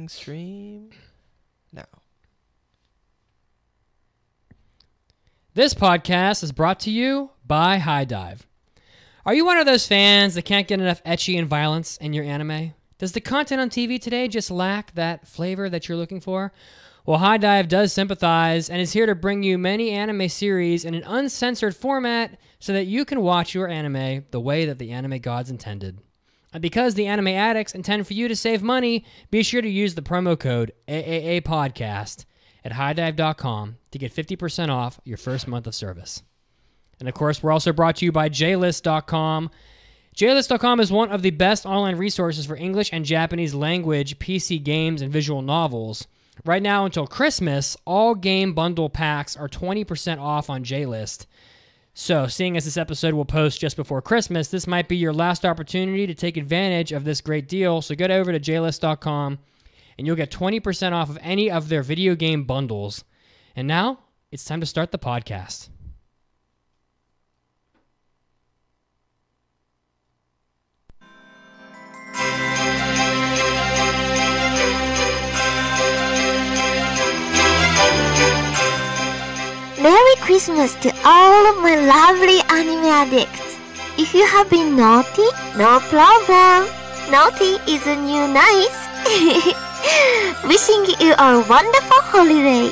Stream now. This podcast is brought to you by High Dive. Are you one of those fans that can't get enough ecchi and violence in your anime? Does the content on TV today just lack that flavor that you're looking for? Well, High Dive does sympathize and is here to bring you many anime series in an uncensored format so that you can watch your anime the way that the anime gods intended. And because the Anime Addicts intend for you to save money, be sure to use the promo code AAAPodcast at highdive.com to get 50% off your first month of service. And of course, we're also brought to you by JList.com. JList.com is one of the best online resources for English and Japanese language, PC games, and visual novels. Right now until Christmas, all game bundle packs are 20% off on JList. So, seeing as this episode will post just before Christmas, this might be your last opportunity to take advantage of this great deal. So get over to JList.com and you'll get 20% off of any of their video game bundles. And now, it's time to start the podcast. Merry Christmas to all of my lovely anime addicts. If you have been naughty, no problem. Naughty is a new nice. Wishing you a wonderful holiday.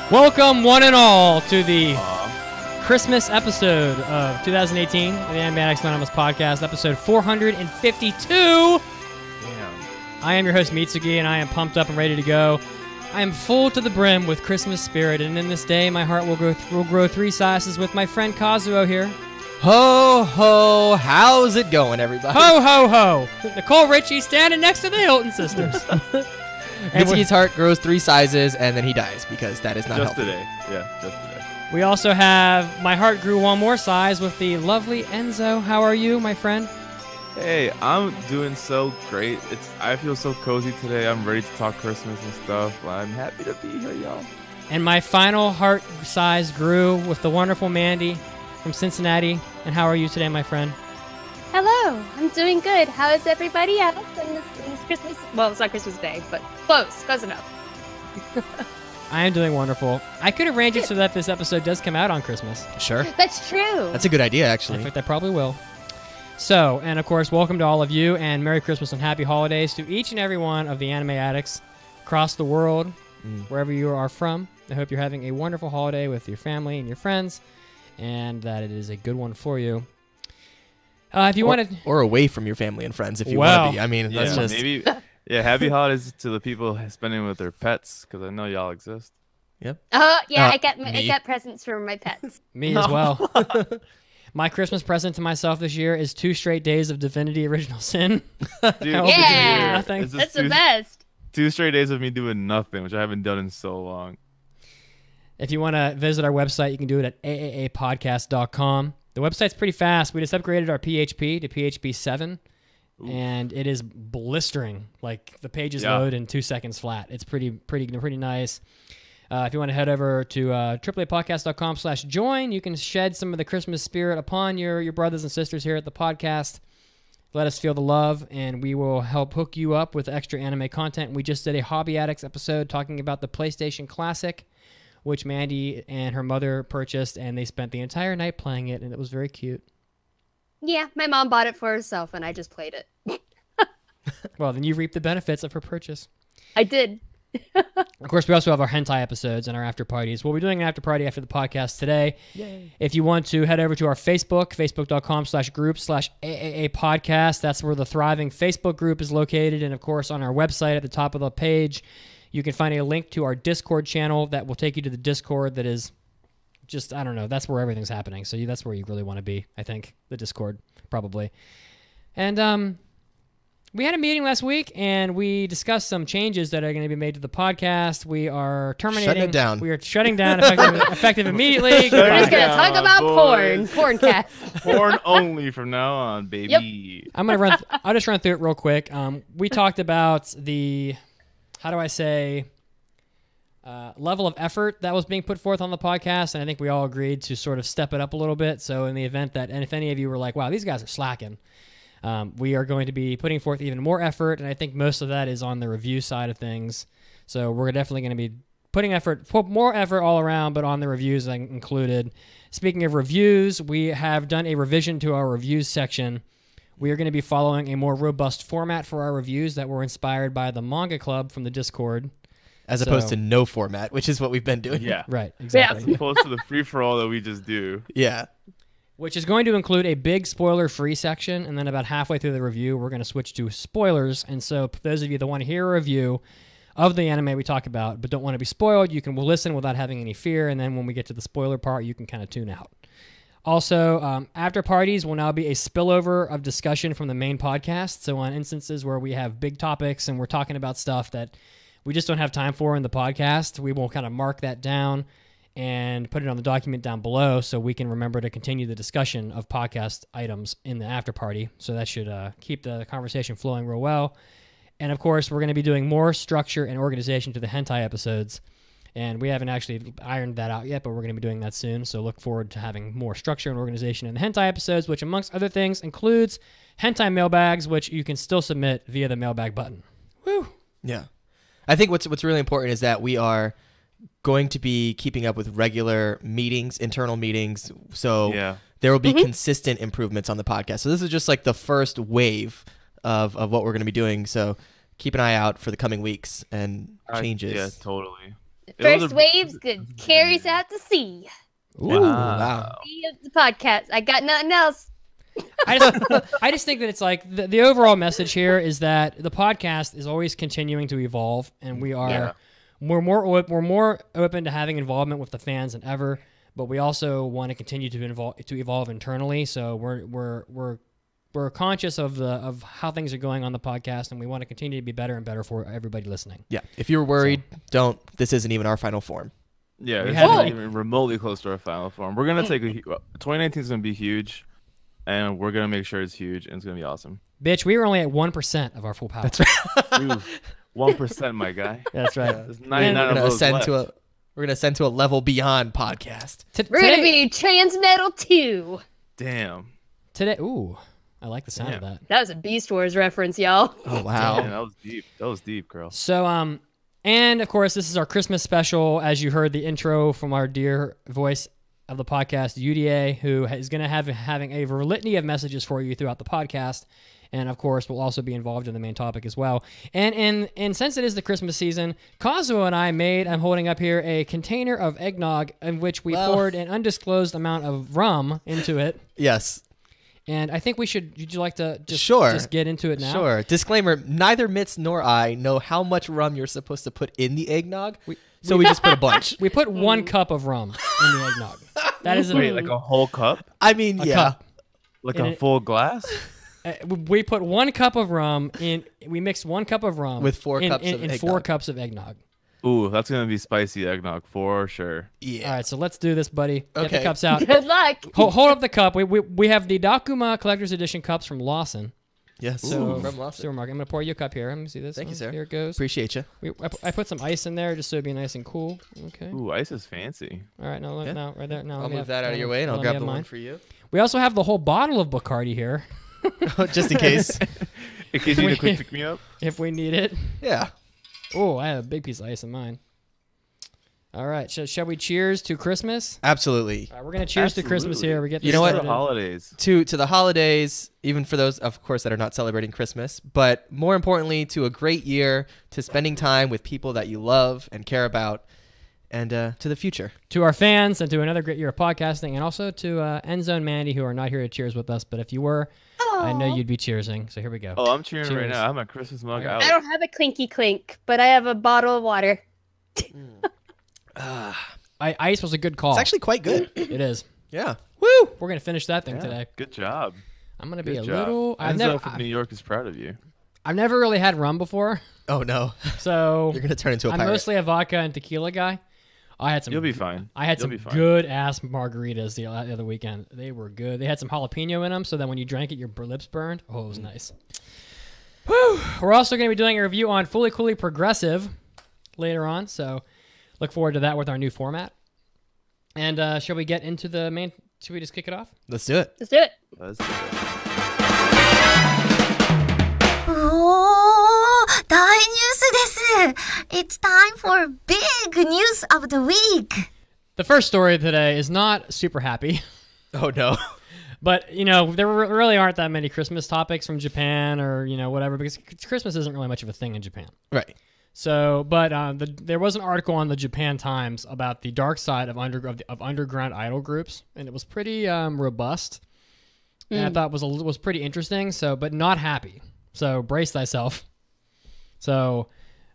Welcome, one and all, to the Christmas episode of 2018 of the Anime Addicts Anonymous Podcast, episode 452. Damn. I am your host, Mitsugi, and I am pumped up and ready to go. I am full to the brim with Christmas spirit, and in this day, my heart will grow three sizes with my friend Kazuo here. Ho, ho, how's it going, everybody? Ho, ho, ho! Nicole Richie standing next to the Hilton sisters. Mitsuki's heart grows three sizes, and then he dies, because that is not just healthy. today. Yeah, just today. We also have my heart grew one more size with the lovely Enzo. How are you, my friend? Hey, I'm doing so great. I feel so cozy today. I'm ready to talk Christmas and stuff. I'm happy to be here, y'all. And my final heart size grew with the wonderful Mandy from Cincinnati. And how are you today, my friend? Hello, I'm doing good. How is everybody else on this Christmas? Well, it's not Christmas Day, but close enough. I am doing wonderful. I could arrange it so that this episode does come out on Christmas. Sure. That's true. That's a good idea, In actually. fact, I probably will. So, and of course, welcome to all of you, and Merry Christmas and Happy Holidays to each and every one of the Anime Addicts across the world, wherever you are from. I hope you're having a wonderful holiday with your family and your friends, and that it is a good one for you. If you want to... Or away from your family and friends, if you Well, want to be. I mean, that's Yeah, just... maybe. Yeah, happy holidays to the people spending with their pets, because I know y'all exist. Yep. Yeah, I me. got presents for my pets. Me as well. My Christmas present to myself this year is 2 straight days of Divinity Original Sin. Dude, I hope Yeah. you do nothing. It's just That's the best. 2 straight days of me doing nothing, which I haven't done in so long. If you want to visit our website, you can do it at AAAPodcast.com. The website's pretty fast. We just upgraded our PHP to PHP 7, and it is blistering. Like, the pages load in 2 seconds flat. It's pretty nice. If you want to head over to AAAPodcast.com/join, you can shed some of the Christmas spirit upon your brothers and sisters here at the podcast. Let us feel the love, and we will help hook you up with extra anime content. We just did a Hobby Addicts episode talking about the PlayStation Classic, which Mandy and her mother purchased, and they spent the entire night playing it, and it was very cute. Yeah, my mom bought it for herself, and I just played it. Well, then you reap the benefits of her purchase. I did. Of course, we also have our hentai episodes and our after parties. We'll be doing an after party after the podcast today. Yay. If you want to head over to our Facebook, facebook.com/group/AAAPodcast. That's where the thriving Facebook group is located. And of course, on our website at the top of the page, you can find a link to our Discord channel that will take you to the Discord that is just, I don't know, that's where everything's happening. So that's where you really want to be, I think, the Discord, probably. And we had a meeting last week, and we discussed some changes that are going to be made to the podcast. We are terminating. Shutting it down. We are shutting down effective immediately. We're just gonna Yeah, talk about boys. porncast. Porn only from now on, baby. I'm gonna run. I'll just run through it real quick. We talked about the, how do I say, level of effort that was being put forth on the podcast, and I think we all agreed to sort of step it up a little bit. So in the event that, and if any of you were like, "Wow, these guys are slacking," we are going to be putting forth even more effort, and I think most of that is on the review side of things. So we're definitely going to be put more effort all around, but on the reviews included. Speaking of reviews, we have done a revision to our reviews section. We are going to be following a more robust format for our reviews that were inspired by the Manga Club from the Discord. As opposed to no format, which is what we've been doing. Yeah. Right, exactly. As opposed to the free-for-all that we just do. Yeah. Which is going to include a big spoiler-free section, and then about halfway through the review, we're going to switch to spoilers. And so for those of you that want to hear a review of the anime we talk about but don't want to be spoiled, you can listen without having any fear, and then when we get to the spoiler part, you can kind of tune out. Also, after parties will now be a spillover of discussion from the main podcast. So on instances where we have big topics and we're talking about stuff that we just don't have time for in the podcast, we will kind of mark that down and put it on the document down below so we can remember to continue the discussion of podcast items in the after party. So that should keep the conversation flowing real well. And of course, we're going to be doing more structure and organization to the hentai episodes. And we haven't actually ironed that out yet, but we're going to be doing that soon. So look forward to having more structure and organization in the hentai episodes, which amongst other things includes hentai mailbags, which you can still submit via the mailbag button. Woo! Yeah. I think what's really important is that we are going to be keeping up with regular meetings, internal meetings. So there will be consistent improvements on the podcast. So this is just like the first wave of what we're going to be doing. So keep an eye out for the coming weeks and changes. Yeah, totally. First waves good carries out to sea. Ooh, wow. Sea of the podcast. I got nothing else. I just think that it's like the overall message here is that the podcast is always continuing to evolve, and we're more open to having involvement with the fans than ever. But we also want to continue to evolve internally. So we're conscious of how things are going on the podcast, and we want to continue to be better and better for everybody listening. Yeah. If you're worried, this isn't even our final form. Yeah, it's not even remotely close to our final form. We're gonna take 2019 is gonna be huge. And we're going to make sure it's huge, and it's going to be awesome. Bitch, we were only at 1% of our full power. That's right. Ooh, 1%, my guy. That's right. There's 99 of those left. We're going to ascend to a level beyond podcast. We're going to be Transmetal 2. Damn. Today, ooh, I like the sound of that. That was a Beast Wars reference, y'all. Oh, wow. Damn, that was deep. That was deep, girl. So, and of course, this is our Christmas special. As you heard the intro from our dear voice of the podcast, UDA, who is going to having a litany of messages for you throughout the podcast, and of course will also be involved in the main topic as well. And since it is the Christmas season, Kazuo and I'm holding up here a container of eggnog in which we poured an undisclosed amount of rum into it. Yes. And I think would you like to just get into it now? Sure. Disclaimer, neither Mitz nor I know how much rum you're supposed to put in the eggnog, so we just put a bunch. We put 1 cup of rum in the eggnog. That is Wait, like a whole cup? I mean, cup. Like a full glass? We put 1 cup of rum in. We mixed 1 cup of rum with 4 cups of in eggnog. 4 cups of eggnog. Ooh, that's gonna be spicy eggnog for sure. Yeah. All right, so let's do this, buddy. Get the Okay. cups out. Good luck. Hold up the cup. We have the Dakuma Collector's Edition cups from Lawson. Yes. So From Lawson. supermarket. I'm gonna pour you a cup here. Let me see this. Thank you, sir. Here it goes. Appreciate you. I put some ice in there just so it'd be nice and cool. Okay. Ooh, ice is fancy. All right, now right there. Now I'll move that out of your way, and I'll grab the one for you. We also have the whole bottle of Bacardi here, Just in case. In case you need a quick pick me up. if we need it. Yeah. Oh, I have a big piece of ice in mine. All right, shall we cheers to Christmas? Absolutely. All right, we're gonna cheers to Christmas Absolutely. here. We get You know what? The holidays. To the holidays, even for those, of course, that are not celebrating Christmas, but more importantly, to a great year, to spending time with people that you love and care about, and to the future. To our fans and to another great year of podcasting, and also to Enzo and Mandy, who are not here to cheers with us, but if you were, I know you'd be cheersing. So here we go. Oh, I'm cheering right Cheers. now. I have my Christmas mug out. I don't have a clinky clink, but I have a bottle of water. Ice was a good call. It's actually quite good. It is. Yeah. Woo! We're gonna finish that thing Yeah, today. good job. I'm gonna be Good a job. little. Enzo from New York is proud of you. I've never really had rum before. Oh no. So you're gonna turn into a pirate. I'm mostly a vodka and tequila guy. You'll be fine. I had some good ass margaritas the other weekend. They were good. They had some jalapeno in them, so that when you drank it, your lips burned. Oh, it was nice. Whew. We're also going to be doing a review on Fully Coolly Progressive later on, so look forward to that with our new format. And shall we get into the main? Should we just kick it off? Let's do it. Let's do it. Oh, 大ニュースです。It's time for big news of the week. The first story today is not super happy. Oh no. But, you know, there really aren't that many Christmas topics from Japan or, you know, whatever, because Christmas isn't really much of a thing in Japan. Right. So, but there was an article on the Japan Times about the dark side of underground idol groups, and it was pretty robust, and I thought was pretty interesting. So, but not happy. So, brace thyself. So,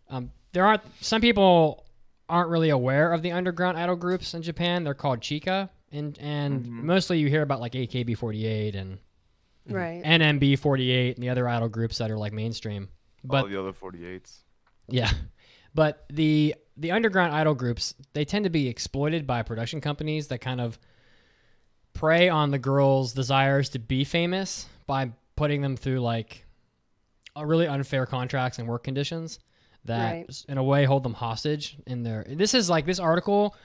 some people aren't really aware of the underground idol groups in Japan. They're called Chika, and mostly you hear about like AKB48 and NMB48 and the other idol groups that are like mainstream. But all the other 48s. Yeah, but the underground idol groups, they tend to be exploited by production companies that kind of prey on the girls' desires to be famous by putting them through like a really unfair contracts and work conditions that in a way hold them hostage in their. This is like this article.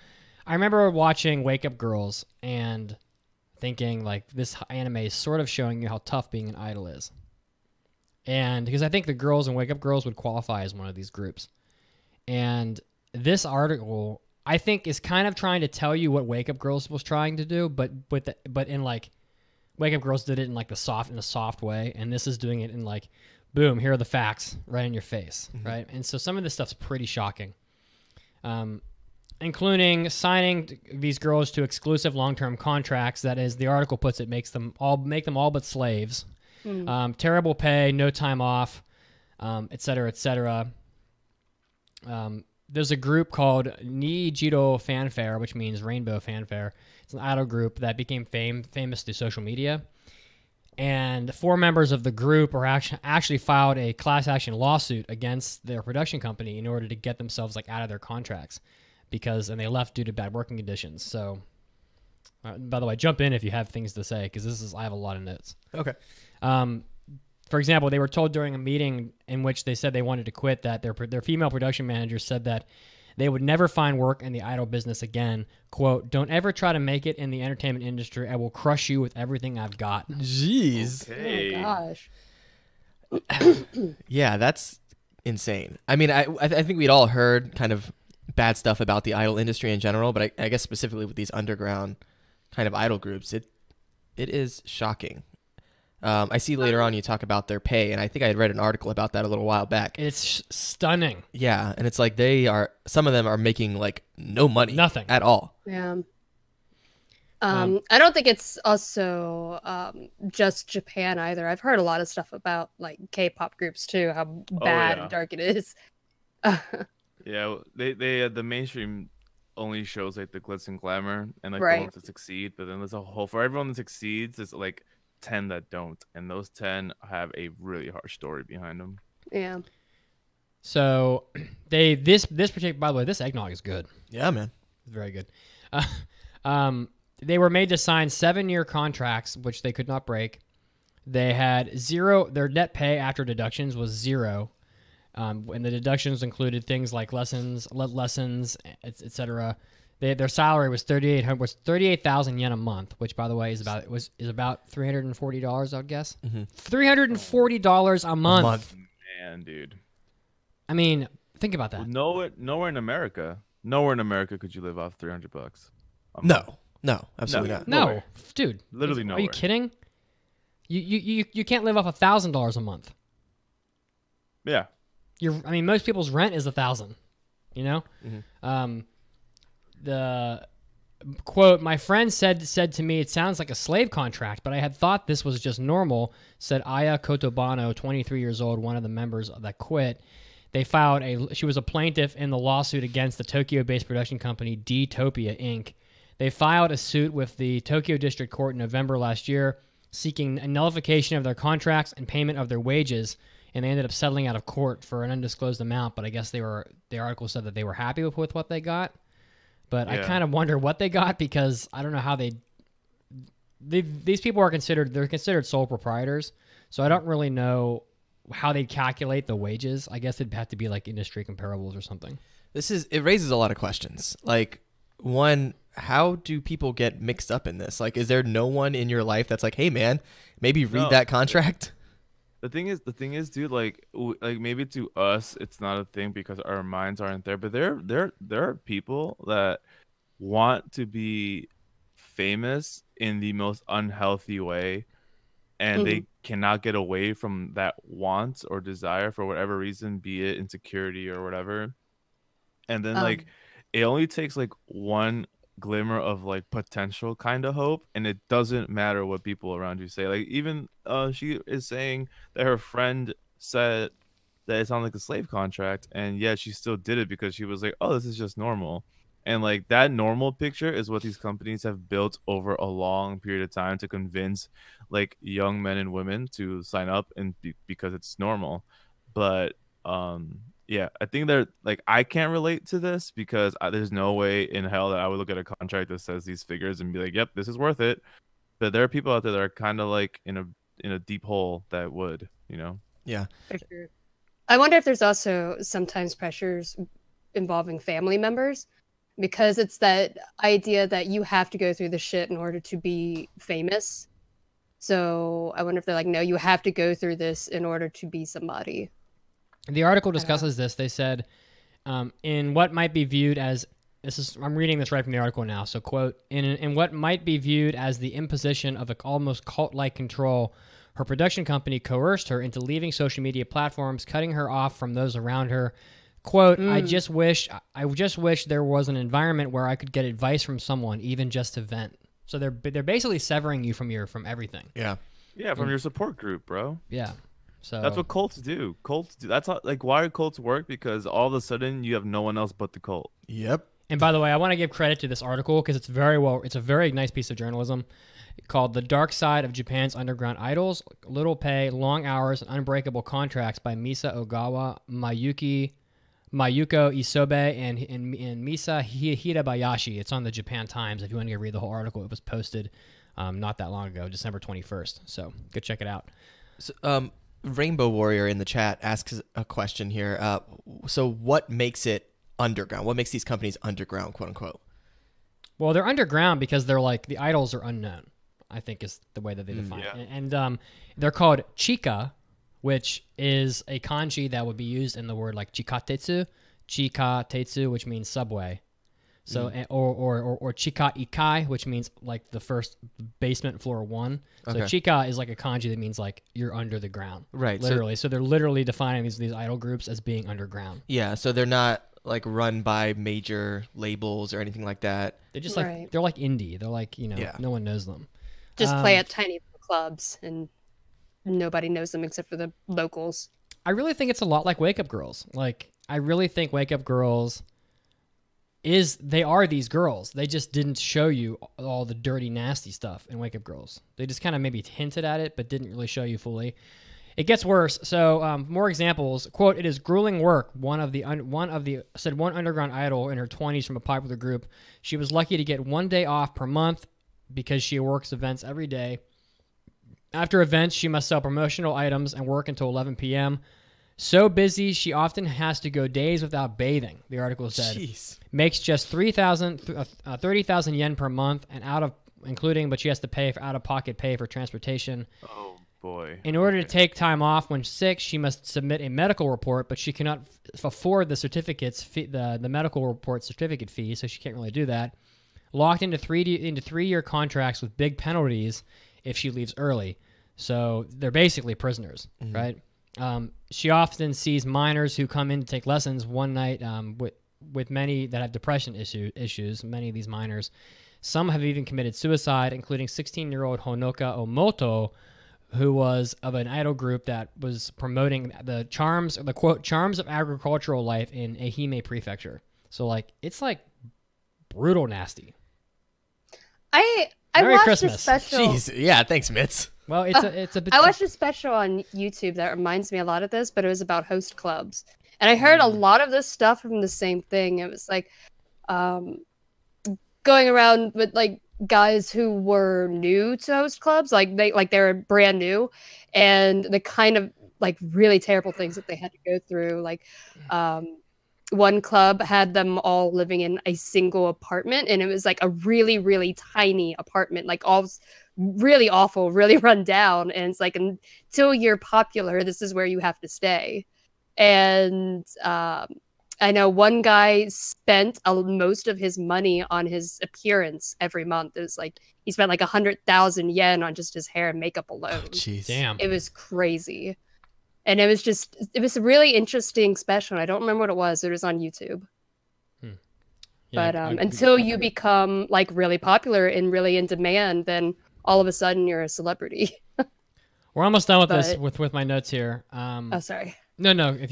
I remember watching Wake Up Girls and thinking like this anime is sort of showing you how tough being an idol is. And because I think the girls in Wake Up Girls would qualify as one of these groups. And this article, I think, is kind of trying to tell you what Wake Up Girls was trying to do, but in like Wake Up Girls did it in like a soft way, and this is doing it in like, boom, here are the facts right in your face, right? And so some of this stuff's pretty shocking, including signing these girls to exclusive long-term contracts. That, as the article puts it, make them all but slaves. Terrible pay, no time off, et cetera, et cetera. There's a group called Nijiro Fanfare, which means Rainbow Fanfare. It's an idol group that became famous through social media. And 4 members of the group are actually filed a class action lawsuit against their production company in order to get themselves like out of their contracts, and they left due to bad working conditions. So, by the way, jump in if you have things to say, because I have a lot of notes. Okay. For example, they were told during a meeting in which they said they wanted to quit that their female production manager said that they would never find work in the idol business again. Quote, "Don't ever try to make it in the entertainment industry. I will crush you with everything I've got." Jeez. Okay. Oh my gosh. Yeah, that's insane. I mean, I think we'd all heard kind of bad stuff about the idol industry in general, but I guess specifically with these underground kind of idol groups, it is shocking. I see later on you talk about their pay, and I think I had read an article about that a little while back. It's stunning. Yeah, and it's like some of them are making like no money. Nothing. At all. Yeah. I don't think it's also just Japan either. I've heard a lot of stuff about like K-pop groups too, how bad and dark it is. Yeah, they the mainstream only shows like the glitz and glamour and like the ones that succeed, but then there's a whole, for everyone that succeeds, it's like 10 that don't, and those 10 have a really harsh story behind them. Yeah. So this particular, by the way, this eggnog is good. Yeah, man, it's very good. They were made to sign 7-year contracts, which they could not break. They had zero. Their net pay after deductions was zero, and the deductions included things like lessons, etc. Their salary was 38,000 yen a month, which, by the way, is about $340. I'd guess $340 a month. Man, dude. I mean, think about that. Nowhere in America could you live off $300. No, absolutely not. No, dude. Literally nowhere. Are you kidding? You can't live off $1,000 a month. Yeah. I mean, most people's rent is $1,000. You know. Mm-hmm. The quote, "My friend said to me, it sounds like a slave contract, but I had thought this was just normal," said Aya Kotobano, 23 years old, one of the members that quit. She was a plaintiff in the lawsuit against the Tokyo-based production company D-Topia Inc. They filed a suit with the Tokyo District Court in November last year, seeking a nullification of their contracts and payment of their wages and they ended up settling out of court for an undisclosed amount. But I guess the article said that they were happy with what they got. But I kind of wonder what they got, because I don't know how these people are considered sole proprietors. So I don't really know how they calculate the wages. I guess it'd have to be like industry comparables or something. It raises a lot of questions. Like, one, how do people get mixed up in this? Like, is there no one in your life that's like, hey man, maybe read that contract? The thing is, dude, like maybe to us it's not a thing because our minds aren't there, but there are people that want to be famous in the most unhealthy way, and they cannot get away from that want or desire for whatever reason, be it insecurity or whatever. And then like it only takes like one glimmer of like potential kind of hope, and it doesn't matter what people around you say. Like, even she is saying that her friend said that it's on like a slave contract, and yet she still did it because she was like, oh, this is just normal. And like that normal picture is what these companies have built over a long period of time to convince like young men and women to sign up and because it's normal. But yeah, I think that like I can't relate to this because there's no way in hell that I would look at a contract that says these figures and be like, yep, this is worth it. But there are people out there that are kind of like in a deep hole that would, you know. Yeah. For sure. I wonder if there's also sometimes pressures involving family members, because it's that idea that you have to go through the shit in order to be famous. So I wonder if they're like, no, you have to go through this in order to be somebody. The article discusses this. They said, in what might be viewed as, I'm reading this right from the article now. So, quote, in what might be viewed as the imposition of an almost cult-like control, her production company coerced her into leaving social media platforms, cutting her off from those around her. Quote, I just wish there was an environment where I could get advice from someone, even just to vent. So they're basically severing you from everything. Yeah. Yeah, from your support group, bro. Yeah. So that's what cults do. That's how, like, why cults work, because all of a sudden you have no one else but the cult. Yep. And by the way, I want to give credit to this article because it's a very nice piece of journalism called "The Dark Side of Japan's Underground Idols: Little Pay, Long Hours, and Unbreakable Contracts" by Misa Ogawa, Mayuko Isobe, and Misa Hirabayashi. It's on the Japan Times. If you want to read the whole article, it was posted not that long ago, December 21st. So go check it out. So, Rainbow Warrior in the chat asks a question here. So what makes it underground? What makes these companies underground, quote unquote? Well, they're underground because they're like, the idols are unknown, I think is the way that they define it. And they're called chika, which is a kanji that would be used in the word like chikatetsu, which means subway. So or chika ikai, which means like the first basement, floor 1. So chika is like a kanji that means like you're under the ground. Right. Literally. So they're literally defining these idol groups as being underground. Yeah. So they're not like run by major labels or anything like that. They're just like they're like indie. They're like, no one knows them. Just play at tiny clubs and nobody knows them except for the locals. I really think it's a lot like Wake Up Girls. Like, I really think Wake Up Girls they are these girls. They just didn't show you all the dirty, nasty stuff in Wake Up Girls. They just kind of maybe hinted at it, but didn't really show you fully. It gets worse. So more examples. Quote, "It is grueling work." One underground idol in her 20s from a popular group. She was lucky to get 1 day off per month because she works events every day. After events, she must sell promotional items and work until 11 p.m. So busy, she often has to go days without bathing, the article said. Jeez. Makes just 30,000 yen per month, and but she has to pay for out-of-pocket pay for transportation. Oh, boy. In order to take time off when sick, she must submit a medical report, but she cannot afford the medical report certificate fee, so she can't really do that. Locked into 3-year contracts with big penalties if she leaves early. So they're basically prisoners, right? She often sees minors who come in to take lessons one night with many that have depression issues, many of these minors. Some have even committed suicide, including 16-year-old Honoka Omoto, who was of an idol group that was promoting the quote, charms of agricultural life in Ehime Prefecture. So, like, it's, like, brutal nasty. I Merry watched Christmas. a special. Jeez. Yeah, thanks, Mitz. Well, it's a bit. I watched a special on YouTube that reminds me a lot of this, but it was about host clubs, and I heard a lot of this stuff from the same thing. It was like, going around with like guys who were new to host clubs, like they were brand new, and the kind of like really terrible things that they had to go through. Like, one club had them all living in a single apartment, and it was like a really, really tiny apartment, like all really awful, really run down. And it's like, until you're popular, this is where you have to stay. And I know one guy spent most of his money on his appearance every month. It was like he spent like 100,000 yen on just his hair and makeup alone. Jeez. Damn. It was crazy. And it was a really interesting special. I don't remember what it was. It was on YouTube. Yeah, but until you become like really popular and really in demand, then all of a sudden you're a celebrity. We're almost done with this with my notes here. Oh, sorry. No. Did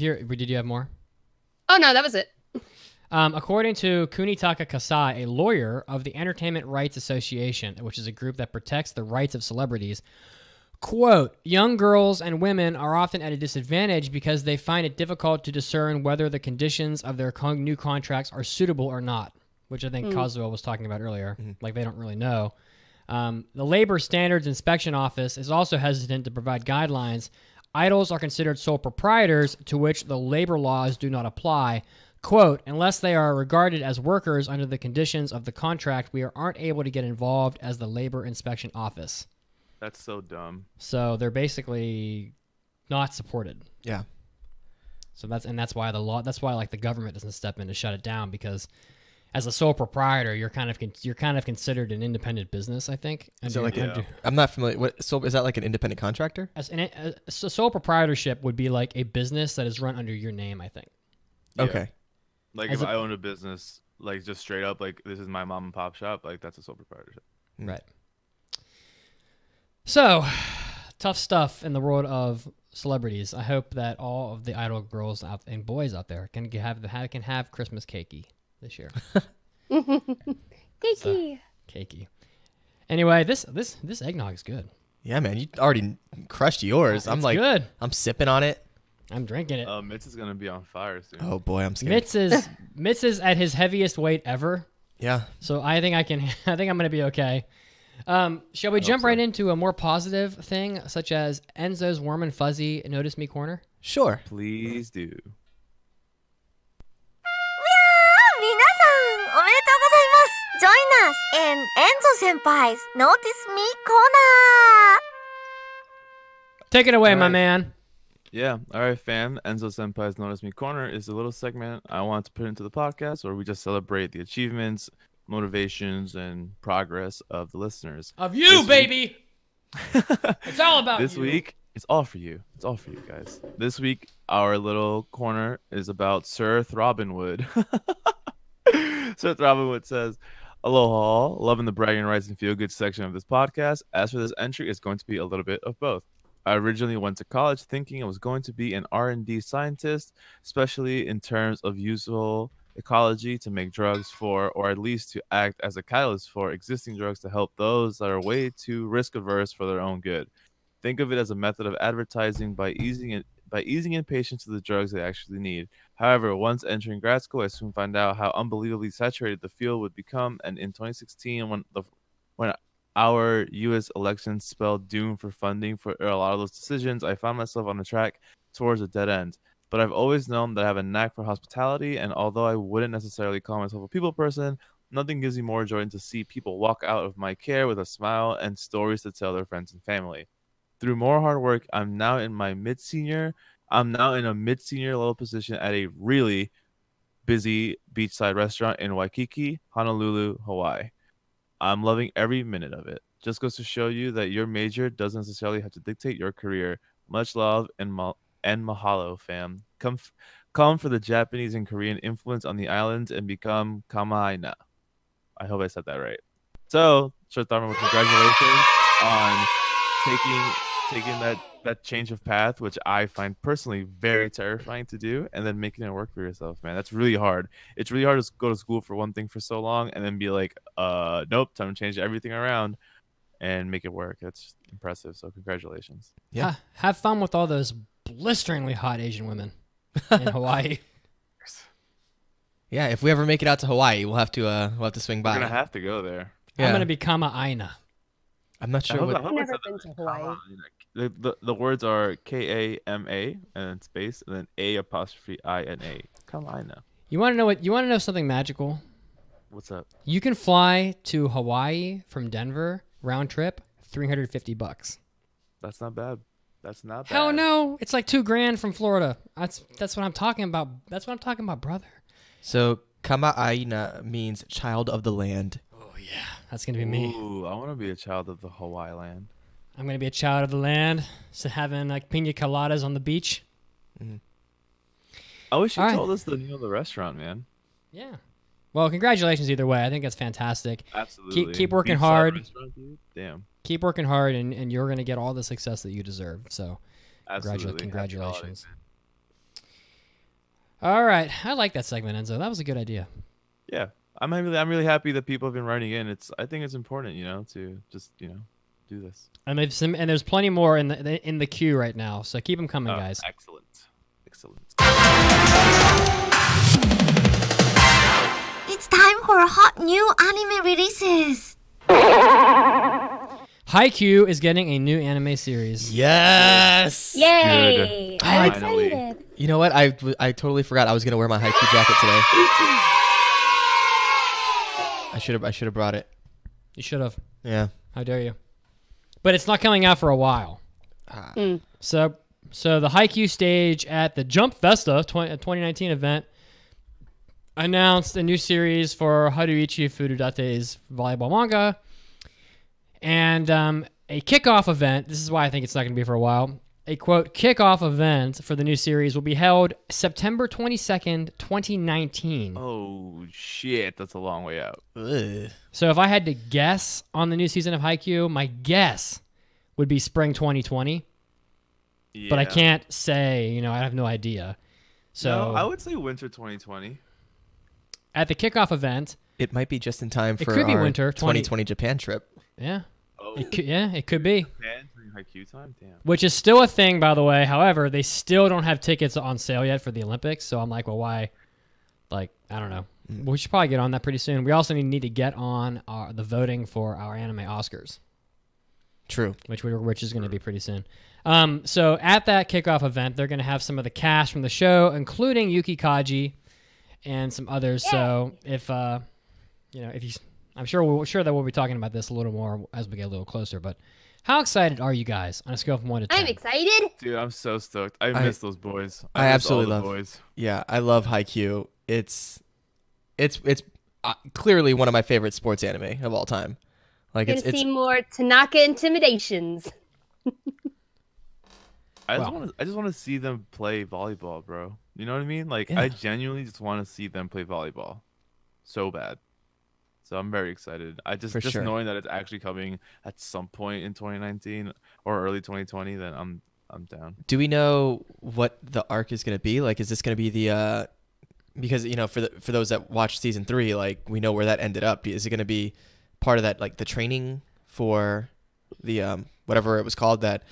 you have more? Oh no, that was it. According to Kunitaka Kasai, a lawyer of the Entertainment Rights Association, which is a group that protects the rights of celebrities, quote, young girls and women are often at a disadvantage because they find it difficult to discern whether the conditions of their new contracts are suitable or not, which I think Kazuo was talking about earlier. Like, they don't really know. The Labor Standards Inspection Office is also hesitant to provide guidelines. Idols are considered sole proprietors, to which the labor laws do not apply. Quote, unless they are regarded as workers under the conditions of the contract, we aren't able to get involved as the Labor Inspection Office. That's so dumb. So they're basically not supported. Yeah. So that's why like the government doesn't step in to shut it down, because as a sole proprietor, you're kind of considered an independent business, I think. I'm not familiar. So is that like an independent contractor? So sole proprietorship would be like a business that is run under your name, I think. Yeah. Okay. Like if I own a business, like just straight up, like this is my mom and pop shop, like that's a sole proprietorship. Right. So, tough stuff in the world of celebrities. I hope that all of the idol girls and boys out there can have Christmas cakey this year. Cakey. Cakey. Anyway, this eggnog is good. Yeah, man, you already crushed yours. It's good. I'm sipping on it. I'm drinking it. Mitz is gonna be on fire soon. Oh boy, I'm scared. Mitz is at his heaviest weight ever. Yeah. So I think I'm gonna be okay. Shall we jump right into a more positive thing, such as Enzo's warm and fuzzy Notice Me corner? Sure. Please do. 皆さんおめでとうございます Join us in Enzo Senpai's Notice Me Corner. Take it away, All my right. man. Yeah. All right, fam. Enzo Senpai's Notice Me Corner is a little segment I want to put into the podcast where we just celebrate the achievements, motivations, and progress of the listeners. Of you, baby. It's all about this you. week. It's all for you. It's all for you guys. This week, our little corner is about Sir Throbinwood. Sir Throbinwood says, aloha, loving the bragging rights and feel good section of this podcast. As for this entry, it's going to be a little bit of both. I originally went to college thinking I was going to be an R&D scientist, especially in terms of useful ecology to make drugs for, or at least to act as a catalyst for existing drugs to help those that are way too risk averse for their own good. Think of it as a method of advertising by easing in patients to the drugs they actually need. However, once entering grad school, I soon found out how unbelievably saturated the field would become, and in 2016, when our U.S. elections spelled doom for funding for a lot of those decisions, I found myself on a track towards a dead end. But I've always known that I have a knack for hospitality, and although I wouldn't necessarily call myself a people person, nothing gives me more joy than to see people walk out of my care with a smile and stories to tell their friends and family. Through more hard work, I'm now in a mid-senior level position at a really busy beachside restaurant in Waikiki, Honolulu, Hawaii. I'm loving every minute of it. Just goes to show you that your major doesn't necessarily have to dictate your career. Much love and mahalo, fam. Come for the Japanese and Korean influence on the islands and become kamaina. I hope I said that right. So, Sir Tharman, congratulations on taking that change of path, which I find personally very terrifying to do, and then making it work for yourself, man. That's really hard. It's really hard to go to school for one thing for so long and then be like, nope, time to change everything around and make it work. impressive. So congratulations. Yeah. Have fun with all those blisteringly hot Asian women in Hawaii. Yeah, if we ever make it out to Hawaii, we'll have to swing by. We're gonna have to go there. Yeah. I'm gonna become a Aina. I'm not sure. I've never been to Hawaii. The words are Kama and then space and then A''INA. Come Aina. You want to know something magical? What's up? You can fly to Hawaii from Denver round trip, $350. That's not bad. That's not bad. Hell no, it's like $2,000 from Florida. That's what I'm talking about. That's what I'm talking about, brother. So Kama'aina means child of the land. Oh yeah, that's gonna be me. Ooh, I want to be a child of the Hawaii land. I'm gonna be a child of the land, so having like pina coladas on the beach. Mm. I wish you told us the name of the restaurant, man. Yeah. Well, congratulations either way. I think that's fantastic. Absolutely. Keep working hard. Damn. Keep working hard, and you're gonna get all the success that you deserve. So, absolutely. Congratulations. All right, I like that segment, Enzo. That was a good idea. Yeah, I'm really happy that people have been writing in. I think it's important, to just do this. And there's plenty more in the queue right now. So keep them coming, guys. Excellent. It's time for hot new anime releases. Haikyuu is getting a new anime series. Yes! Yay! Good. I'm Finally. excited. You know what? I totally forgot I was gonna wear my Haikyuu jacket today. I should have brought it. You should have. Yeah. How dare you? But it's not coming out for a while. So the Haikyuu stage at the Jump Festa 2019 event announced a new series for Haruichi Furudate's volleyball manga. And a kickoff event, this is why I think it's not going to be for a while, a quote, kickoff event for the new series will be held September 22nd, 2019. Oh, shit. That's a long way out. Ugh. So if I had to guess on the new season of Haikyuu, my guess would be spring 2020. Yeah. But I can't say, I have no idea. So No, I would say winter 2020. At the kickoff event, It might be just in time for could be our winter 2020 Japan trip. yeah, Oh. it could be. Man, during Haikyuu time? Damn. Which is still a thing, by the way. However, they still don't have tickets on sale yet for the Olympics. So I'm like, well, why? Like, I don't know. We should probably get on that pretty soon. We also need to get on the voting for our anime Oscars. True. Which is going to be pretty soon. So at that kickoff event, they're going to have some of the cast from the show, including Yuki Kaji and some others. Yeah. So if I'm sure that we'll be talking about this a little more as we get a little closer. But how excited are you guys on a scale from 1 to 10? I'm excited. Dude, I'm so stoked. I miss those boys. I miss absolutely all the love. boys. Yeah, I love Haikyuu. It's clearly one of my favorite sports anime of all time. Like Gonna see more Tanaka intimidations. I just want to see them play volleyball, bro. You know what I mean? Like, Yeah. I genuinely just want to see them play volleyball so bad. So I'm very excited. Just sure. knowing that it's actually coming at some point in 2019 or early 2020, then I'm down. Do we know what the arc is going to be? Like, is this going to be the because for those that watched season 3, like we know where that ended up. Is it going to be part of that, like the training for the whatever it was called that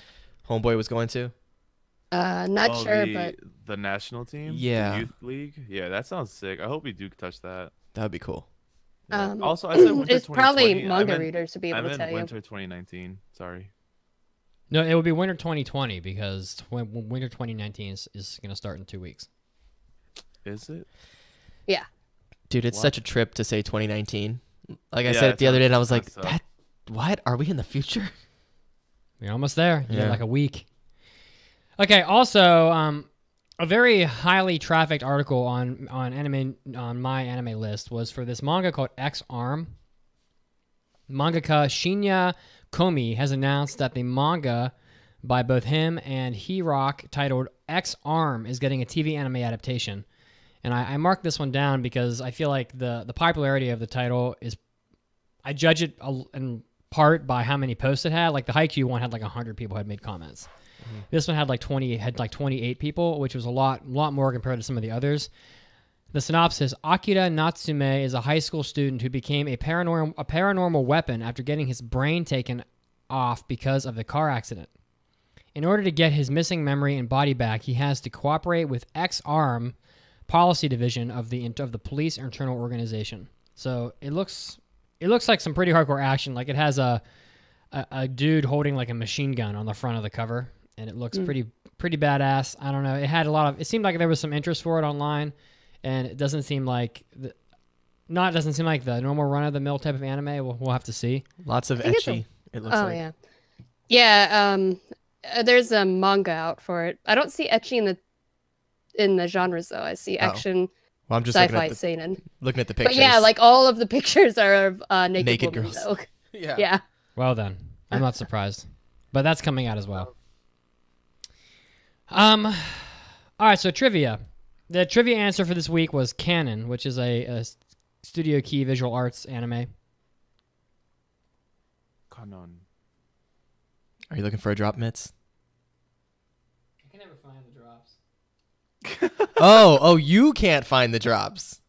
Homeboy was going to? Not sure, but the national team, Yeah. the youth league, yeah, that sounds sick. I hope we do touch that. That would be cool. Yeah. Also, I said winter it's probably 2020. manga readers to be able to tell you. Winter 2019. Sorry. No, it would be winter 2020 because winter 2019 is going to start in 2 weeks. Is it? Yeah. Dude, it's such a trip to say 2019. Like I Yeah, said it the other day, and I was like, messed up. what? Are we in the future? You're almost there. You Yeah. got like a week. Okay. Also, a very highly trafficked article on my anime list was for this manga called X Arm. Mangaka Shinya Komi has announced that the manga by both him and He-Rock titled X Arm is getting a TV anime adaptation. And I marked this one down because I feel like the popularity of the title is, I judge it in part by how many posts it had. Like the Haikyuu one had like 100 people had made comments. Mm-hmm. This one had like 28 people, which was a lot more compared to some of the others. The synopsis: Akira Natsume is a high school student who became a paranormal weapon after getting his brain taken off because of the car accident. In order to get his missing memory and body back, he has to cooperate with X-Arm Policy Division of the police internal organization. So it looks like some pretty hardcore action. Like it has a dude holding like a machine gun on the front of the cover, and it looks pretty badass. I don't know. It seemed like there was some interest for it online, and it doesn't seem like the normal run of the mill type of anime. We'll have to see. Lots of ecchi. It looks like. Yeah. Yeah. There's a manga out for it. I don't see ecchi in the genres though. I see action, well, I'm just sci-fi, seinen. Looking at the pictures. But yeah, like all of the pictures are of naked women, girls. though. Yeah. Well then, I'm not surprised. But that's coming out as well. All right, so trivia. The trivia answer for this week was Canon, which is a Studio Key visual arts anime. Canon. Are you looking for a drop, Mitz? I can never find the drops. Oh, you can't find the drops.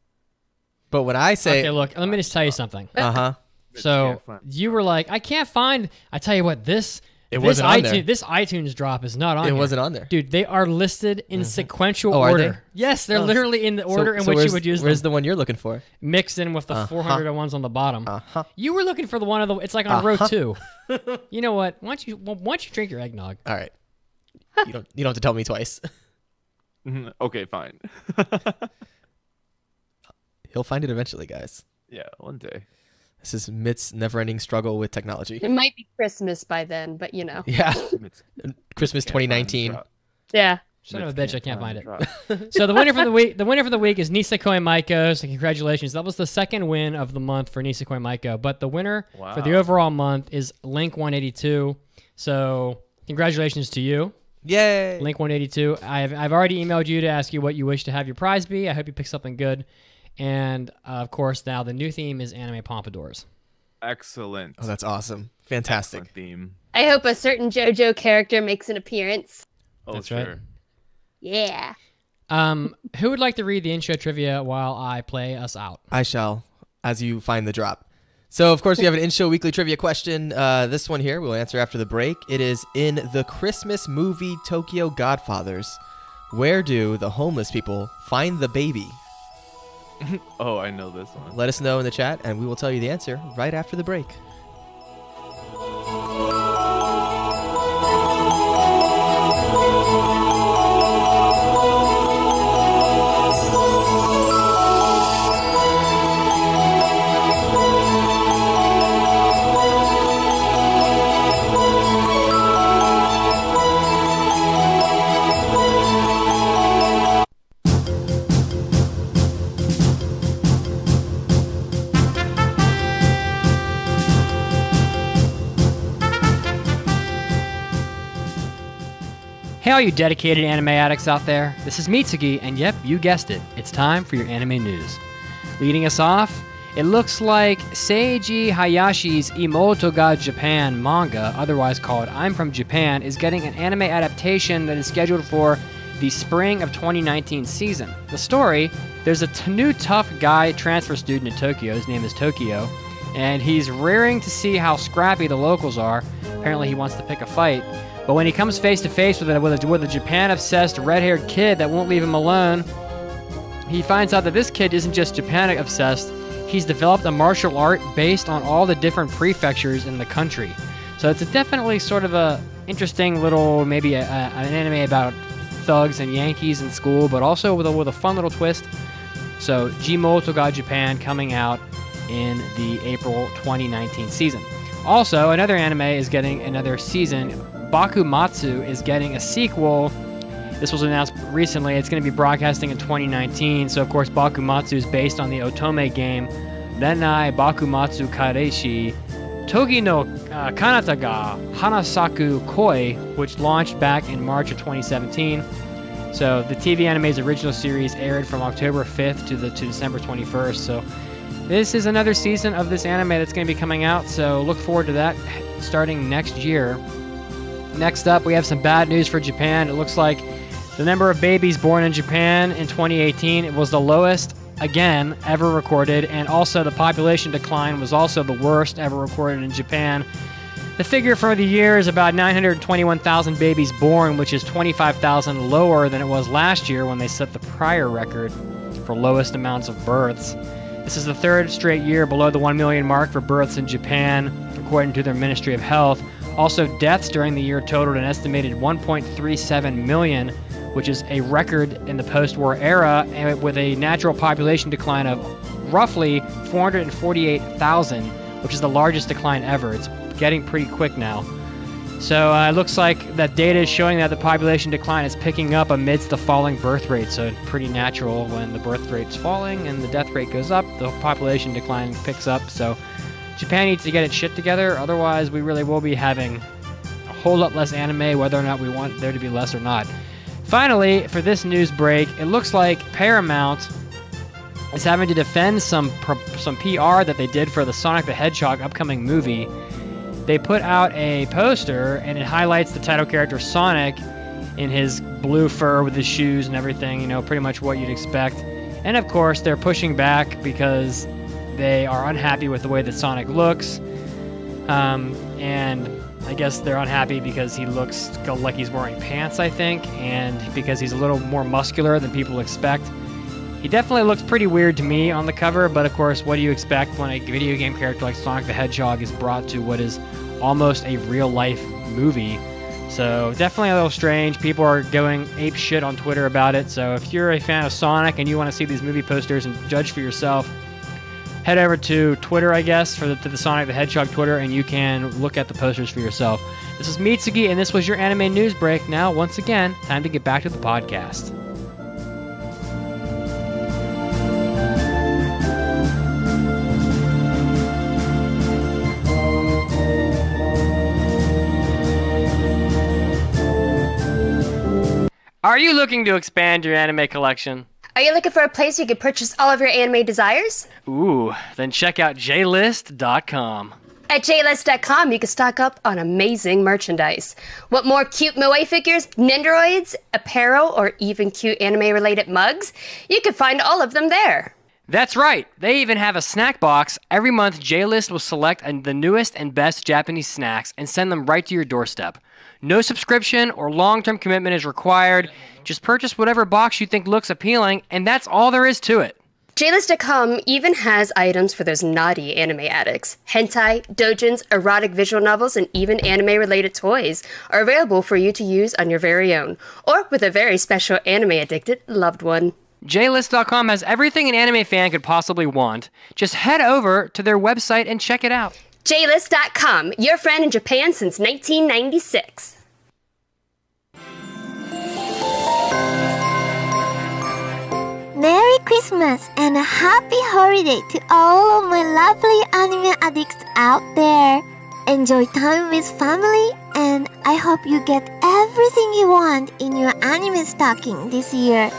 But when I say... Okay, look, let me just tell you something. Uh-huh. So you were like, I can't find... I tell you what, this iTunes drop is not on here. It wasn't on there. Dude, they are listed in sequential order. Are they? Yes, they're literally in the order in which you would use them. Where's the one you're looking for? Mixed in with the 400 ones on the bottom. Uh-huh. You were looking for the one of the... It's like on row 2. You know what? Why don't you drink your eggnog? All right. You don't have to tell me twice. Okay, fine. He'll find it eventually, guys. Yeah, one day. This is Mitt's never-ending struggle with technology. It might be Christmas by then, but you know. Yeah. Christmas 2019. Yeah. Son of a bitch, I can't find it. So the winner for the week is Nisekoi Maiko. So congratulations. That was the second win of the month for Nisekoi Maiko. But the winner for the overall month is Link 182. So congratulations to you. Yay. Link 182. I've already emailed you to ask you what you wish to have your prize be. I hope you pick something good. And of course, now the new theme is anime pompadours. Excellent. Oh, that's awesome. Fantastic. Excellent theme. I hope a certain JoJo character makes an appearance. Oh, that's sure. right. Yeah. Who would like to read the intro trivia while I play us out? I shall, as you find the drop. So, of course, we have an in-show weekly trivia question. This one here we'll answer after the break. It is, in the Christmas movie Tokyo Godfathers, where do the homeless people find the baby? Oh, I know this one. Let us know in the chat, and we will tell you the answer right after the break. Hey, all you dedicated anime addicts out there. This is Mitsugi, and yep, you guessed it. It's time for your anime news. Leading us off, it looks like Seiji Hayashi's Imoto ga Japan manga, otherwise called I'm From Japan, is getting an anime adaptation that is scheduled for the spring of 2019 season. The story, there's a new tough guy transfer student in Tokyo. His name is Tokyo, and he's raring to see how scrappy the locals are. Apparently he wants to pick a fight. But when he comes face to face with a Japan-obsessed red-haired kid that won't leave him alone, he finds out that this kid isn't just Japan-obsessed. He's developed a martial art based on all the different prefectures in the country. So it's definitely sort of a interesting little, maybe an anime about thugs and Yankees in school, but also with a fun little twist. So Jimoto ga Japan coming out in the April 2019 season. Also, another anime is getting another season. Bakumatsu is getting a sequel. This was announced recently. It's going to be broadcasting in 2019. So, of course, Bakumatsu is based on the Otome game Renai Bakumatsu Kareishi Togi no Kanata ga Hanasaku Koi, which launched back in March of 2017. So, the TV anime's original series aired from October 5th to December 21st. So, this is another season of this anime that's going to be coming out. So, look forward to that starting next year. Next up, we have some bad news for Japan. It looks like the number of babies born in Japan in 2018 was the lowest, again, ever recorded, and also the population decline was also the worst ever recorded in Japan. The figure for the year is about 921,000 babies born, which is 25,000 lower than it was last year when they set the prior record for lowest amounts of births. This is the third straight year below the 1 million mark for births in Japan, according to their Ministry of Health. Also, deaths during the year totaled an estimated 1.37 million, which is a record in the post-war era, and with a natural population decline of roughly 448,000, which is the largest decline ever. It's getting pretty quick now. So it looks like that data is showing that the population decline is picking up amidst the falling birth rate. So it's pretty natural when the birth rate's falling and the death rate goes up, the population decline picks up. So Japan needs to get its shit together. Otherwise, we really will be having a whole lot less anime, whether or not we want there to be less or not. Finally, for this news break, it looks like Paramount is having to defend some PR that they did for the Sonic the Hedgehog upcoming movie. They put out a poster, and it highlights the title character Sonic in his blue fur with his shoes and everything, you know, pretty much what you'd expect. And of course, they're pushing back because they are unhappy with the way that Sonic looks. And I guess they're unhappy because he looks like he's wearing pants, I think, and because he's a little more muscular than people expect. He definitely looks pretty weird to me on the cover, but of course, what do you expect when a video game character like Sonic the Hedgehog is brought to what is almost a real-life movie? So definitely a little strange. People are going ape shit on Twitter about it, so if you're a fan of Sonic and you want to see these movie posters and judge for yourself, head over to Twitter, I guess, to the Sonic the Hedgehog Twitter, and you can look at the posters for yourself. This is Mitsuki, and this was your anime news break. Now, once again, time to get back to the podcast. Are you looking to expand your anime collection? Are you looking for a place where you can purchase all of your anime desires? Ooh, then check out jlist.com. At jlist.com, you can stock up on amazing merchandise. Want more cute moe figures, nendoroids, apparel, or even cute anime-related mugs? You can find all of them there. That's right. They even have a snack box. Every month, JList will select the newest and best Japanese snacks and send them right to your doorstep. No subscription or long-term commitment is required. Just purchase whatever box you think looks appealing, and that's all there is to it. JList.com even has items for those naughty anime addicts. Hentai, doujins, erotic visual novels, and even anime-related toys are available for you to use on your very own, or with a very special anime-addicted loved one. JList.com has everything an anime fan could possibly want. Just head over to their website and check it out. JList.com, your friend in Japan since 1996. Merry Christmas and a happy holiday to all of my lovely anime addicts out there. Enjoy time with family, and I hope you get everything you want in your anime stocking this year.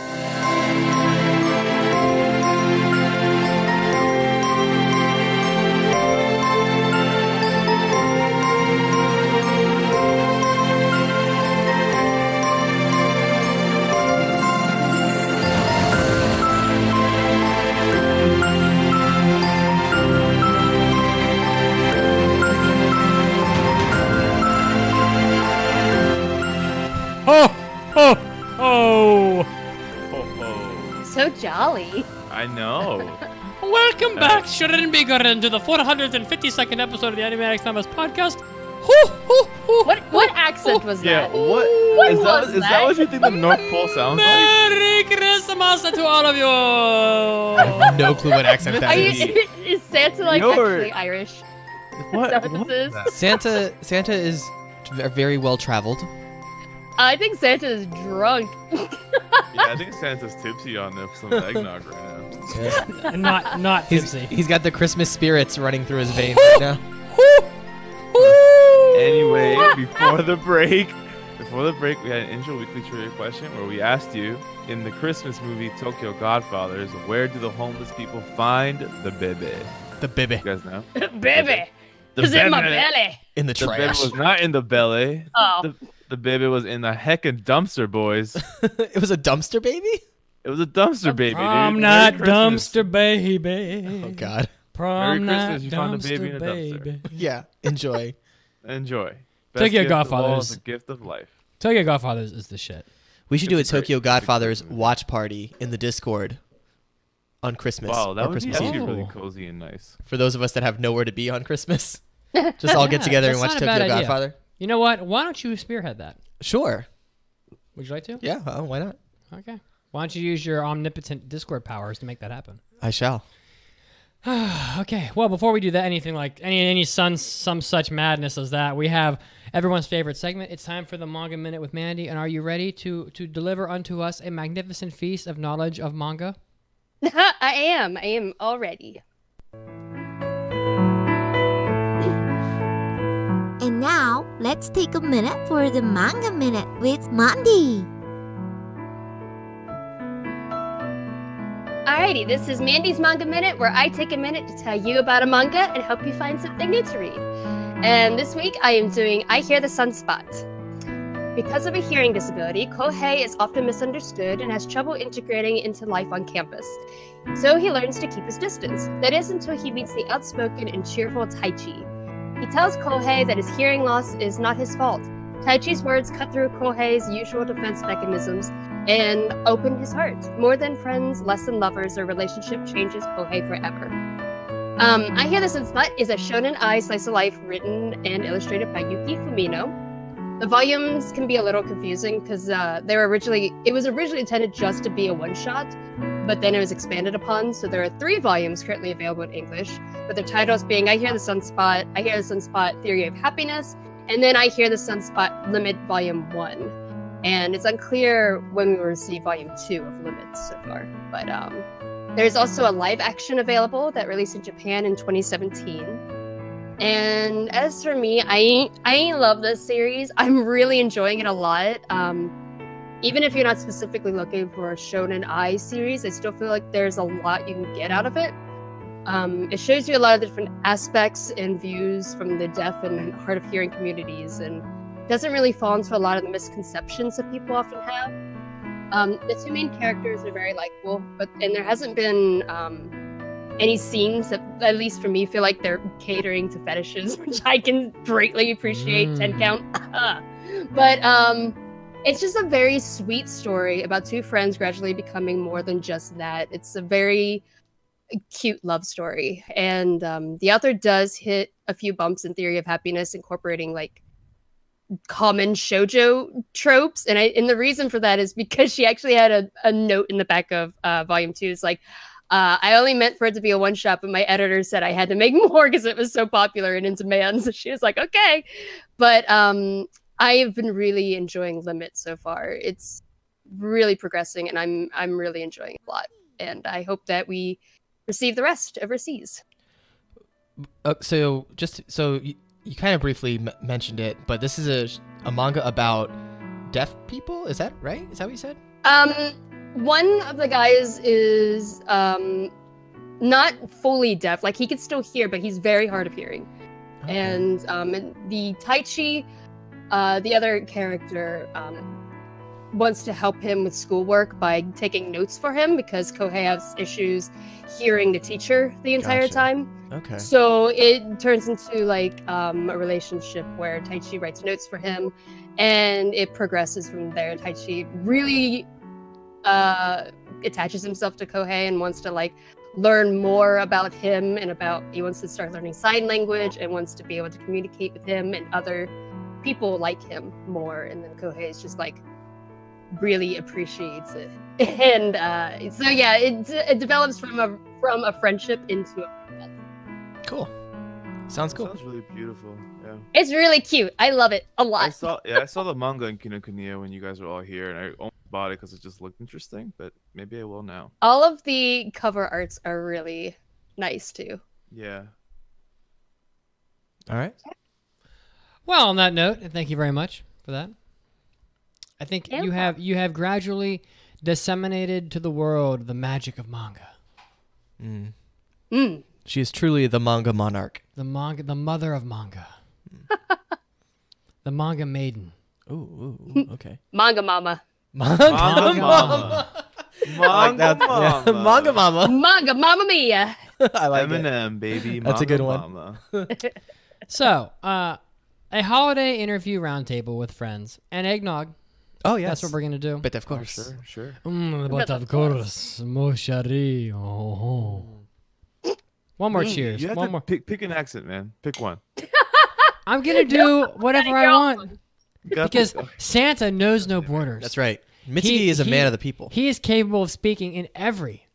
So jolly. I know. Welcome back, Shrinbigger, to the 452nd episode of the Anime Addicts podcast. What accent was that? Yeah, what is that what you think the North Pole sounds like? Merry Christmas to all of you! I have no clue what accent that is. Is Santa actually Irish? What? Is that what this is? Santa is very well traveled. I think Santa is drunk. Yeah, I think Santa's tipsy on some eggnog right now. Not tipsy. He's got the Christmas spirits running through his veins right now. Anyway, before the break, we had an intro weekly trivia question where we asked you, in the Christmas movie Tokyo Godfathers, where do the homeless people find the bebe? The bebe. You guys know? Baby, it's in my belly. In the The bebe trash. was not in the belly. Oh. The bebe was in the heckin' dumpster, boys. It was a dumpster baby? It was a dumpster baby, dude. Prom Merry night Christmas. dumpster baby. Oh, God. Prom Merry night Christmas, you found a baby in a dumpster dumpster. baby. Yeah, enjoy. Enjoy. Tokyo Godfathers. A gift of life. Tokyo Godfathers is the shit. We should do a Tokyo Godfathers watch party in the Discord on Christmas. Wow, that would Christmas be Eve. really cozy and nice. For those of us that have nowhere to be on Christmas, just all get together and watch Tokyo Godfather. You know what? Why don't you spearhead that? Sure. Would you like to? Yeah, why not? Okay. Why don't you use your omnipotent Discord powers to make that happen? I shall. Okay. Well, before we do that, anything like some such madness as that, we have everyone's favorite segment. It's time for the Manga Minute with Mandy. And are you ready to deliver unto us a magnificent feast of knowledge of manga? I am already. And now, let's take a minute for the Manga Minute with Mandy. Alrighty, this is Mandy's Manga Minute, where I take a minute to tell you about a manga and help you find something new to read. And this week I am doing I Hear the Sunspot. Because of a hearing disability, Kohei is often misunderstood and has trouble integrating into life on campus. So he learns to keep his distance. That is until he meets the outspoken and cheerful Taichi. He tells Kohei that his hearing loss is not his fault. Taichi's words cut through Kohei's usual defense mechanisms and open his heart. More than friends, less than lovers, their relationship changes Kohei forever. I Hear the Sunspot is a shonen ai slice of life written and illustrated by Yuki Fumino. The volumes can be a little confusing because it was originally intended just to be a one-shot, but then it was expanded upon, so there are 3 volumes currently available in English, with their titles being I Hear the Sunspot, I Hear the Sunspot Theory of Happiness, and then I Hear the Sunspot Limit Volume 1. And it's unclear when we will receive Volume 2 of Limits so far, but there's also a live action available that released in Japan in 2017. And as for me, I love this series. I'm really enjoying it a lot. Even if you're not specifically looking for a shonen ai series, I still feel like there's a lot you can get out of it. It shows you a lot of different aspects and views from the deaf and hard of hearing communities, and doesn't really fall into a lot of the misconceptions that people often have. The 2 main characters are very likable, and there hasn't been any scenes that, at least for me, feel like they're catering to fetishes, which I can greatly appreciate. 10 count. But it's just a very sweet story about 2 friends gradually becoming more than just that. It's a very cute love story, and the author does hit a few bumps in Theory of Happiness, incorporating like common shoujo tropes, and the reason for that is because she actually had a note in the back of volume 2. It's like, I only meant for it to be a one-shot, but my editor said I had to make more because it was so popular and in demand. So she was like, okay. But I have been really enjoying Limit so far. It's really progressing, and I'm really enjoying it a lot. And I hope that we receive the rest overseas. So you kind of briefly mentioned it, but this is a manga about deaf people. Is that right? Is that what you said? One of the guys is not fully deaf. Like, he can still hear, but he's very hard of hearing. Okay. And the Taichi, the other character, wants to help him with schoolwork by taking notes for him because Kohei has issues hearing the teacher the entire time. Okay. So it turns into like a relationship where Taichi writes notes for him, and it progresses from there. Taichi really attaches himself to Kohei and wants to like learn more about him, and he wants to start learning sign language and wants to be able to communicate with him and other people like him more. And then Kohei is just like really appreciates it, and so yeah, it develops from a friendship into a friendship. Cool. Sounds cool. Sounds really beautiful. Yeah. It's really cute. I love it a lot. I saw the manga in Kinokuniya when you guys were all here, and I almost bought it because it just looked interesting, but maybe I will now. All of the cover arts are really nice too. Yeah. All right. Well, on that note, thank you very much for that. I think you have gradually disseminated to the world the magic of manga. She is truly the manga monarch. The mother of manga. The manga maiden. Ooh, okay. Manga mama. Manga mama. Manga mama. Manga mama. Manga mama mia. I like Eminem, it. baby. That's a good one. Mama. So, a holiday interview roundtable with friends and eggnog. Oh, yes. That's what we're going to do. But of course. Sure. But of course. Mon chéri. Oh. One more cheers. You have One to more. Pick an accent, man. Pick one. I'm going to do whatever I want. Because pick- Santa knows no borders. That's right. Mitsuki is a man of the people. He is capable of speaking in every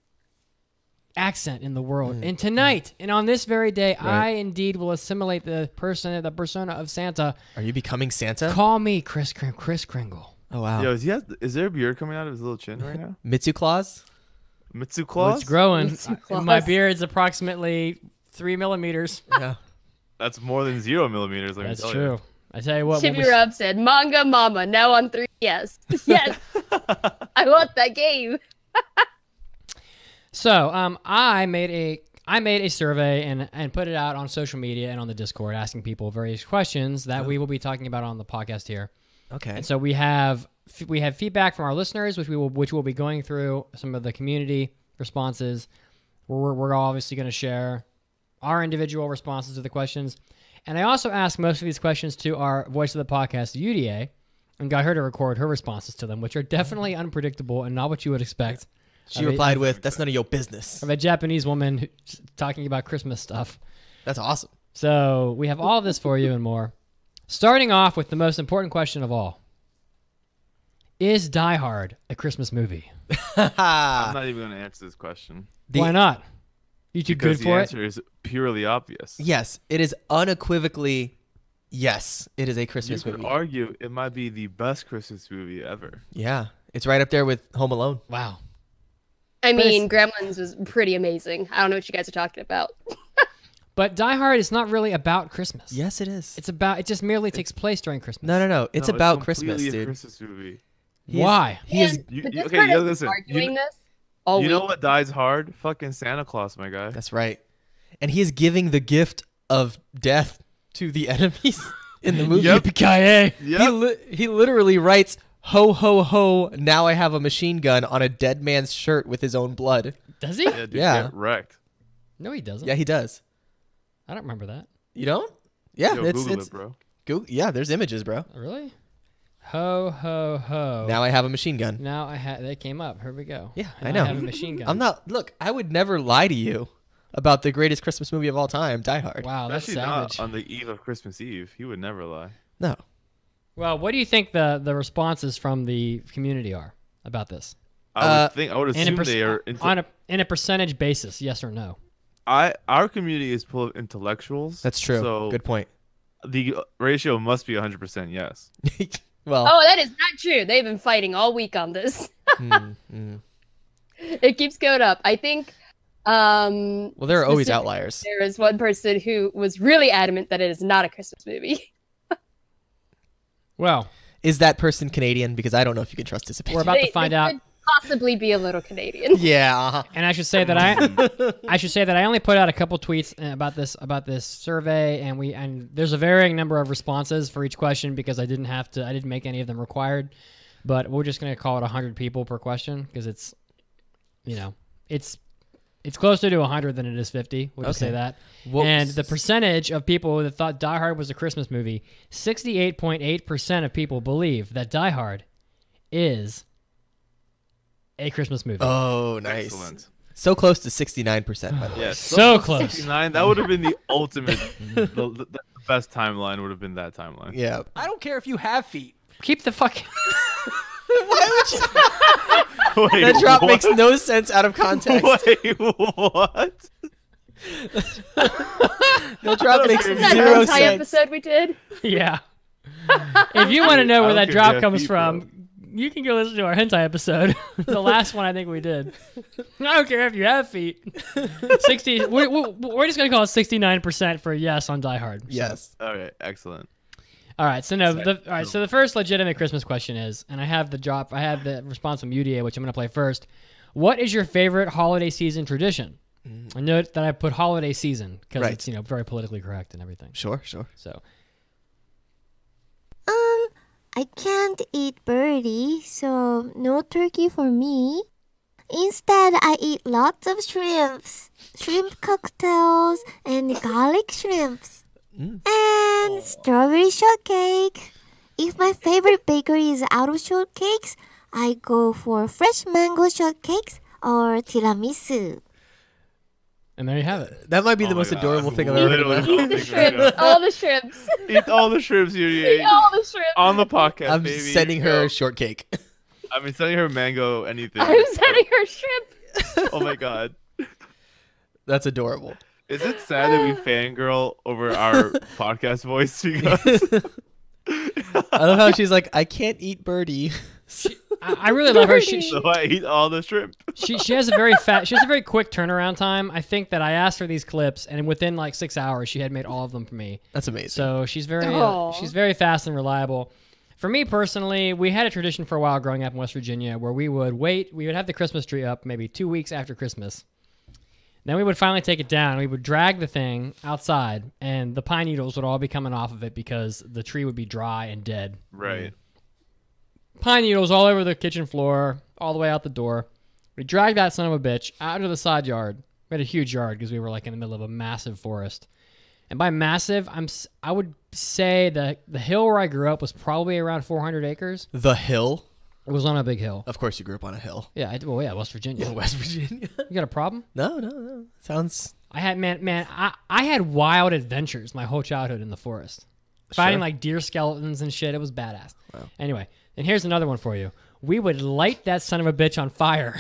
accent in the world. And tonight, and on this very day, I indeed will assimilate the persona of Santa. Are you becoming Santa? Call me Kris Kringle. Oh, wow. Yo, is there a beard coming out of his little chin right now? Mitsu Claus? Mitsu Well, Claus? it's growing. Mitsu Claus. My beard's approximately 3 millimeters. Yeah. That's more than 0 millimeters. Let me That's tell true. You. I tell you what. Chibi Rub said, "Manga Mama now on 3DS." Yes, I want that game. So, I made a survey and put it out on social media and on the Discord, asking people various questions that we will be talking about on the podcast here. Okay. And so we have feedback from our listeners, which we'll be going through some of the community responses. We're obviously going to share our individual responses to the questions. And I also asked most of these questions to our voice of the podcast, UDA, and got her to record her responses to them, which are definitely unpredictable and not what you would expect. She replied with, "That's none of your business." Of a Japanese woman talking about Christmas stuff. That's awesome. So we have all this for you and more. Starting off with the most important question of all. Is Die Hard a Christmas movie? I'm not even going to answer this question. Why not? You too Because good for the it? answer is purely obvious. Yes, it is unequivocally, yes, it is a You Christmas could movie. argue it might be the best Christmas movie ever. Yeah, it's right up there with Home Alone. Wow. I But mean, Gremlins was pretty amazing. I don't know what you guys are talking about. But Die Hard is not really about Christmas. Yes, it is. It just merely takes place during Christmas. No. It's No, about completely Christmas, a dude. Christmas movie. Why? He is. The Okay, Discord has been listen. arguing this Oh, all You know week. what dies hard? Fucking Santa Claus, my guy. That's right. And he is giving the gift of death to the enemies in the movie. Yep. Yippee-ki-yay. Yep. He literally writes, "Ho ho ho! Now I have a machine gun" on a dead man's shirt with his own blood. Does he? Yeah, dude, Yeah. get wrecked. No, he doesn't. Yeah, he does. I don't remember that. You don't? Yeah, Yo, Google it, bro. Yeah, there's images, bro. Really? Ho, ho, ho. Now I have a machine gun. Now they came up. Here we go. Yeah, Now I know. I have a machine gun. I'm not. Look, I would never lie to you about the greatest Christmas movie of all time, Die Hard. Wow, that's Actually, savage. not on the eve of Christmas Eve. He would never lie. No. Well, what do you think the responses from the community are about this? I would In assume they are. in a percentage basis, yes or no? Our community is full of intellectuals. That's true. So Good point. the ratio must be 100% yes. Well, Oh, that is not true. They've been fighting all week on this. It keeps going up. I think. well, there are always specifically, outliers. There is one person who was really adamant that it is not a Christmas movie. Well, Is that person Canadian? Because I don't know if you can trust his opinion. we're about to find out. Could possibly be a little Canadian. Yeah. Uh-huh. And I should say that I only put out a couple tweets about this survey, and there's a varying number of responses for each question because I didn't make any of them required, but we're just gonna call it 100 people per question because it's closer to 100 than it is 50. We'll just say Okay. that. Well, And the percentage of people that thought Die Hard was a Christmas movie, 68.8% of people believe that Die Hard is a Christmas movie. Oh, nice. Excellent. So close to 69%, by the way. Yes. So close. 69. That would have been the ultimate. the best timeline would have been that timeline. Yeah. I don't care if you have feet. Keep the fucking... Why would you? Wait, That drop what? makes no sense out of context. Wait, what? That drop makes Isn't that zero hentai sense. episode we did? Yeah. If you want to know I where don't that care drop if you comes have from, feet, you can go listen to our hentai episode. The last one I think we did. I don't care if you have feet. 60. We're just gonna call it 69% for yes on Die Hard. So. Yes. All right, excellent. All right. So no. All right. So the first legitimate Christmas question is, and I have the response from UDA, which I'm gonna play first. What is your favorite holiday season tradition? I note that I put holiday season because Right. it's very politically correct and everything. Sure. So I can't eat birdie, so no turkey for me. Instead, I eat lots of shrimps, shrimp cocktails, and garlic shrimps. And strawberry shortcake. If my favorite bakery is out of shortcakes, I go for fresh mango shortcakes or tiramisu. And there you have it. That might be the most adorable thing I've ever heard about. Eat the shrimps. All the shrimps. Eat all the shrimps you ate. Eat all the shrimps. On the podcast, I'm baby. sending her shortcake. Sending her mango, anything. I'm sending her shrimp. Oh my god. That's adorable. Is it sad that we fangirl over our podcast voice? Because I love how she's like, I can't eat birdie. I really love her. So I eat all the shrimp. She has a very quick turnaround time. I think that I asked for these clips, and within like 6 hours, she had made all of them for me. That's amazing. So she's very fast and reliable. For me personally, we had a tradition for a while growing up in West Virginia where we would have the Christmas tree up maybe 2 weeks after Christmas. Then we would finally take it down. We would drag the thing outside, and the pine needles would all be coming off of it because the tree would be dry and dead. Right. Pine needles all over the kitchen floor, all the way out the door. We dragged that son of a bitch out into the side yard. We had a huge yard because we were like in the middle of a massive forest. And by massive, I would say the hill where I grew up was probably around 400 acres. The hill? It was on a big hill. Of course you grew up on a hill. Yeah, West Virginia. West Virginia. You got a problem? No. Sounds... I had wild adventures my whole childhood in the forest. Fighting like deer skeletons and shit. It was badass. Wow. Anyway, and here's another one for you. We would light that son of a bitch on fire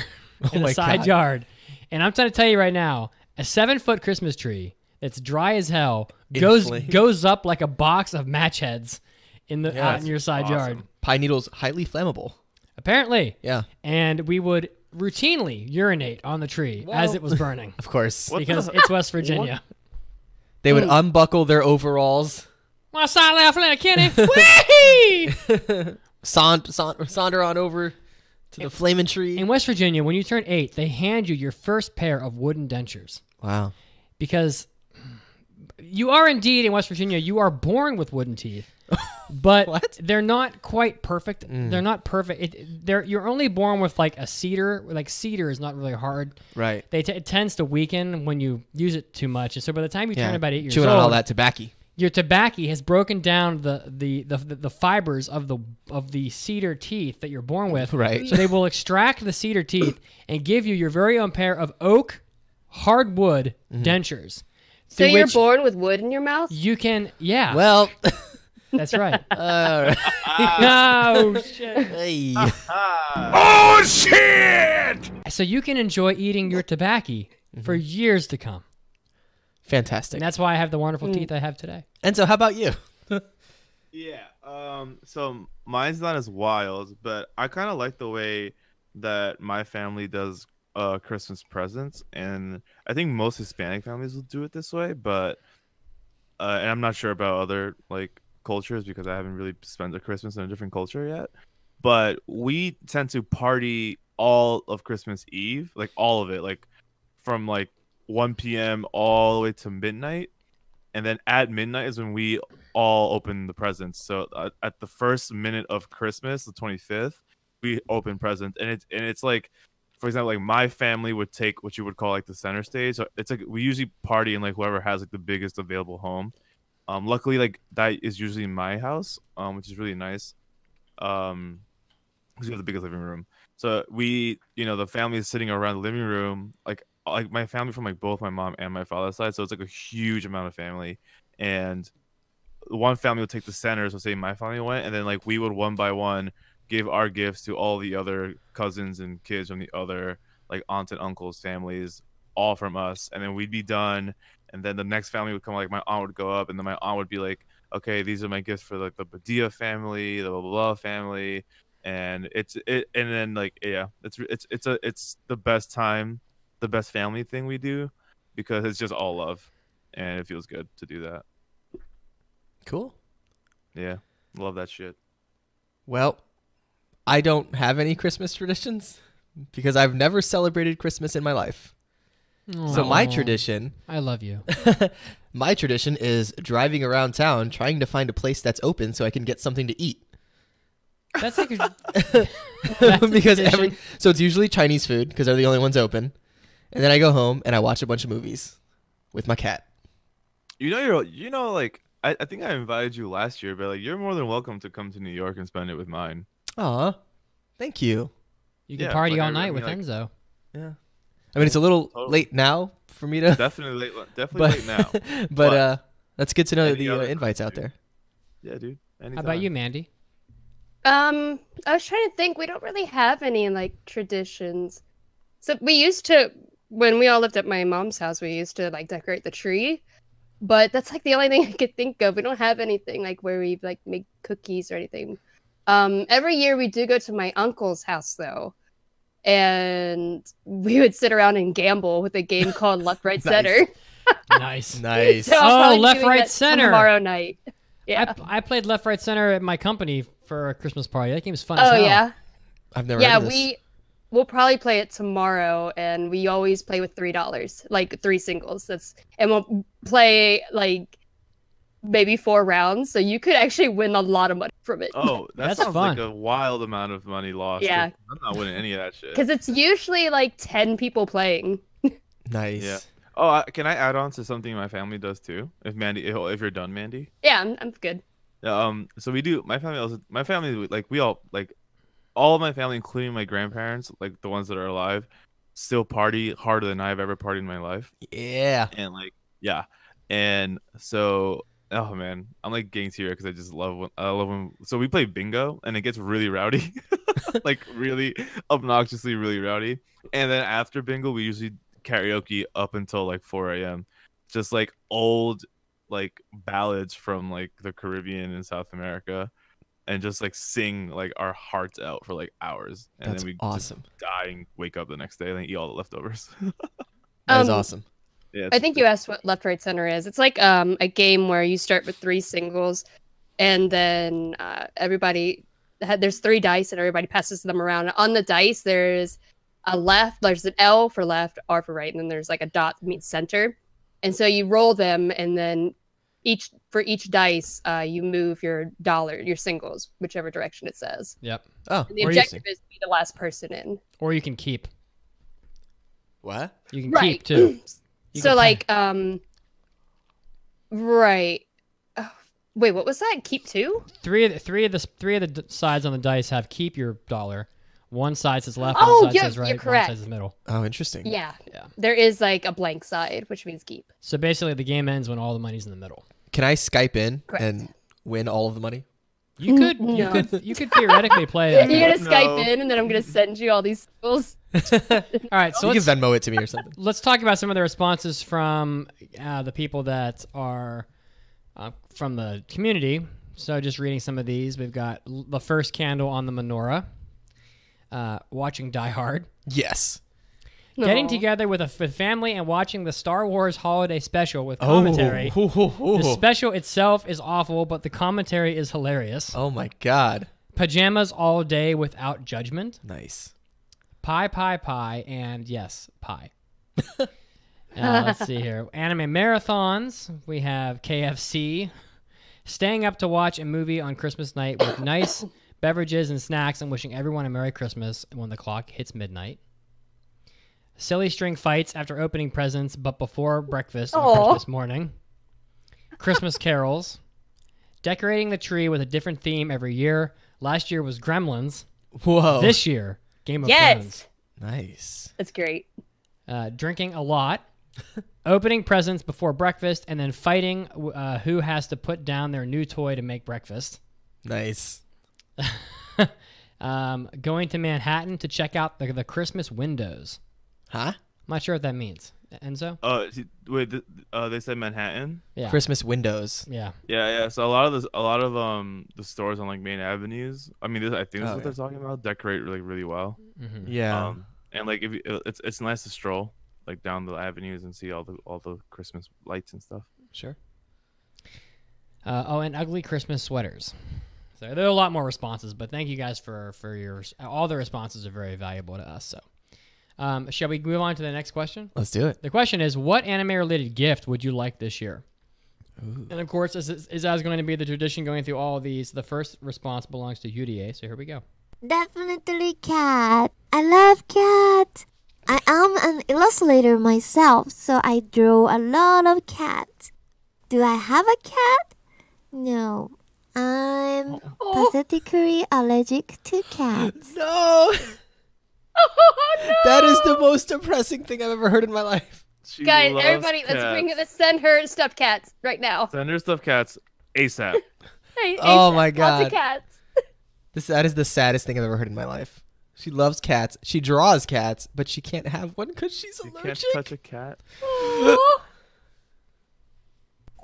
in the side yard. And I'm trying to tell you right now, a 7-foot Christmas tree that's dry as hell goes up like a box of match heads out in your side yard. Pine needles, highly flammable. Apparently. Yeah. And we would routinely urinate on the tree as it was burning. Of course. Because it's West Virginia. They would unbuckle their overalls. My side left leg, Kenny. Whee! Saunter on over to the flaming tree. In West Virginia, when you turn 8, they hand you your first pair of wooden dentures. Wow. Because you are indeed in West Virginia, you are born with wooden teeth. But they're not quite perfect. They're not perfect. You're only born with like a cedar. Like cedar is not really hard. Right. It tends to weaken when you use it too much. And so by the time you turn about 8 years old, chewing on all that tobacco. Your tobacco has broken down the fibers of the cedar teeth that you're born with. Right. So they will extract the cedar teeth and give you your very own pair of oak hardwood dentures. So you're born with wood in your mouth? You can, yeah. Well, that's right. No shit. Hey. Oh shit! So you can enjoy eating your tobacco for years to come. Fantastic. And that's why I have the wonderful teeth I have today. And so how about you? Yeah. So mine's not as wild, but I kind of like the way that my family does Christmas presents, and I think most Hispanic families will do it this way, but and I'm not sure about other like cultures because I haven't really spent a Christmas in a different culture yet. But we tend to party all of Christmas Eve, like all of it, like from like 1 p.m. all the way to midnight, and then at midnight is when we all open the presents. So at the first minute of Christmas, the 25th, we open presents, and it's like, for example, like my family would take what you would call like the center stage. So it's like we usually party in like whoever has like the biggest available home. Luckily, like that is usually my house, which is really nice. Because we have the biggest living room. So we, the family is sitting around the living room, like my family from like both my mom and my father's side. So it's like a huge amount of family, and one family would take the center. So say my family went, and then like we would one by one give our gifts to all the other cousins and kids from the other like aunts and uncles families, all from us, and then we'd be done. And then the next family would come, like my aunt would go up, and then my aunt would be like, okay, these are my gifts for like the Padilla family, the blah blah blah family, and it's the best time, the best family thing we do, because it's just all love, and it feels good to do that. Cool. Yeah, love that shit. Well, I don't have any Christmas traditions because I've never celebrated Christmas in my life. So my tradition, I love you. My tradition is driving around town trying to find a place that's open so I can get something to eat. That's like because so it's usually Chinese food because they're the only ones open, and then I go home and I watch a bunch of movies with my cat. like I think I invited you last year, but like you're more than welcome to come to New York and spend it with mine. Aw, thank you. You can party all night with Enzo. Yeah. I mean, it's a little late now for me to. Definitely late now. But that's good to know that the invite's out there. Yeah, dude. Anytime. How about you, Mandy? I was trying to think. We don't really have any like traditions. So we used to, when we all lived at my mom's house, we used to like decorate the tree. But that's like the only thing I could think of. We don't have anything like where we like make cookies or anything. Every year we do go to my uncle's house though, and we would sit around and gamble with a game called Left, Right, Center. Nice. So Left, Right, Center tomorrow night. Yeah, I played Left, Right, Center at my company for a Christmas party. That game's fun as hell. Oh yeah, I've never. heard of this. We'll probably play it tomorrow, and we always play with $3, like 3 singles. And we'll play like maybe 4 rounds, so you could actually win a lot of money from it. Oh, that sounds fun. like a wild amount of money lost. Yeah, I'm not winning any of that shit. Because it's usually like 10 people playing. Nice. Yeah. Oh, can I add on to something my family does too? If you're done, Mandy. Yeah, I'm good. So we do. My family, like we all like. All of my family, including my grandparents, like the ones that are alive, still party harder than I've ever partied in my life. Yeah. And like, yeah. And so, oh man, I'm like getting teary because I love when. So we play bingo, and it gets really rowdy, like really obnoxiously really rowdy. And then after bingo, we usually karaoke up until like 4 a.m. Just like old like ballads from like the Caribbean and South America. And just like sing like our hearts out for like hours, and That's then we awesome. just die and wake up the next day and then eat all the leftovers. That is awesome. Yeah, I think you asked what Left, Right, Center is. It's like a game where you start with 3 singles, and then there's 3 dice, and everybody passes them around. On the dice, there's a left, there's an L for left, R for right, and then there's like a dot that means center. And so you roll them, and then for each dice, you move your singles, whichever direction it says. Yep. Oh, and the objective is to be the last person in. Or you can keep. What? You can keep too. So like, right. Wait, what was that? Keep 2? Three of the sides on the dice have keep your dollar. One side says left, Oh, one side yeah, says right, you're correct. one side says middle. Oh, interesting. Yeah. There is like a blank side, which means keep. So basically, the game ends when all the money's in the middle. Can I Skype in Correct. and win all of the money? You could theoretically play that. You're gonna Skype in, and then I'm gonna send you all these skills. All right, so You can Venmo it to me or something. let's talk about some of the responses from the people that are from the community. So just reading some of these, we've got the first candle on the menorah, watching Die Hard, Yes. getting together with family and watching the Star Wars holiday special with commentary. The special itself is awful, but the commentary is hilarious. Oh my God. Pajamas all day without judgment. Nice. Pie, and yes, pie. Let's see here. Anime marathons. We have KFC. Staying up to watch a movie on Christmas night with nice beverages and snacks and wishing everyone a Merry Christmas when the clock hits midnight. Silly string fights after opening presents but before breakfast on Christmas morning. Christmas carols. Decorating the tree with a different theme every year. Last year was Gremlins. Whoa. This year, Game of Thrones. Nice. That's great. Drinking a lot. Opening presents before breakfast and then fighting who has to put down their new toy to make breakfast. Nice. Going to Manhattan to check out the Christmas windows. Huh? I'm not sure what that means. Enzo? Wait, they said Manhattan. Yeah. Christmas windows. Yeah. Yeah. So a lot of the stores on like main avenues. I mean, I think that's what they're talking about. Decorate really well. Mm-hmm. Yeah. And like if it's nice to stroll like down the avenues and see all the Christmas lights and stuff. Sure. And ugly Christmas sweaters. So there are a lot more responses, but thank you guys for yours. All the responses are very valuable to us. So. Shall we move on to the next question? Let's do it. The question is, what anime-related gift would you like this year? Ooh. And of course, as going to be the tradition going through all of these, the first response belongs to Yurie, so here we go. Definitely cat. I love cat. I am an illustrator myself, so I draw a lot of cats. Do I have a cat? No. I'm pathetically allergic to cats. No. Oh, no! That is the most depressing thing I've ever heard in my life. She Guys, loves everybody, cats. let's send her stuffed cats right now. Send her stuffed cats ASAP. Hey, Oh ASAP, my Lots God. of cats. That is the saddest thing I've ever heard in my life. She loves cats. She draws cats, but she can't have one because she's You allergic. can't touch a cat. Oh.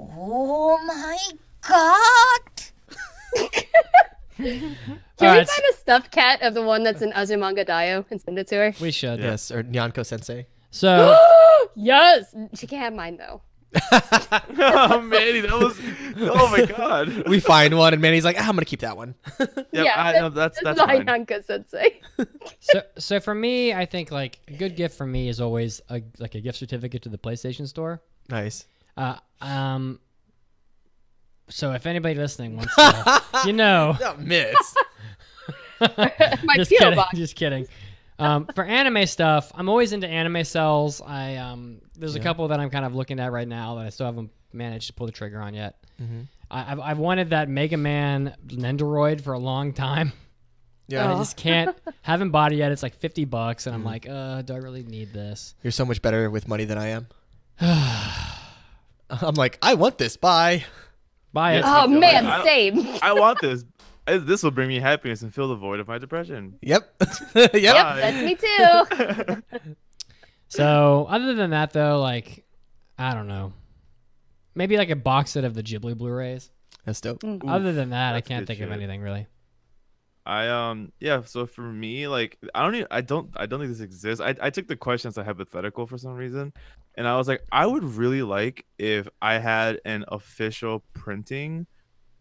Oh my god! Can All we right, find a stuffed cat of the one that's in Azumanga Daioh and send it to her? we should. Yes, or Nyanko Sensei. So Yes! She can't have mine, though. Oh, Manny, that was. Oh my God. We find one, and Manny's like, I'm gonna keep that one. Yep, no, that's my fine. Yanka sensei. so for me, I think like a good gift for me is always a gift certificate to the PlayStation Store. Nice. So if anybody listening wants to, No, Mitts. My just P.O. kidding, box. just kidding. For anime stuff, I'm always into anime cells. There's a couple that I'm kind of looking at right now that I still haven't managed to pull the trigger on yet. Mm-hmm. I've wanted that Mega Man Nendoroid for a long time. Yeah. I just can't. Haven't bought it yet. It's like $50, and I'm like, do I really need this? You're so much better with money than I am. I'm like, I want this. Bye. Buy it. Oh, me too. man, same. I want this. This will bring me happiness and fill the void of my depression. Yep. Yep. Yep, that's me too. So other than that, though, like I don't know, maybe like a box set of the Ghibli Blu-rays. That's dope. Other than that, I that's can't good think of shit. anything really. So for me, like I don't think this exists. I took the question as a hypothetical for some reason, and I was like, I would really like if I had an official printing,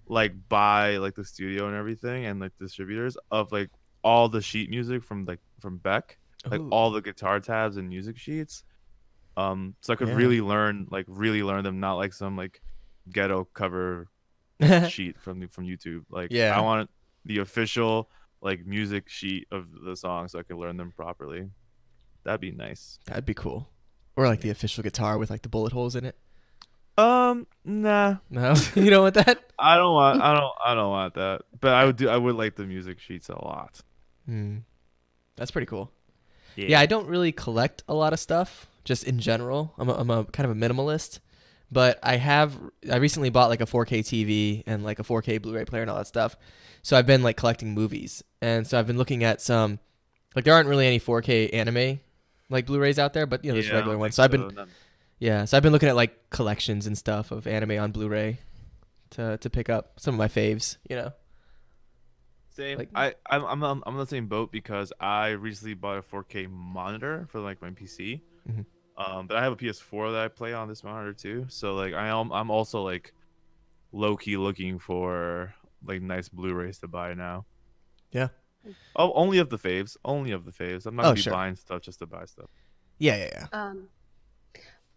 like by like the studio and everything and like distributors of like all the sheet music from Beck, like Ooh. all the guitar tabs and music sheets. So I could Yeah. really learn them, not like some like ghetto cover sheet from YouTube. Like Yeah. I want the official like music sheet of the song so I can learn them properly. That'd be nice. That'd be cool. Or like the official guitar with like the bullet holes in it. Nah. No, you don't want that. I don't want that. But I would like the music sheets a lot. That's pretty cool. Yeah, I don't really collect a lot of stuff, just in general. I'm a kind of a minimalist, but I recently bought like a 4K TV and like a 4K Blu-ray player and all that stuff. So I've been like collecting movies, and so I've been looking at some, like there aren't really any 4K anime like Blu-rays out there, but there's regular ones. So I've been looking at like collections and stuff of anime on Blu-ray to pick up some of my faves. Same. Like- I'm on the same boat because I recently bought a 4K monitor for like my PC. Mhm. But I have a PS4 that I play on this monitor too. So like I'm also like low key looking for like nice Blu-rays to buy now. Yeah. Oh, only of the faves. I'm not gonna be buying stuff just to buy stuff. Yeah.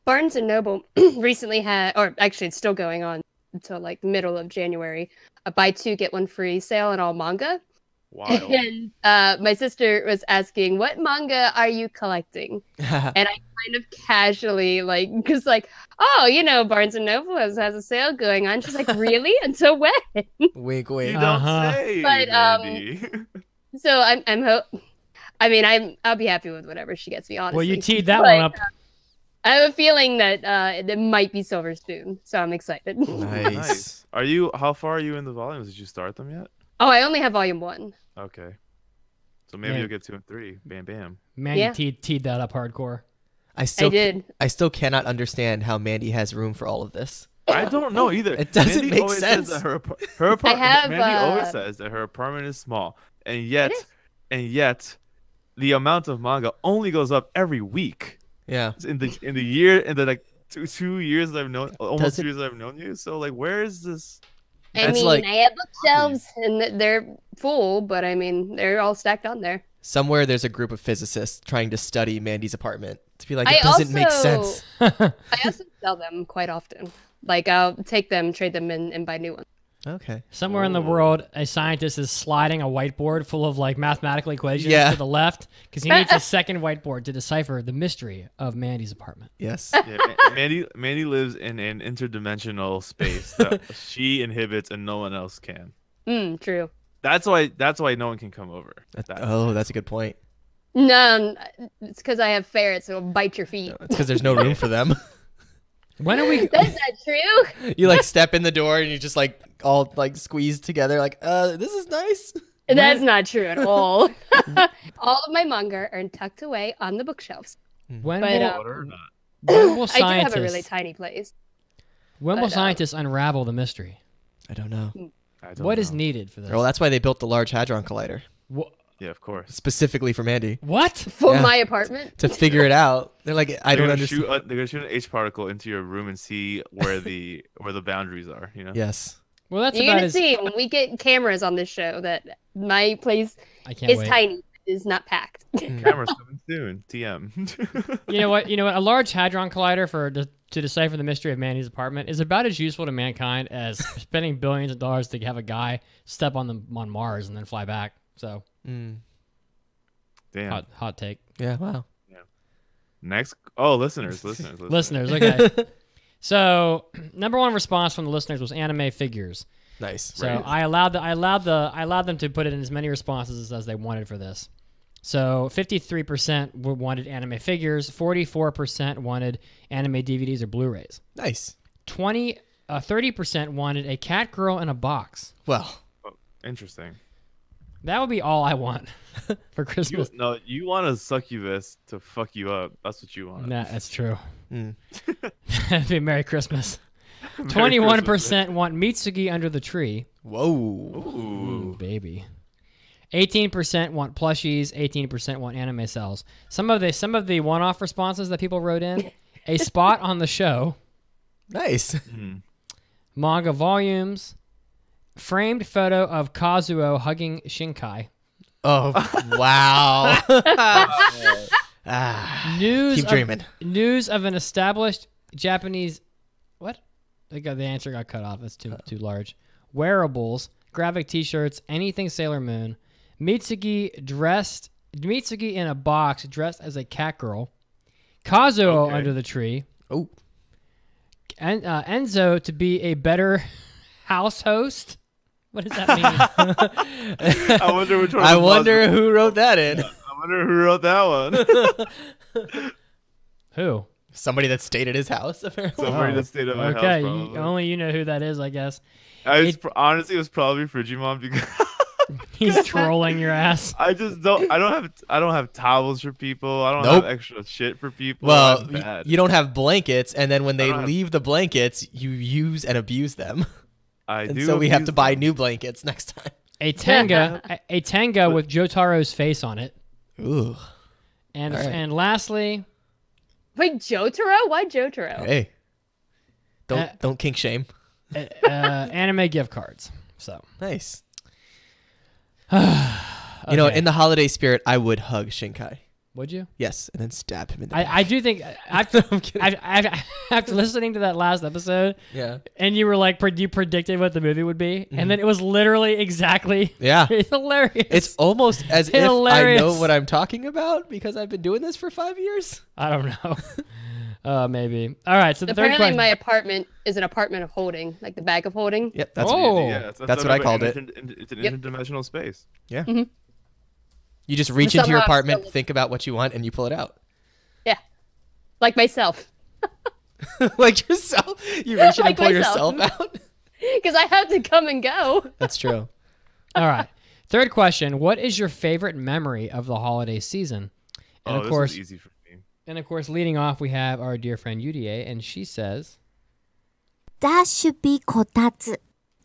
Barnes and Noble recently had, or actually it's still going on until like middle of January, a buy two get one free sale on all manga. Wild. And my sister was asking, "What manga are you collecting?" And I kind of casually because oh, Barnes and Noble has a sale going on. She's like, "Really? Until when?" Wink, You wink. don't say. But, Mandy. So I'll be happy with whatever she gets me. Honestly, Well, you teed that But, one up. I have a feeling that it might be Silver Spoon, so I'm excited. Nice. How far are you in the volumes? Did you start them yet? Oh, I only have volume 1. Okay. So maybe Yeah. you'll get 2 and 3. Bam, bam. Man, Yeah. you teed that up hardcore. I did. I still cannot understand how Mandy has room for all of this. I don't know either. It doesn't Mandy make always says sense. that her apartment. Mandy have, always says that her apartment is small, and yet, is. the amount of manga only goes up every week. Yeah. In the year, in the like two years that I've known, almost Does it- 2 years that I've known you. So like, where is this? I That's mean, like- I have bookshelves and they're full, but I mean, they're all stacked on there. Somewhere there's a group of physicists trying to study Mandy's apartment to be like, I it doesn't make also- sense. I also sell them quite often. Like, I'll take them, trade them, and buy new ones. Okay. Somewhere in the world, a scientist is sliding a whiteboard full of like mathematical equations to the left because he needs a second whiteboard to decipher the mystery of Mandy's apartment. Yes. Yeah, Mandy lives in an interdimensional space that she inhibits and no one else can. True. That's why no one can come over. That's a good point. No, it's because I have ferrets that'll bite your feet. It's because there's no room for them. When are we? That's not true. You like step in the door and you just like all like squeezed together like, this is nice. That's not true at all. All of my manga are tucked away on the bookshelves. When But, will I scientists? do have a really tiny place. When will scientists unravel the mystery? I don't know. What is needed for this? Well, that's why they built the Large Hadron Collider. Yeah, of course. Specifically for Mandy. What? For my apartment? To figure it out. They're like, I don't understand. They're gonna shoot an H particle into your room and see where the boundaries are. You know. Yes. Well, that's You're about gonna see when we get cameras on this show that my place is tiny, is not packed. Cameras coming soon. TM. You know what? A Large Hadron Collider to decipher the mystery of Mandy's apartment is about as useful to mankind as spending billions of dollars to have a guy step on Mars and then fly back. So, Damn. hot take. Yeah. Wow. Yeah. Next. Oh, listeners. Okay. So, number one response from the listeners was anime figures. Nice. So Right. I allowed them to put it in as many responses as they wanted for this. So 53% wanted anime figures, 44% wanted anime DVDs or Blu-rays. Nice. 30% wanted a cat girl in a box. Well. Oh, interesting. That would be all I want for Christmas. You want a succubus to fuck you up. That's what you want. Nah, that's true. Mm. That'd be Merry Christmas. Merry 21% Christmas. want Mitsugi under the tree. Whoa. Ooh, baby. 18% want plushies. 18% want anime cells. Some of the one-off responses that people wrote in: a spot on the show, Nice. manga volumes, framed photo of Kazuo hugging Shinkai. Oh, wow. News keep dreaming. News of an established Japanese. What? The answer got cut off. That's too large. Wearables, graphic T-shirts, anything Sailor Moon. Mitsugi in a box dressed as a cat girl. Kazuo under the tree. Oh. And Enzo to be a better house host. What does that mean? I wonder which one. I wonder who wrote that in. I wonder who wrote that one. Who? Somebody that stayed at his house, apparently. Somebody that stayed at my house. Okay, Probably. only you know who that is, I guess. Honestly, it was probably Frigimon because he's trolling your ass. I don't have towels for people. I don't Nope. have extra shit for people. Well, I'm bad. you don't have blankets, and then when they don't have- leave the blankets, you use and abuse them. I And do. so we have abuse to buy them. new blankets next time. A Tenga with Jotaro's face on it. Ooh. And All right. and lastly, Wait, Jotaro? Why Jotaro? Hey. Don't kink shame. anime gift cards. So Nice. okay. You know, in the holiday spirit, I would hug Shinkai. Would you? Yes, and then stab him in the I do think after, I'm kidding. after listening to that last episode, Yeah. and you were like, you predicted what the movie would be, and then it was literally exactly. Yeah. It's hilarious. It's almost as if I Hilarious. know what I'm talking about because I've been doing this for 5 years. I don't know. Maybe. All right. So the third Apparently, question. my apartment is an apartment of holding, like the bag of holding. Yep, that's Oh. Yeah, That's what I called it. It's an Yep. interdimensional space. Yeah. You just reach But into your somehow I'm apartment, still- think about what you want, and you pull it out. Yeah, like myself, Like yourself. You reach in Like and pull myself. yourself out. because I have to come and go. That's true. All right. Third question. What is your favorite memory of the holiday season? And of This course, was easy for me. and of course, leading off, we have our dear friend UDA, and she says, That should be kotatsu.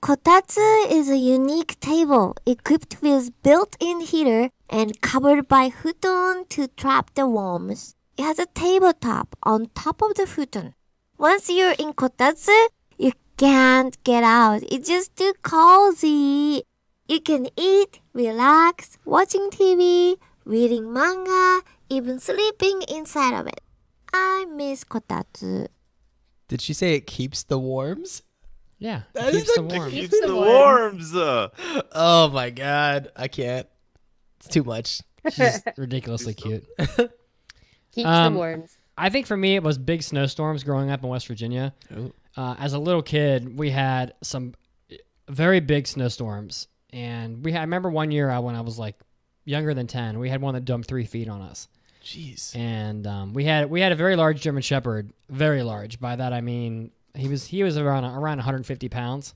Kotatsu is a unique table equipped with built-in heater and covered by futon to trap the worms. It has a tabletop on top of the futon. Once you're in kotatsu, you can't get out. It's just too cozy. You can eat, relax, watching TV, reading manga, even sleeping inside of it. I miss kotatsu. Did she say it keeps the worms? Yeah, That keeps is the the- worms. Keeps the worms. Oh my god, I can't. It's too much. She's ridiculously cute. Keeps the worms. I think for me, it was big snowstorms growing up in West Virginia. As a little kid, we had some very big snowstorms, and I remember one year when I was like younger than 10, we had one that dumped 3 feet on us. Jeez. And we had a very large German Shepherd, very large. By that I mean he was around 150 pounds.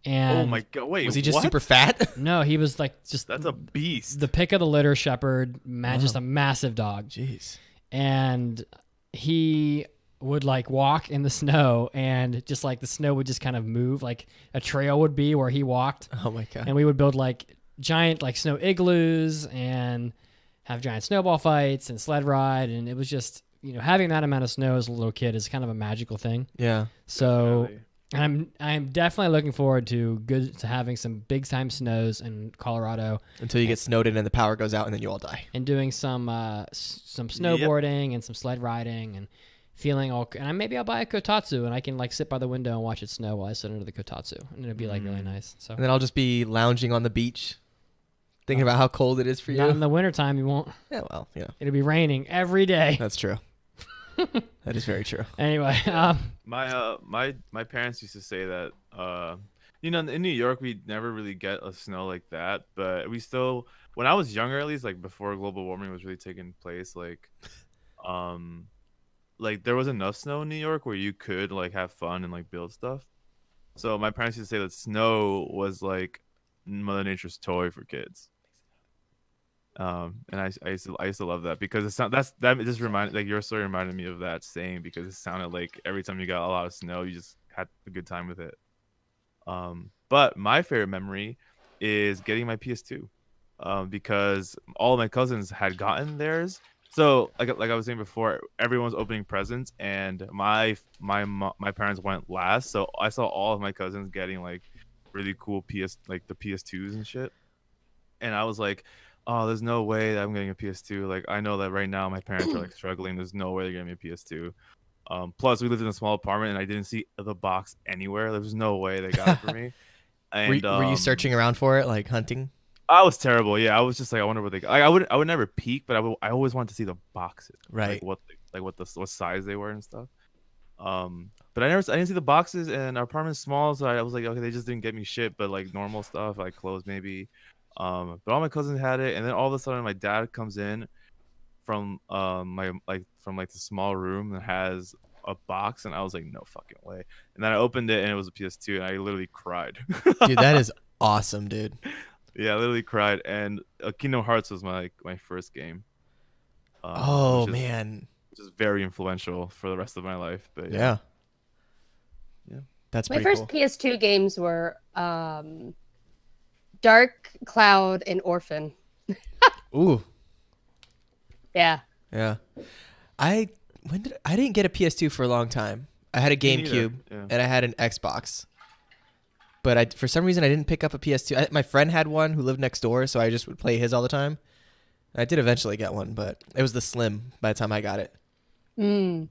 And Oh my god! Wait, Was he just what? super fat? no, he was like just That's a beast. the pick of the litter shepherd, just a massive dog. Jeez. And he would like walk in the snow, and just like the snow would just kind of move, like a trail would be where he walked. Oh my god. And we would build like giant like snow igloos and have giant snowball fights and sled ride, and it was just, you know, having that amount of snow as a little kid is kind of a magical thing. Yeah. So Definitely. I'm definitely looking forward to having some big time snows in Colorado Until you get snowed in and the power goes out and then you all die. and doing some snowboarding and some sled riding and feeling all. And maybe I'll buy a kotatsu and I can like sit by the window and watch it snow while I sit under the kotatsu, and it'll be like really nice. So And then I'll just be lounging on the beach, thinking about how cold it is for you. not in the wintertime, you won't. Yeah, well, yeah. It'll be raining every day. That's true. That is very true. Anyway, My parents used to say that you know, in New York we never really get a snow like that, but we still, when I was younger, at least like before global warming was really taking place, like there was enough snow in New York where you could like have fun and like build stuff. So my parents used to say that snow was like Mother Nature's toy for kids. And I used to love that because that just reminded, like, your story reminded me of that saying, because it sounded like every time you got a lot of snow, you just had a good time with it. But my favorite memory is getting my PS2, because all of my cousins had gotten theirs. So like I was saying before, everyone was opening presents, and my parents went last, so I saw all of my cousins getting like really cool the PS2s and shit, and I was like, oh, there's no way that I'm getting a PS2. Like, I know that right now my parents are like struggling. There's no way they're getting me a PS2. Plus, we lived in a small apartment, and I didn't see the box anywhere. There was no way they got it for me. And Were you searching around for it, like hunting? I was terrible. Yeah, I was just like, I wonder what they got. Like, I would never peek, but I always wanted to see the boxes, Right? Like what size they were and stuff. But I didn't see the boxes, and our apartment's small, so I was like, okay, they just didn't get me shit, but like normal stuff, like clothes maybe. But all my cousins had it, and then all of a sudden my dad comes in from the small room that has a box, and I was like, no fucking way. And then I opened it, and it was a PS2, and I literally cried. Dude, that is awesome, dude. Yeah, I literally cried. And Kingdom Hearts was my first game. Man, which is very influential for the rest of my life. But yeah. That's My pretty first cool. PS2 games were Dark Cloud and Orphan. Ooh, Yeah. yeah. I didn't get a PS2 for a long time. I had a GameCube and I had an Xbox. But for some reason I didn't pick up a PS2. My friend had one who lived next door, so I just would play his all the time. I did eventually get one, but it was the Slim by the time I got it. Yeah.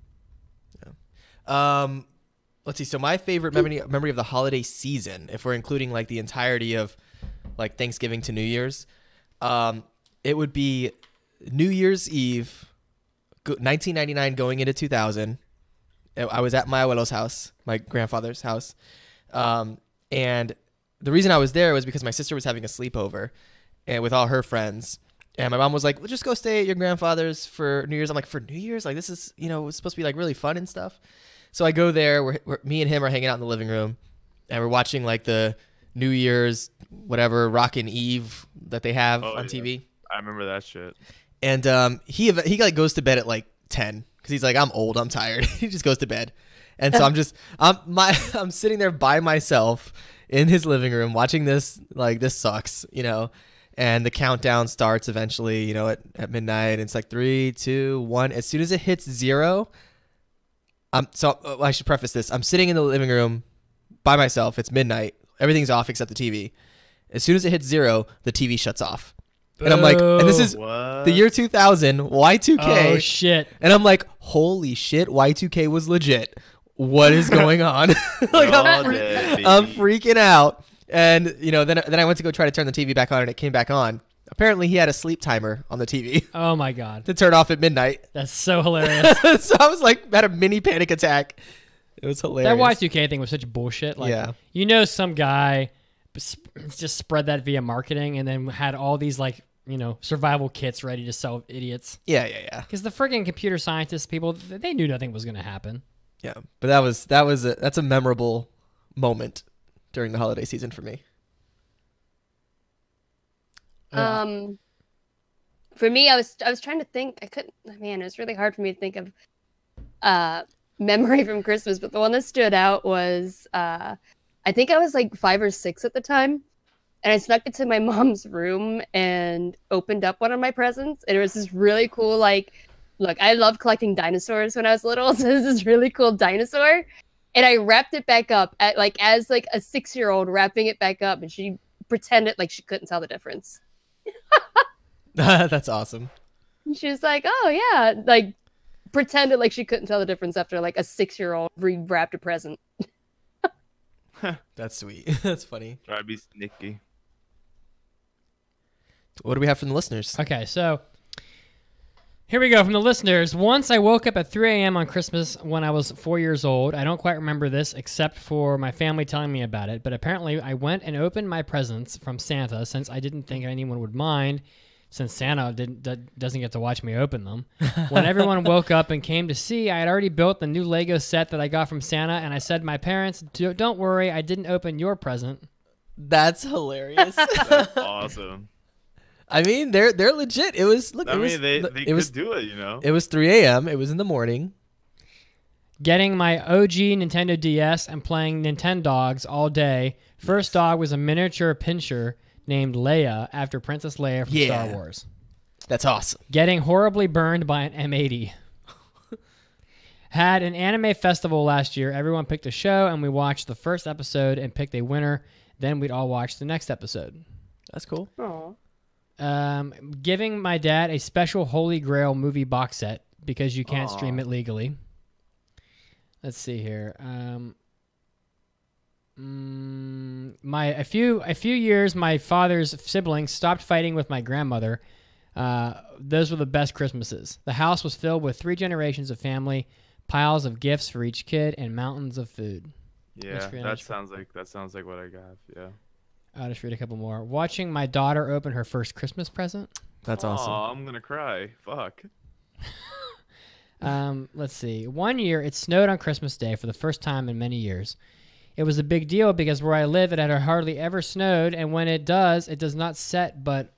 Let's see. So my favorite memory of the holiday season, if we're including like the entirety of like Thanksgiving to New Year's, it would be New Year's Eve, 1999 going into 2000. I was at my abuelo's house, my grandfather's house. And the reason I was there was because my sister was having a sleepover and with all her friends. And my mom was like, well, just go stay at your grandfather's for New Year's. I'm like, for New Year's? Like, this is, it's supposed to be like really fun and stuff. So I go there, me and him are hanging out in the living room, and we're watching like the New Year's, whatever, Rockin' Eve that they have on TV. I remember that shit. And he like goes to bed at like 10 because he's like, I'm old, I'm tired. He just goes to bed. And so I'm sitting there by myself in his living room watching this, like, this sucks, and the countdown starts eventually, at midnight. And it's like 3, 2, 1. As soon as it hits 0, I should preface this. I'm sitting in the living room by myself. It's midnight. Everything's off except the TV. As soon as it hits 0, the TV shuts off. And I'm like, and this is the year 2000, Y2K. Oh, shit. And I'm like, holy shit, Y2K was legit. what is going on? Like, I'm freaking out. And, then I went to go try to turn the TV back on, and it came back on. Apparently, he had a sleep timer on the TV. Oh, my God. To turn off at midnight. That's so hilarious. So I was like, had a mini panic attack. It was hilarious. That Y2K thing was such bullshit. Like, some guy just spread that via marketing and then had all these, like, survival kits ready to sell idiots. Yeah. Because the friggin' computer scientists people, they knew nothing was going to happen. Yeah, but that's a memorable moment during the holiday season for me. For me, I was trying to think. I couldn't. Man, it was really hard for me to think of memory from Christmas. But the one that stood out was I think I was like 5 or 6 at the time, and I snuck into my mom's room and opened up one of my presents. And it was this really cool, like, look, I loved collecting dinosaurs when I was little, so this is really cool dinosaur. And I wrapped it back up as a 6-year-old wrapping it back up, and she pretended like she couldn't tell the difference. That's awesome. She was like, "Oh yeah," like pretended like she couldn't tell the difference after like a 6-year-old rewrapped a present. That's sweet. That's funny. Try to be sneaky. What do we have from the listeners? Okay, so here we go from the listeners. Once I woke up at 3 a.m. on Christmas when I was 4 years old. I don't quite remember this except for my family telling me about it, but apparently I went and opened my presents from Santa since I didn't think anyone would mind, since Santa doesn't get to watch me open them. When everyone woke up and came to see, I had already built the new Lego set that I got from Santa, and I said to my parents, "Don't worry, I didn't open your present." That's hilarious. That's awesome. I mean, they're legit. It was they could do it, It was 3 a.m. It was in the morning. Getting my OG Nintendo DS and playing Nintendogs all day. First dog was a miniature pinscher named Leia after Princess Leia from Star Wars. That's awesome. Getting horribly burned by an M80. Had an anime festival last year. Everyone picked a show, and we watched the first episode and picked a winner. Then we'd all watch the next episode. That's cool. Aww. Giving my dad a special Holy Grail movie box set because you can't stream it legally. Let's see here. A few years, my father's siblings stopped fighting with my grandmother. Those were the best Christmases. The house was filled with 3 generations of family, piles of gifts for each kid, and mountains of food. Yeah, that sounds like what I got. Yeah. I'll just read a couple more. Watching my daughter open her first Christmas present. That's awesome. Oh, I'm gonna cry. Fuck. Let's see. One year, it snowed on Christmas Day for the first time in many years. It was a big deal because where I live, it had hardly ever snowed, and when it does not set. But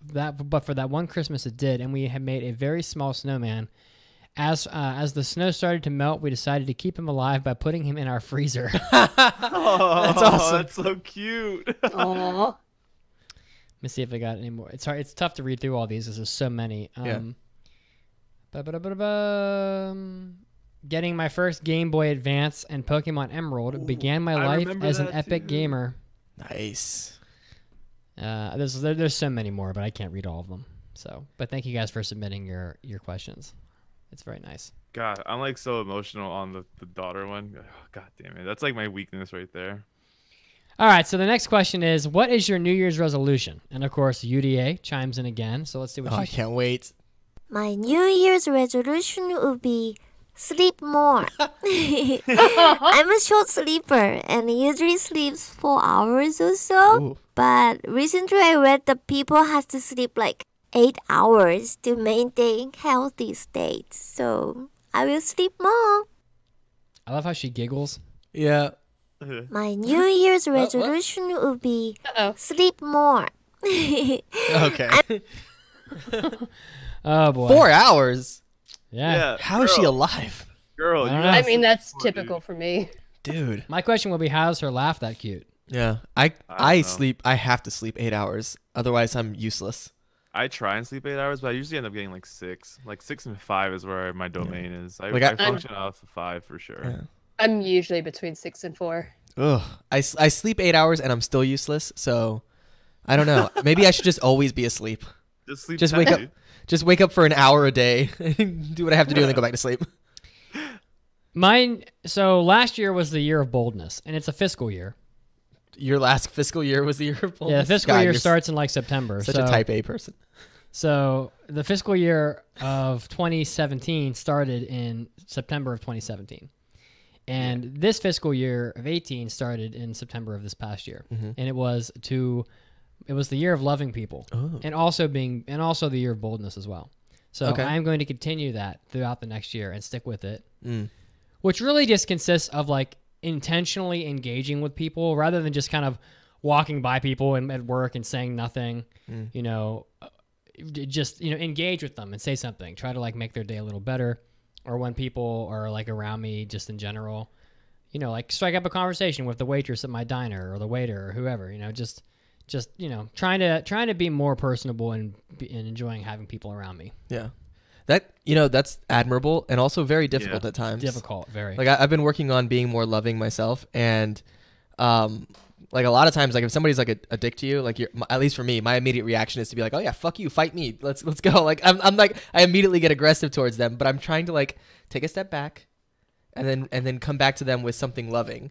for that one Christmas, it did, and we had made a very small snowman. As the snow started to melt, we decided to keep him alive by putting him in our freezer. That's awesome. That's so cute. Aww. Let me see if I got any more. It's hard. It's tough to read through all these. There's so many. Getting my first Game Boy Advance and Pokemon Emerald began my life as an epic gamer. Nice. There's so many more, but I can't read all of them. So, but thank you guys for submitting your questions. It's very nice. God, I'm like so emotional on the daughter one. Oh, God damn it. That's like my weakness right there. All right, so the next question is, what is your New Year's resolution? And of course, UDA chimes in again. So let's see what I can't wait. My New Year's resolution would be sleep more. I'm a short sleeper and usually sleeps 4 hours or so. Ooh. But recently I read that people have to sleep like 8 hours to maintain healthy states. So I will sleep more. I love how she giggles. Yeah. My New Year's resolution would be sleep more. Okay. Oh boy. 4 hours? Yeah. How is she alive? Girl, I mean, that's typical for me. Dude. My question will be, how's her laugh that cute? Yeah. I sleep. I have to sleep 8 hours. Otherwise, I'm useless. I try and sleep 8 hours, but I usually end up getting like 6. Like 6 and 5 is where my domain is. I function off of 5 for sure. Yeah. I'm usually between 6 and 4. Ugh. I sleep 8 hours and I'm still useless. So I don't know. Maybe I should just always be asleep. Just sleep. Just wake up for an hour a day, do what I have to do, and then go back to sleep. Mine. So last year was the year of boldness, and it's a fiscal year. Your last fiscal year was the year of boldness? Yeah, the fiscal year starts in like September. Such a type A person. So the fiscal year of 2017 started in September of 2017. And this fiscal year of 18 started in September of this past year. And it was the year of loving people and also the year of boldness as well. So I'm going to continue that throughout the next year and stick with it, which really just consists of like intentionally engaging with people rather than just kind of walking by people at work and saying nothing, just, engage with them and say something, try to like make their day a little better. Or when people are like around me just in general, like strike up a conversation with the waitress at my diner or the waiter or whoever, just trying to be more personable and enjoying having people around me. Yeah. That's admirable and also very difficult at times. Difficult, very. Like I've been working on being more loving myself, and like a lot of times, like if somebody's like a dick to you, like at least for me, my immediate reaction is to be like, oh yeah, fuck you, fight me, let's go. Like I'm like, I immediately get aggressive towards them, but I'm trying to like take a step back, and then come back to them with something loving,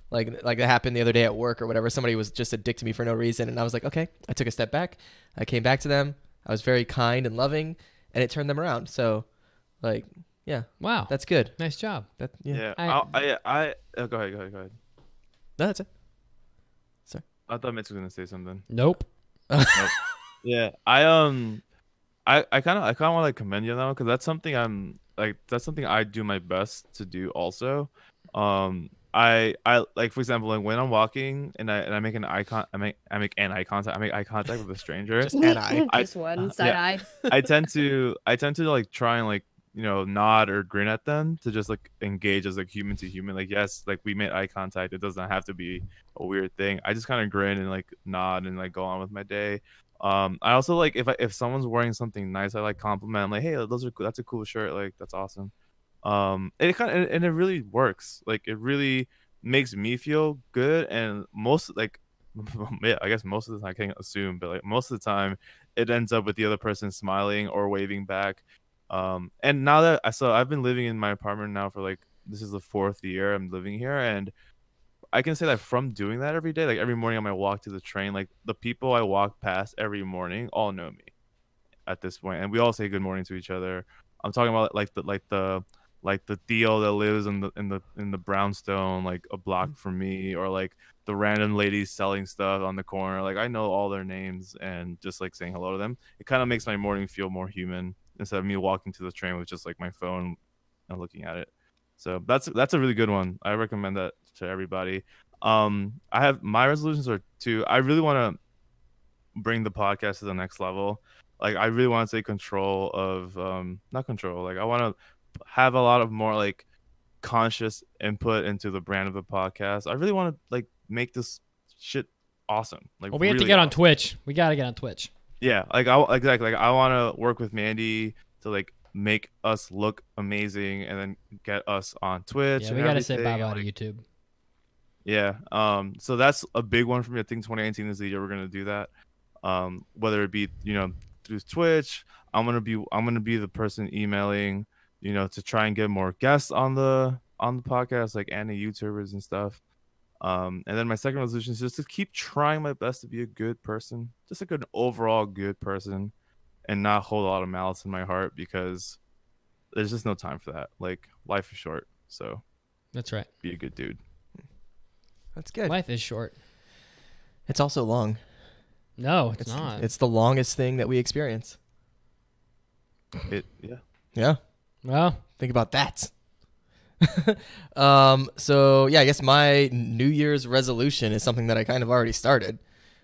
like that happened the other day at work or whatever. Somebody was just a dick to me for no reason, and I was like, okay, I took a step back, I came back to them, I was very kind and loving, and it turned them around. So, like, yeah, wow, that's good, nice job. Go ahead. No, that's it. I thought Mitch was gonna say something. Nope. Yeah, I kind of want to like commend you on that one, because that's something I do my best to do also. I like, for example, like when I'm walking and I make eye contact with a stranger. Just one side eye. I tend to like try and like nod or grin at them to just like engage as like human to human. Like, yes, like we made eye contact. It doesn't have to be a weird thing. I just kind of grin and like nod and like go on with my day. I also like if someone's wearing something nice, I like compliment. I'm like, hey, that's a cool shirt. Like, that's awesome. It really works. Like, it really makes me feel good. And most like, yeah, I guess most of the time, I can't assume, but like most of the time, it ends up with the other person smiling or waving back. And now that I've been living in my apartment now for like, this is the 4th year I'm living here, and I can say that from doing that every day, like every morning on my walk to the train, like the people I walk past every morning all know me at this point, and we all say good morning to each other. I'm talking about like the Theo that lives in the brownstone, like a block from me, or like the random ladies selling stuff on the corner. Like, I know all their names, and just like saying hello to them, it kind of makes my morning feel more human instead of me walking to the train with just like my phone and looking at it. So that's a really good one. I recommend that to everybody. I have my resolutions are I really want to bring the podcast to the next level. Like, I really want to take control of not control. Like, I want to have a lot of more like conscious input into the brand of the podcast. I really want to like make this shit awesome. Like, well, we have to get on Twitch. We got to get on Twitch. Yeah, like I want to work with Mandy to like make us look amazing, and then get us on Twitch. Yeah, we got to say bye-bye to YouTube. Yeah. So that's a big one for me. I think 2019 is the year we're gonna do that. Whether it be through Twitch, I'm gonna be the person emailing, to try and get more guests on the podcast, like any YouTubers and stuff. And then my second resolution is just to keep trying my best to be a good person, just like an overall good person, and not hold a lot of malice in my heart, because there's just no time for that. Like, life is short, so that's right. Be a good dude. That's good. Life is short. It's also long. No, it's not. It's the longest thing that we experience. Yeah. Well, think about that. So yeah, I guess my New Year's resolution is something that I kind of already started,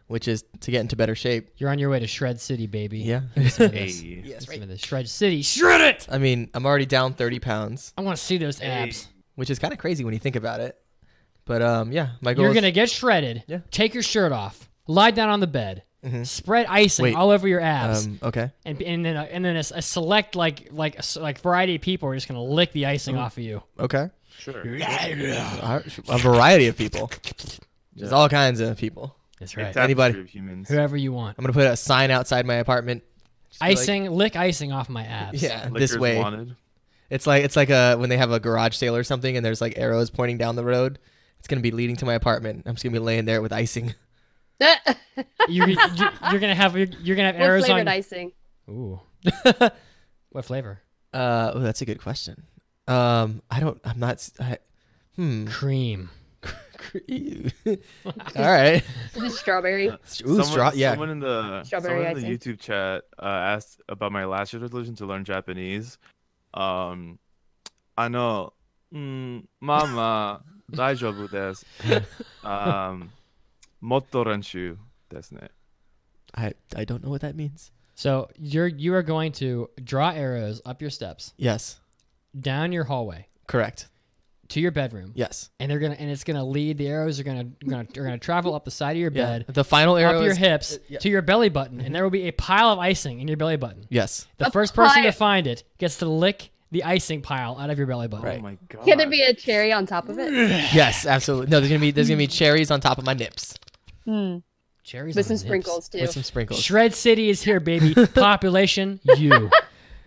which is to get into better shape. You're on your way to Shred City, baby. Yeah. Yes, right. Shred City. Shred it! I mean, I'm already down 30 pounds. I want to see those abs. Which is kind of crazy when you think about it. But yeah, my goal You're going to get shredded. Yeah. Take your shirt off. Lie down on the bed. Mm-hmm. Spread icing all over your abs. Okay. And then a select like variety of people are just gonna lick the icing off of you. Okay. Sure. A variety of people. There's all kinds of people. That's right. Anybody, whoever you want. I'm gonna put a sign outside my apartment. Icing, lick icing off my abs. Yeah, Lickers this way. Wanted. It's like when they have a garage sale or something, and there's like arrows pointing down the road. It's gonna be leading to my apartment. I'm just gonna be laying there with icing. You're gonna have arrows flavored on icing. Ooh. What flavor? Oh, that's a good question. Cream. All right. Is it strawberry? Someone in the Strawberry icing. YouTube chat asked about my last year's resolution to learn Japanese. Mama, 大丈夫です。もっと練習ですね。I don't know what that means. So you are going to draw arrows up your steps, Yes. down your hallway, Correct. to your bedroom. Yes. And it's gonna lead. The arrows are gonna travel up the side of your bed, The final arrow up your is- hips to your belly button, and there will be a pile of icing in your belly button. Yes. The first person to find it gets to lick the icing pile out of your belly button. Right. Oh my god. Can there be a cherry on top of it? Yes, absolutely. No, there's gonna be cherries on top of my nips Cherries With on some the nips. sprinkles too. with some sprinkles. Shred City is here, baby. Population, you.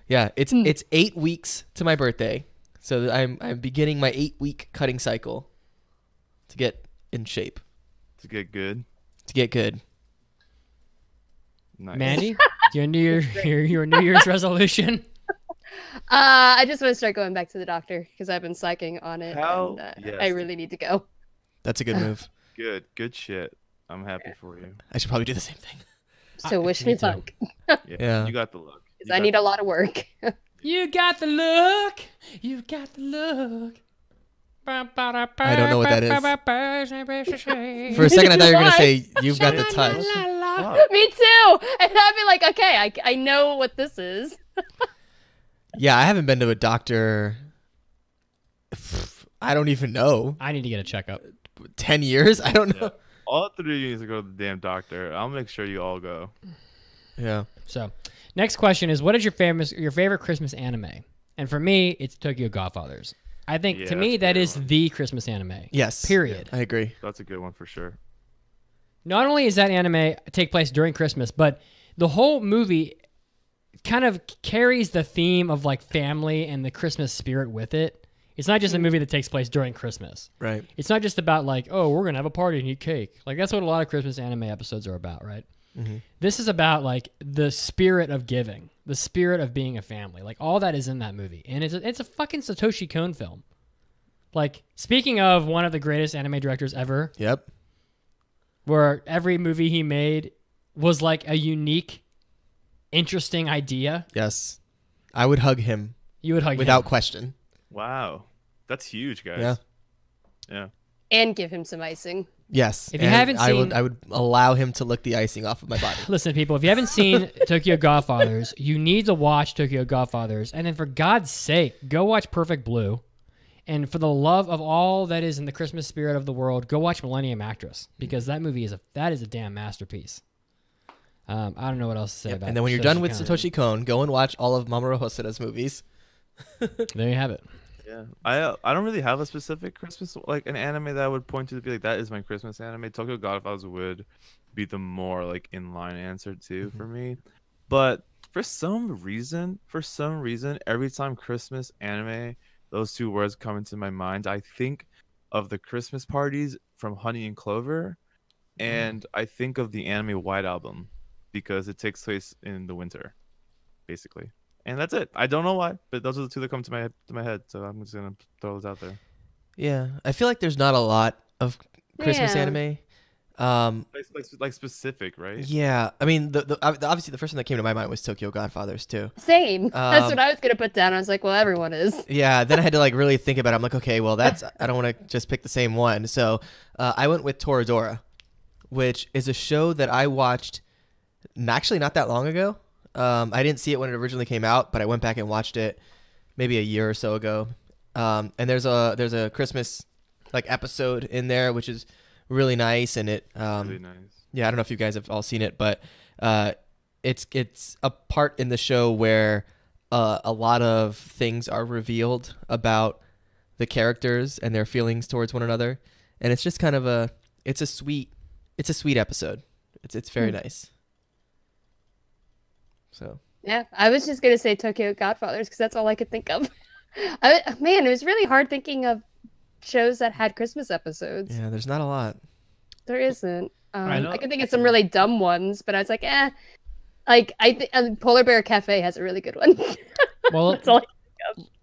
Yeah, it's 8 weeks to my birthday, so I'm beginning my 8-week cutting cycle to get in shape, To get good. Nice. Mandy, your New Year's resolution. I just want to start going back to the doctor because I've been psyching on it. Hell and, yes. I really need to go. That's a good move. Good shit. I'm happy for you. I should probably do the same thing. So wish me me too. luck. Yeah. You got the look. Because I need a lot of work. You got the look. You got the look. I don't know what that is. is. For a second, I thought you were gonna Why? say you've got the touch. Me too. And I'd be like, okay, I know what this is. Yeah, I haven't been to a doctor. I don't even know. I need to get a checkup. 10 years? I don't know. All 3 of you need to go to the damn doctor. I'll make sure you all go. Yeah. So, next question is, what is your favorite Christmas anime? And for me, it's Tokyo Godfathers. I think Yeah, to me that's a that good is one. the Christmas anime. Yes. Period. I agree. That's a good one for sure. Not only is that anime take place during Christmas, but the whole movie kind of carries the theme of like family and the Christmas spirit with it. It's not just a movie that takes place during Christmas. Right. It's not just about like, oh, we're going to have a party and eat cake. Like that's what a lot of Christmas anime episodes are about, right? Mm-hmm. This is about like the spirit of giving, the spirit of being a family. Like all that is in that movie. And it's a fucking Satoshi Kon film. Like speaking of one of the greatest anime directors ever, Yep. where every movie he made was like a unique, interesting idea. Yes. I would hug him You would hug without him. question. Wow. That's huge, guys. Yeah. Yeah. And give him some icing. Yes. If you and haven't I seen- would allow him to lick the icing off of my body. Listen, people, if you haven't seen Tokyo Godfathers, you need to watch Tokyo Godfathers. And then for God's sake, go watch Perfect Blue. And for the love of all that is in the Christmas spirit of the world, go watch Millennium Actress. Because that movie is a damn masterpiece. I don't know what else to say about it. And then when you're done with Satoshi Kon, go and watch all of Mamoru Hosoda's movies. There you have it. Yeah. I don't really have a specific Christmas, like an anime that I would point to be like, that is my Christmas anime. Tokyo Godfathers would be the more like inline answer too for me. But for some reason, every time Christmas anime, those two words come into my mind, I think of the Christmas parties from Honey and Clover, and I think of the anime White Album because it takes place in the winter, basically. And that's it. I don't know why, but those are the two that come to my head. So I'm just gonna throw those out there. Yeah. I feel like there's not a lot of Christmas Yeah. anime. Like specific, right? Yeah. I mean, the obviously the first one that came to my mind was Tokyo Godfathers too. Same. That's what I was gonna put down. I was like, well, everyone is. Yeah, then I had to like really think about it. I'm like, okay, well, I don't want to just pick the same one. So I went with Toradora, which is a show that I watched actually not that long ago. I didn't see it when it originally came out, but I went back and watched it maybe a year or so ago. And there's a Christmas like episode in there, which is really nice. And it Really nice. yeah, I don't know if you guys have all seen it, but it's a part in the show where a lot of things are revealed about the characters and their feelings towards one another, and it's just kind of a sweet episode. It's very nice. So Yeah, I was just gonna say Tokyo Godfathers because that's all I could think of. Man, it was really hard thinking of shows that had Christmas episodes. Yeah, there's not a lot. There isn't. I can think of some really dumb ones, but I was like, Like I think Polar Bear Cafe has a really good one. Well,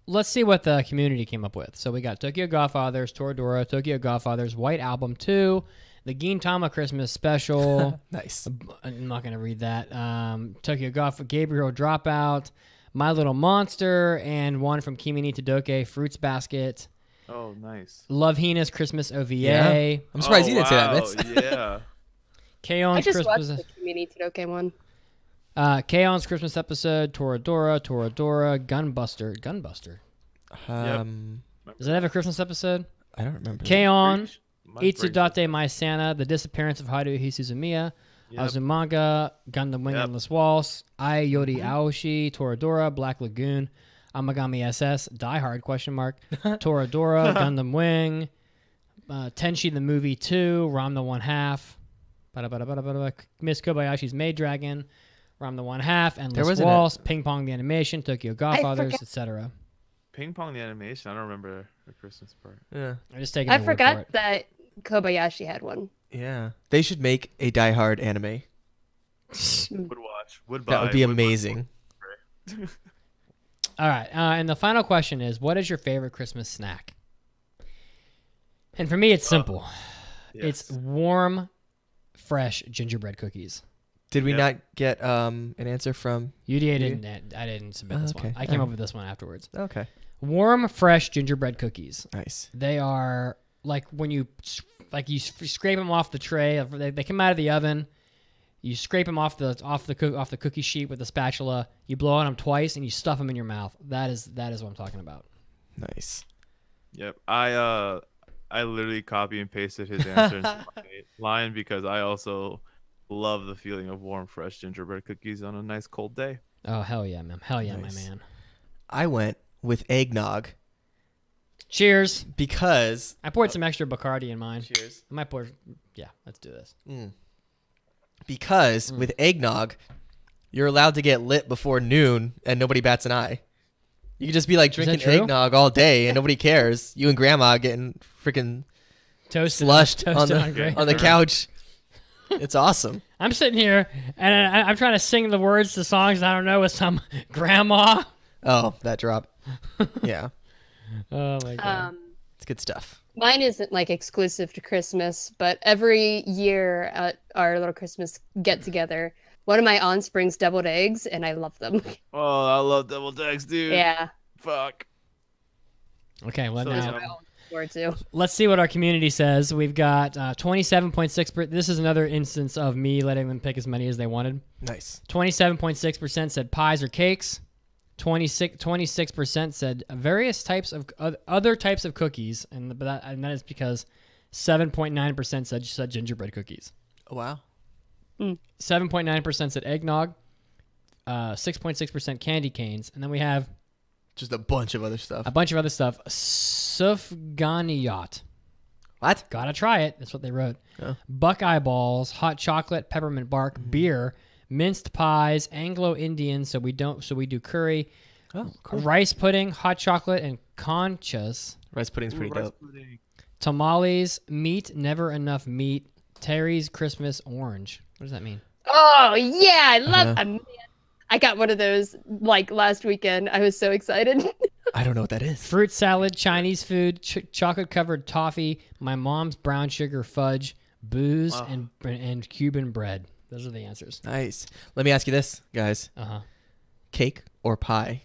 let's see what the community came up with. So we got Tokyo Godfathers, Toradora, Tokyo Godfathers, White Album 2, the Gintama Christmas Special. Nice. I'm not going to read that. Tokyo Godfather, Gabriel Dropout, My Little Monster, and one from Kimi ni Todoke, Fruits Basket. Oh, nice. Love Hina's Christmas OVA. Yeah. I'm surprised you didn't say that, Mitz. Yeah. K-On's I just Christmas. watched the Kimi ni Todoke one. K-On's Christmas episode, Toradora, Gunbuster. Does that have a Christmas episode? I don't remember. K-On, Itsudate My Santa, The Disappearance of Haruhi Suzumiya, Azumanga, Gundam Wing Endless Waltz, Ai Yori Aoshi, Toradora, Black Lagoon, Amagami SS, Die Hard, Toradora, Gundam Wing, Tenchi the Movie 2, Ram the One Half, Miss Kobayashi's Maid Dragon, Ram the One Half, Endless Waltz, Ping Pong the Animation, Tokyo Godfathers, etc. Ping Pong the Animation? I don't remember the Christmas part. Yeah. I forgot that Kobayashi had one. Yeah. They should make a Die Hard anime. Would watch. Would buy. That would be amazing. All right. And the final question is, what is your favorite Christmas snack? And for me, it's simple. Yes. It's warm, fresh gingerbread cookies. Did we not get an answer from I didn't submit this one. I came up with this one afterwards. Okay. Warm, fresh gingerbread cookies. Nice. They are like when you scrape them off the tray. They come out of the oven. You scrape them off the cookie sheet with a spatula. You blow on them twice and you stuff them in your mouth. That is what I'm talking about. Nice. Yep. I literally copy and pasted his answer into my line because I also love the feeling of warm, fresh gingerbread cookies on a nice cold day. Oh, hell yeah, man. Hell yeah, Nice. my man. I went with eggnog Cheers. because I poured some extra Bacardi in mine. cheers. I might pour. Yeah, let's do this. Because with eggnog, you're allowed to get lit before noon and nobody bats an eye. You could just be like drinking true? eggnog all day and nobody cares. You and grandma getting freaking Toasted on the couch. It's awesome. I'm sitting here and I'm trying to sing the words to songs I don't know with some grandma. Oh, that drop. Yeah. Oh my god. It's good stuff. Mine isn't like exclusive to Christmas, but every year at our little Christmas get together, one of my aunts brings deviled eggs, and I love them. Oh, I love deviled eggs, dude. Yeah. Fuck. Okay, well So now Or two. let's see what our community says. We've got 27.6%. This is another instance of me letting them pick as many as they wanted. Nice. 27.6% said pies or cakes. 26% said various types of other types of cookies, and that is because 7.9% said gingerbread cookies. Oh, wow. 7.9% said eggnog. 6.6% candy canes, and then we have Just a bunch of other stuff. a bunch of other stuff. Sufganiyat. What? Gotta try it. That's what they wrote. Oh. Buckeye balls, hot chocolate, peppermint bark, beer, minced pies, Anglo-Indian. So we do curry, Oh, cool. rice pudding, hot chocolate, and conchas. Rice pudding's pretty dope. Tamales, meat, never enough meat. Terry's Christmas orange. What does that mean? Oh yeah, I love. I got one of those like last weekend. I was so excited. I don't know what that is. Fruit salad, Chinese food, chocolate covered toffee, my mom's brown sugar fudge, booze, and Cuban bread. Those are the answers. Nice. Let me ask you this, guys. Cake or pie?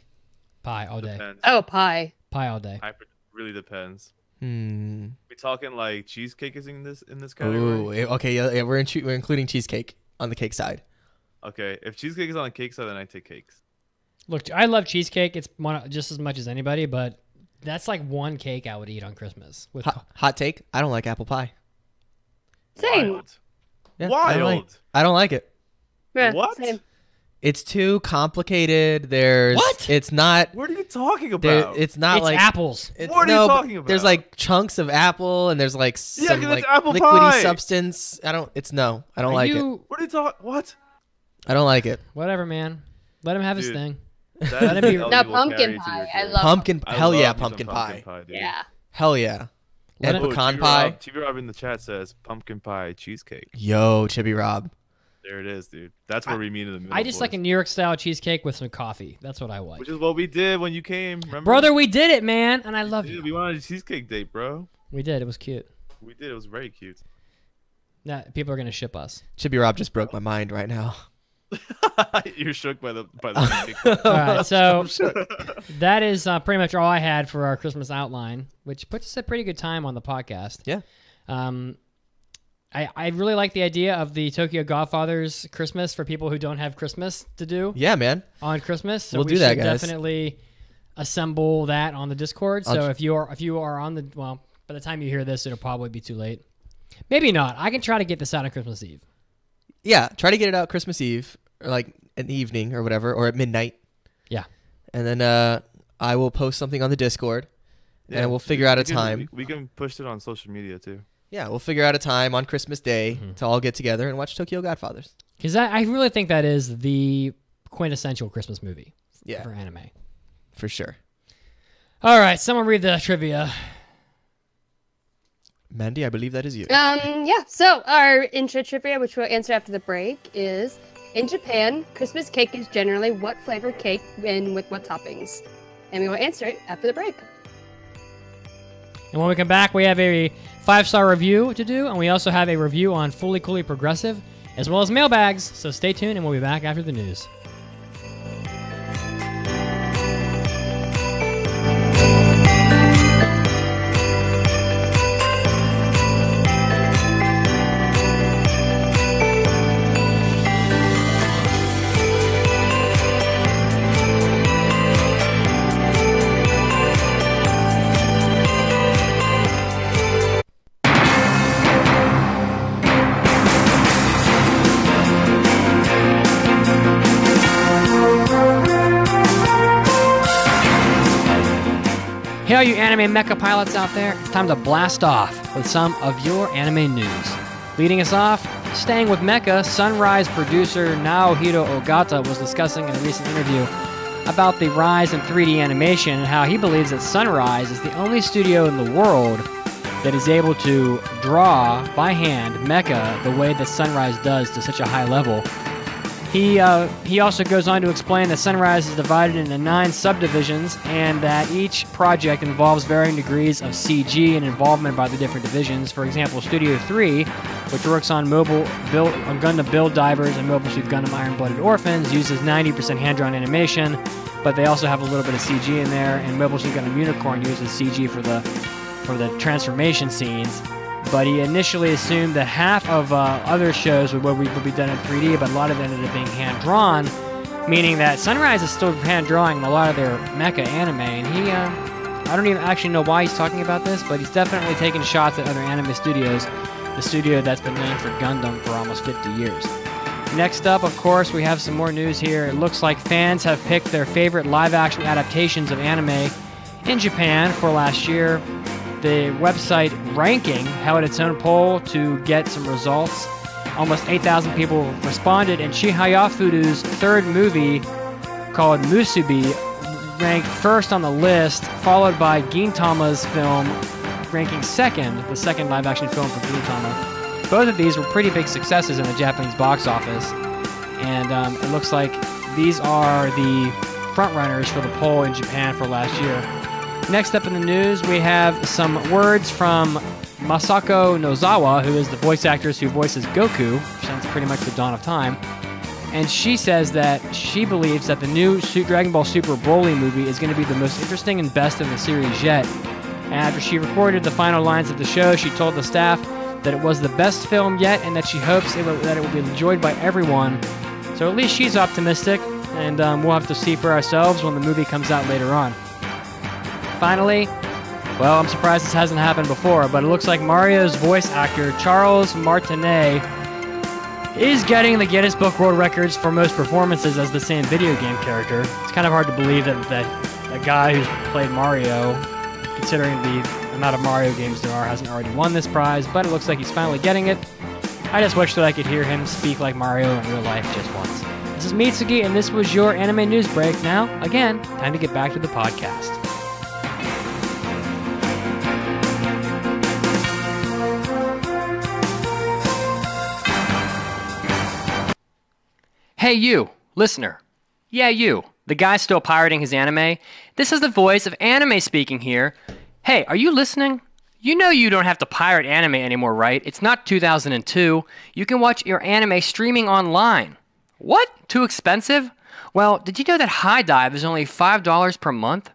Pie all day. Depends. Oh, pie. Pie all day. Really depends. Hmm. We talking like cheesecake is in this Ooh, category? okay. Yeah, we're including cheesecake on the cake side. Okay, if cheesecake is on the cake side, then I take cakes. Look, I love cheesecake. It's just as much as anybody, but that's like one cake I would eat on Christmas. With Hot take. I don't like apple pie. Same. Wild. Yeah, Wild. I don't like it. Yeah, What? same. It's too complicated. It's not. What are you talking about? It's not it's like apples. What are you talking about? There's like chunks of apple and there's like some 'cause like it's apple liquidy pie. substance. I don't like it. What are you talking? What? I don't like it. Whatever, man. Let him have his Dude. thing. No, pumpkin pie. I love pumpkin. Hell yeah, pumpkin pie. Yeah. Hell yeah. And pecan pie. Chibi Rob in the chat says pumpkin pie cheesecake. Yo, Chibi Rob. There it is, dude. That's where we meet in the middle. I just like a New York style cheesecake with some coffee. That's what I like. Which is what we did when you came. Remember? Brother, we did it, man, and I love you. We wanted a cheesecake date, bro. We did. It was cute. We did. It was very cute. Nah, people are gonna ship us. Chibi Rob just broke my mind right now. You're shook by the All right, so that is pretty much all I had for our Christmas outline, which puts us at a pretty good time on the podcast. Yeah. I really like the idea of the Tokyo Godfathers Christmas for people who don't have Christmas to do. Yeah, man. On Christmas, so we'll do that, guys. Definitely assemble that on the Discord. So if you are on the by the time you hear this, it'll probably be too late. Maybe not. I can try to get this out on Christmas Eve. Yeah, try to get it out Christmas Eve, or like in the evening or whatever, or at midnight. Yeah. And then I will post something on the Discord, and we'll figure out a time. We can push it on social media too. Yeah, we'll figure out a time on Christmas Day to all get together and watch Tokyo Godfathers. Because I really think that is the quintessential Christmas movie for anime. For sure. All right, someone read the trivia. Mandy, I believe that is you. Yeah, so our intro trivia, which we'll answer after the break, is in Japan, Christmas cake is generally what flavor cake and with what toppings? And we will answer it after the break. And when we come back, we have a 5-star review to do, and we also have a review on Fully Coolly Progressive, as well as mailbags. So stay tuned, and we'll be back after the news. Hey, all you anime mecha pilots out there, it's time to blast off with some of your anime news. Leading us off, staying with mecha, Sunrise producer Naohiro Ogata was discussing in a recent interview about the rise in 3D animation and how he believes that Sunrise is the only studio in the world that is able to draw by hand mecha the way that Sunrise does to such a high level. He also goes on to explain that Sunrise is divided into 9 subdivisions and that each project involves varying degrees of CG and involvement by the different divisions. For example, Studio 3, which works on Gundam Build Divers and Mobile Suit Gundam Iron-Blooded Orphans, uses 90% hand-drawn animation, but they also have a little bit of CG in there, and Mobile Suit Gundam Unicorn uses CG for the transformation scenes. But he initially assumed that half of other shows would be done in 3D, but a lot of it ended up being hand-drawn, meaning that Sunrise is still hand-drawing a lot of their mecha anime, and he, I don't even actually know why he's talking about this, but he's definitely taking shots at other anime studios, the studio that's been known for Gundam for almost 50 years. Next up, of course, we have some more news here. It looks like fans have picked their favorite live-action adaptations of anime in Japan for last year. The website Ranking held its own poll to get some results. Almost 8,000 people responded, and Chihayafuru's third movie, called Musubi, ranked first on the list, followed by Gintama's film, ranking second, the second live-action film from Gintama. Both of these were pretty big successes in the Japanese box office, and it looks like these are the frontrunners for the poll in Japan for last year. Next up in the news, we have some words from Masako Nozawa, who is the voice actress who voices Goku, since pretty much the dawn of time. And she says that she believes that the new Dragon Ball Super Broly movie is going to be the most interesting and best in the series yet. And after she recorded the final lines of the show, she told the staff that it was the best film yet and that she hopes that it will be enjoyed by everyone. So at least she's optimistic, and we'll have to see for ourselves when the movie comes out later on. Finally, well, I'm surprised this hasn't happened before, but it looks like Mario's voice actor, Charles Martinet, is getting the Guinness Book World Records for most performances as the same video game character. It's kind of hard to believe that a guy who's played Mario, considering the amount of Mario games there are, hasn't already won this prize, but it looks like he's finally getting it. I just wish that I could hear him speak like Mario in real life just once. This is Mitsugi, and this was your anime news break. Now, again, time to get back to the podcast. Hey you, listener. Yeah, you, the guy still pirating his anime. This is the voice of anime speaking here. Hey, are you listening? You know you don't have to pirate anime anymore, right? It's not 2002. You can watch your anime streaming online. What? Too expensive? Well, did you know that HiDive is only $5 per month?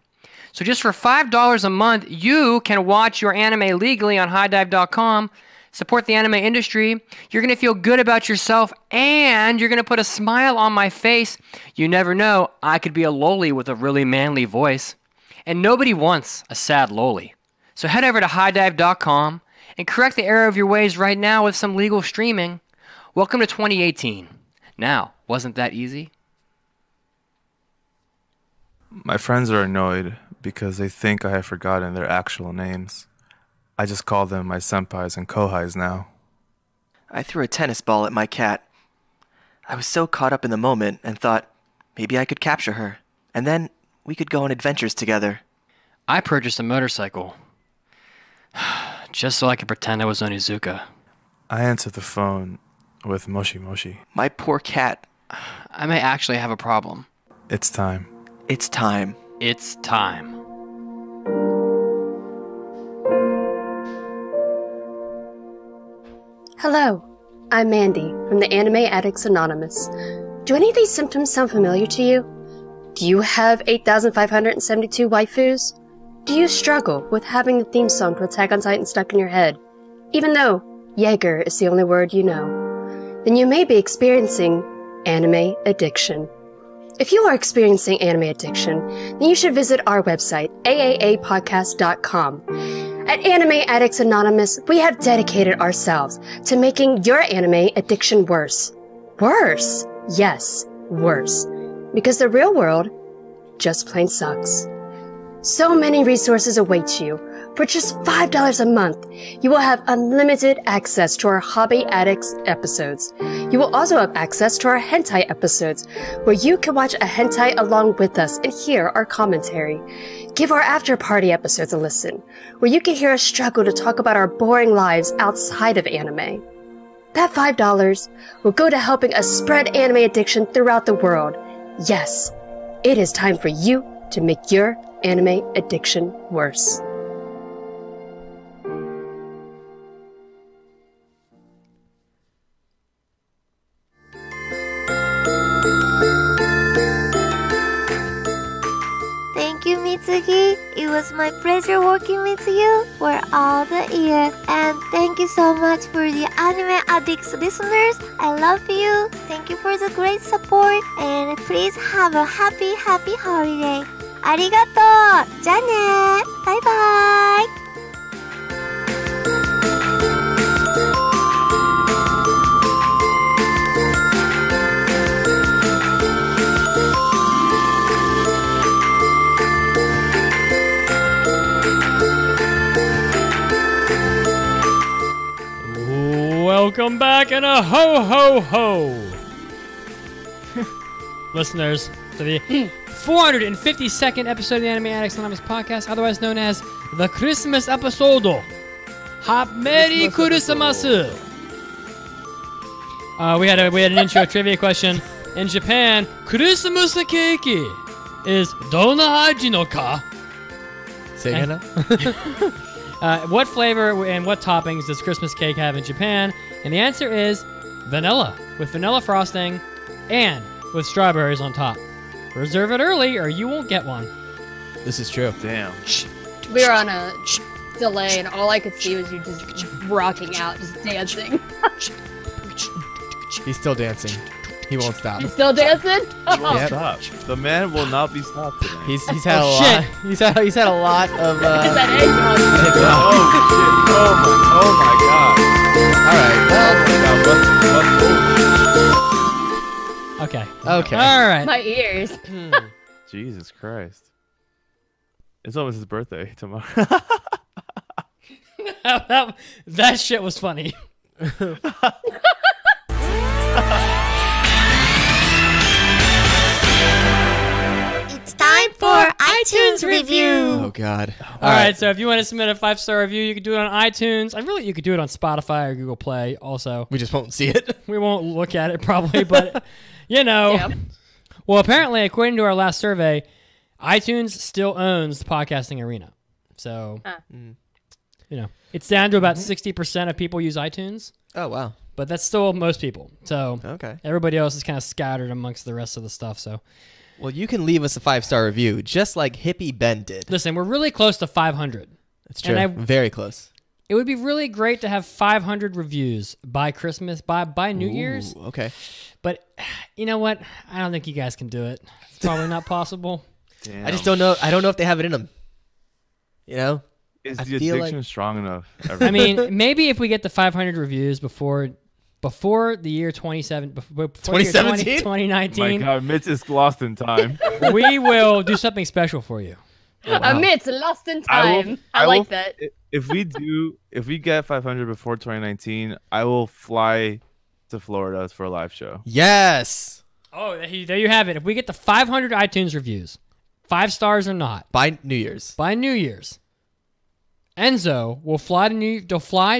So just for $5 a month, you can watch your anime legally on HiDive.com. Support the anime industry. You're going to feel good about yourself, and you're going to put a smile on my face. You never know, I could be a loli with a really manly voice. And nobody wants a sad loli. So head over to HiDive.com and correct the error of your ways right now with some legal streaming. Welcome to 2018. Now, wasn't that easy? My friends are annoyed because they think I have forgotten their actual names. I just call them my senpais and kohais now. I threw a tennis ball at my cat. I was so caught up in the moment and thought maybe I could capture her, and then we could go on adventures together. I purchased a motorcycle just so I could pretend I was Onizuka. I answered the phone with Moshi Moshi. My poor cat. I may actually have a problem. It's time. It's time. It's time. Hello, I'm Mandy from the Anime Addicts Anonymous. Do any of these symptoms sound familiar to you? Do you have 8,572 waifus? Do you struggle with having the theme song to Attack on Titan stuck in your head, even though Jaeger is the only word you know? Then you may be experiencing anime addiction. If you are experiencing anime addiction, then you should visit our website, AAAPodcast.com. At Anime Addicts Anonymous, we have dedicated ourselves to making your anime addiction worse. Worse! Yes, worse. Because the real world just plain sucks. So many resources await you. For just $5 a month, you will have unlimited access to our Hobby Addicts episodes. You will also have access to our hentai episodes, where you can watch a hentai along with us and hear our commentary. Give our after party episodes a listen, where you can hear us struggle to talk about our boring lives outside of anime. That $5 will go to helping us spread anime addiction throughout the world. Yes, it is time for you to make your anime addiction worse. Thank you, Mitsugi. It was my pleasure working with you for all the year. And thank you so much for the Anime Addicts listeners. I love you. Thank you for the great support. And please have a happy holiday. ありがとう。じゃあね。バイバイ。Welcome back and a ho ho ho, listeners, to the 452nd episode of the Anime Addicts Anonymous podcast, otherwise known as the Christmas episode. Merry Christmas! We had an intro trivia question. In Japan, Christmas cake is dona haji no ka? Say again. What flavor and what toppings does Christmas cake have in Japan? And the answer is vanilla, with vanilla frosting and with strawberries on top. Reserve it early or you won't get one. This is true. Damn. We were on a delay and all I could see was you just rocking out, just dancing. He's still dancing. He won't stop. You still dancing? He won't stop. The man will not be stopped today. He's had a lot. He's had a lot of. Is that egg? Oh my god. All right. Okay. Okay. All right. My ears. Jesus Christ. It's almost his birthday tomorrow. that shit was funny. iTunes review. Oh God! All right, so if you want to submit a 5-star review, you can do it on iTunes. You could do it on Spotify or Google Play. Also, we just won't see it. We won't look at it probably, but Yeah. Well, apparently, according to our last survey, iTunes still owns the podcasting arena. So, it's down to about 60% of people use iTunes. Oh wow! But that's still most people. So okay, everybody else is kind of scattered amongst the rest of the stuff. So, well, you can leave us a 5-star review, just like Hippie Ben did. Listen, we're really close to 500. That's true. Very close. It would be really great to have 500 reviews by Christmas, by New Year's. Okay. But you know what? I don't think you guys can do it. It's probably not possible. Damn. I just don't know. I don't know if they have it in them. You know? Is the addiction strong enough? I mean, maybe if we get the 500 reviews before the year 2019. My God, Mitch is lost in time. We will do something special for you. Oh, wow. Mitch, lost in time. I like that. If we get 500 before 2019, I will fly to Florida for a live show. Yes. Oh, there you have it. If we get the 500 iTunes reviews, 5 stars or not, by New Year's, Enzo will fly to New York. He'll fly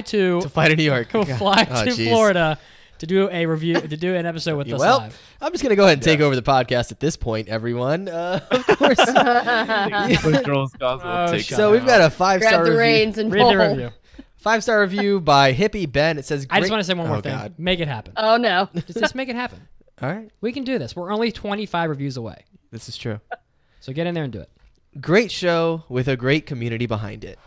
to New York. He'll fly to Florida to do a review, to do an episode with us live. I'm just gonna go ahead and take over the podcast at this point, everyone. Of course. So we've got a 5-star review. Reins and read the review. 5-star review by Hippie Ben. It says, I just want to say one more thing. God. Make it happen. Oh no. Just make it happen. All right. We can do this. We're only 25 reviews away. This is true. So get in there and do it. Great show with a great community behind it.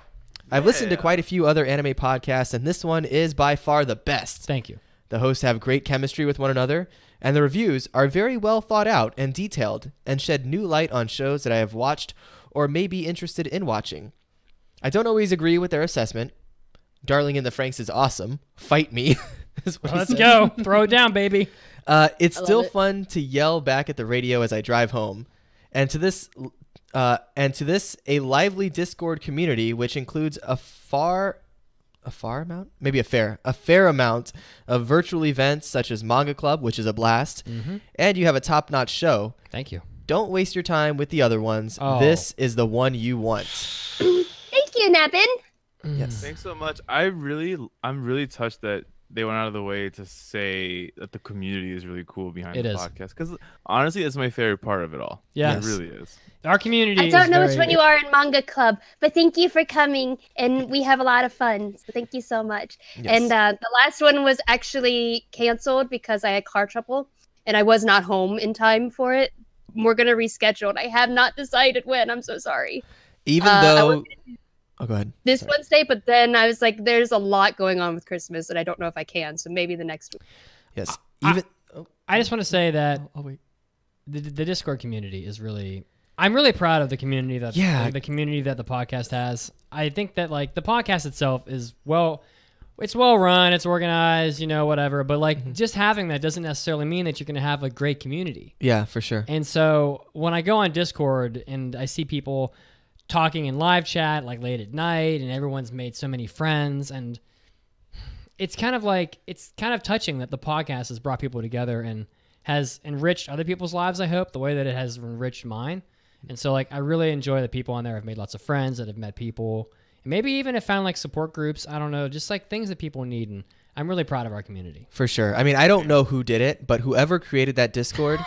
I've listened to quite a few other anime podcasts, and this one is by far the best. Thank you. The hosts have great chemistry with one another, and the reviews are very well thought out and detailed and shed new light on shows that I have watched or may be interested in watching. I don't always agree with their assessment. Darling in the Franxx is awesome. Fight me. Let's go. Throw it down, baby. It's still fun to yell back at the radio as I drive home. And to this, a lively Discord community, which includes a fair amount of virtual events such as Manga Club, which is a blast, and you have a top-notch show. Thank you. Don't waste your time with the other ones. Oh. This is the one you want. Thank you, Nappin. Yes. Thanks so much. I'm really touched that they went out of the way to say that the community is really cool behind the podcast. Because honestly, it's my favorite part of it all. Yeah, it really is. Our community. I don't know which one you are in Manga Club, but thank you for coming, and we have a lot of fun. So thank you so much. Yes. And the last one was actually canceled because I had car trouble, and I was not home in time for it. We're gonna reschedule, and I have not decided when. I'm so sorry. Even though. Oh, go ahead. This Wednesday, but then I was like, there's a lot going on with Christmas, and I don't know if I can, so maybe the next week. Yes. I just want to say that the Discord community is really... I'm really proud of the community that the community that the podcast has. I think that the podcast itself is it's well run, it's organized, whatever, but just having that doesn't necessarily mean that you're going to have a great community. Yeah, for sure. And so when I go on Discord and I see people talking in live chat late at night, and everyone's made so many friends, and it's kind of touching that the podcast has brought people together and has enriched other people's lives, I hope, the way that it has enriched mine. And so I really enjoy the people on there. I've made lots of friends that have met people, and maybe even have found support groups, I don't know, just things that people need, and I'm really proud of our community. For sure. I mean, I don't know who did it, but whoever created that Discord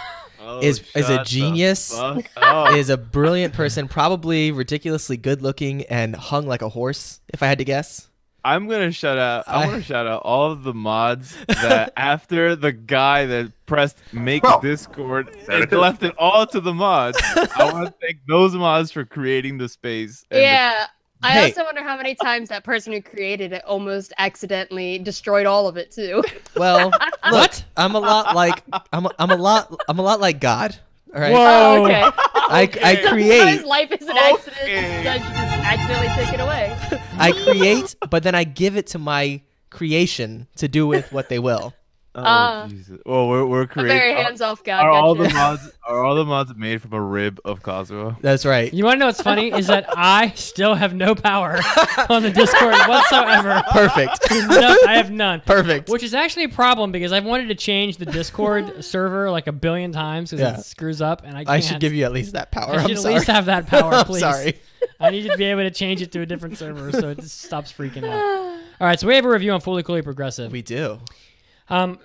is a genius, is a brilliant person, probably ridiculously good looking and hung like a horse, if I had to guess. I'm gonna shout out. I want to shout out all of the mods that after the guy that pressed make Discord and left it all to the mods. I want to thank those mods for creating the space. I also wonder how many times that person who created it almost accidentally destroyed all of it too. Well, look, I'm a lot like God. All right. Whoa. Okay. I create. Sometimes life is an accident. Sometimes you just accidentally take it away. I create, but then I give it to my creation to do with what they will. Jesus. Well, we're A creating. very hands-off guy. Are all Gotcha. the mods made from a rib of Kazuo? That's right. You want to know what's funny is that I still have no power on the Discord whatsoever. Perfect. No, I have none. Perfect. Which is actually a problem because I've wanted to change the Discord server like a billion times because it screws up and I can't. I should give you at least that power. I should I'm at sorry. least have that power, please. I'm sorry. I need to be able to change it to a different server so it just stops freaking out. All right, so we have a review on Fully Coolly Progressive. We do. Um,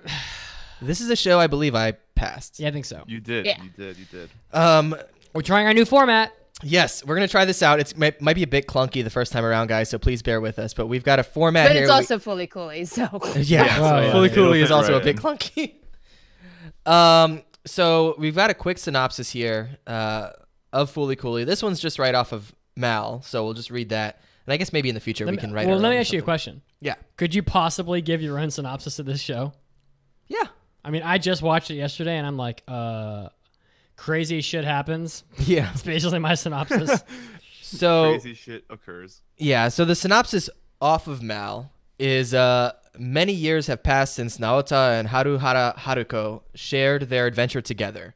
This is a show I believe I passed. yeah, I think so. You did. Yeah. You did. We're trying our new format. Yes, we're gonna try this out. It might be a bit clunky the first time around, guys. So please bear with us. But we've got a format But here. it's also fully coolly, so. Yeah, Wow. Fully Yeah, Coolly is it'll also fit a right bit in. clunky. So we've got a quick synopsis here of Fully Coolly. This one's just right off of Mal, so we'll just read that. And I guess maybe in the future we can write. Well, our let own me or ask you a something. question. Yeah. Could you possibly give your own synopsis of this show? Yeah. I mean, I just watched it yesterday, and I'm like, crazy shit happens. Yeah. It's basically my synopsis. So Crazy shit occurs. yeah, so the synopsis off of Mal is many years have passed since Naota and Haruhara Haruko shared their adventure together.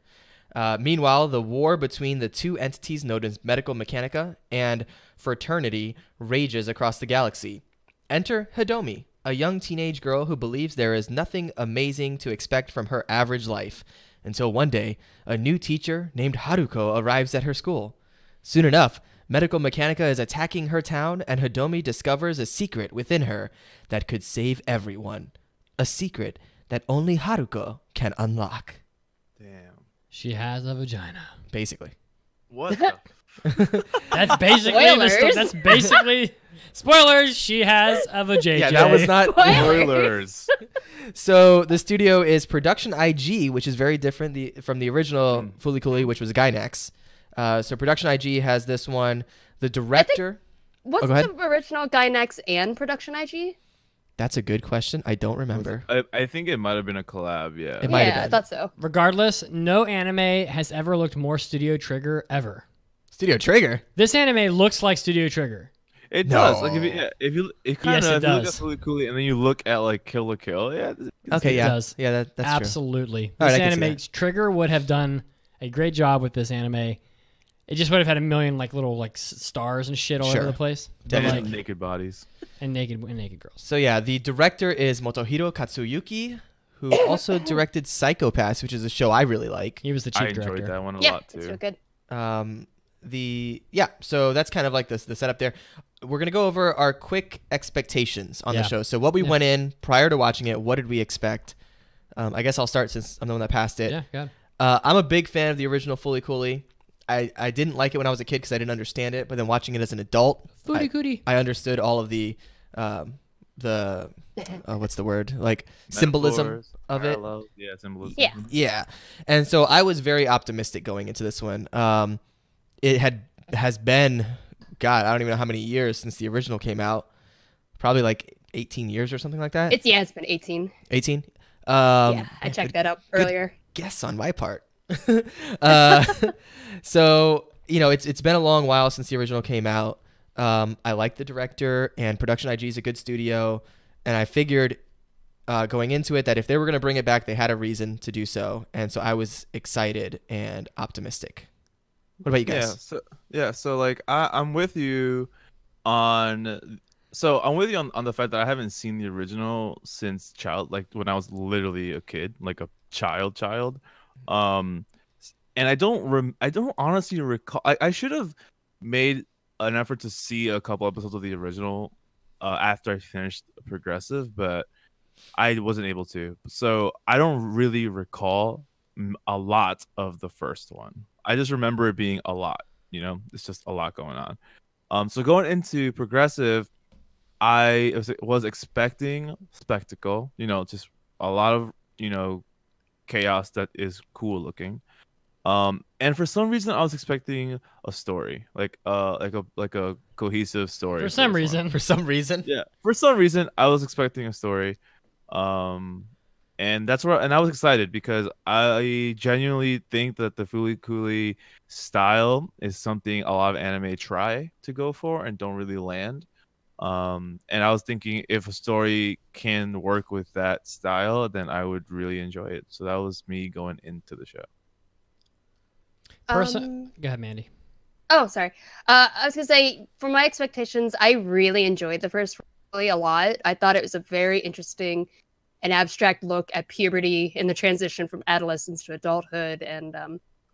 Meanwhile, the war between the two entities known as Medical Mechanica and Fraternity rages across the galaxy. Enter Hidomi, a young teenage girl who believes there is nothing amazing to expect from her average life, until one day, a new teacher named Haruko arrives at her school. Soon enough, Medical Mechanica is attacking her town, and Hidomi discovers a secret within her that could save everyone. A secret that only Haruko can unlock. Damn. She has a vagina. Basically. What? The That's basically Spoilers. that's basically spoilers. She has a vajayjay. Yeah, that was not. Spoilers. So the studio is Production IG, which is very different from the original Fully Coolly, which was Gainax. So Production IG has this one. The director. What's go ahead. the original Gainax and Production IG? That's a good question. I don't remember. I think it might have been a collab. Yeah. It might have Yeah, I been. thought so. Regardless, no anime has ever looked more Studio Trigger ever. Studio Trigger. This anime looks like Studio Trigger. It No. does. Like if you kind Yes, of it if you look at does. Fully Coolly and then you look at like Kill la Kill. Yeah. Okay, yeah, does. yeah, that's true. Absolutely. All right, This I can see anime Trigger would have done a great job with this anime. It just would have had a million like little like stars and shit all Sure. over the place. But, Definitely. like, Naked bodies. and naked girls. So yeah, the director is Motohiro Katsuyuki, who also directed Psychopaths, which is a show I really like. He was the I chief enjoyed director. that one a Yeah, lot it's too. so good. So that's kind of like the setup there. We're gonna go over our quick expectations on the Yeah. show. So what we went in prior to watching it, what did we expect? I guess I'll start since I'm the one that passed it. Yeah, God. I'm a big fan of the original Fully Coolly. I didn't like it when I was a kid because I didn't understand it, but then watching it as an adult, Foodie cootie. I understood all of the what's the word, like symbolism Metaphors, of it. parallels. Yeah, symbolism. Yeah. Yeah, and so I was very optimistic going into this one. It has been, God, I don't even know how many years since the original came out. Probably like 18 years or something like that. It's been 18. 18. Yeah, I checked that out earlier. Guess on my part. So it's been a long while since the original came out. I like the director, and Production IG is a good studio, and I figured going into it that if they were going to bring it back, they had a reason to do so, and so I was excited and optimistic. What about you guys? So like I'm with you on the fact that I haven't seen the original since like when I was literally a kid, like a child. And I don't honestly recall. I should have made an effort to see a couple episodes of the original after I finished Progressive, but I wasn't able to. So I don't really recall a lot of the first one. I just remember it being a lot. It's just a lot going on. So going into Progressive, I was expecting spectacle. Just a lot of chaos that is cool looking. And for some reason I was expecting a story, like a cohesive story. For some reason. For some reason. Yeah. For some reason I was expecting a story. And that's and I was excited because I genuinely think that the Fully Coolly style is something a lot of anime try to go for and don't really land. And I was thinking if a story can work with that style, then I would really enjoy it. So that was me going into the show. Go ahead, Mandy. Oh, sorry. I was gonna say, for my expectations, I really enjoyed the first really a lot. I thought it was a very interesting and abstract look at puberty and the transition from adolescence to adulthood, and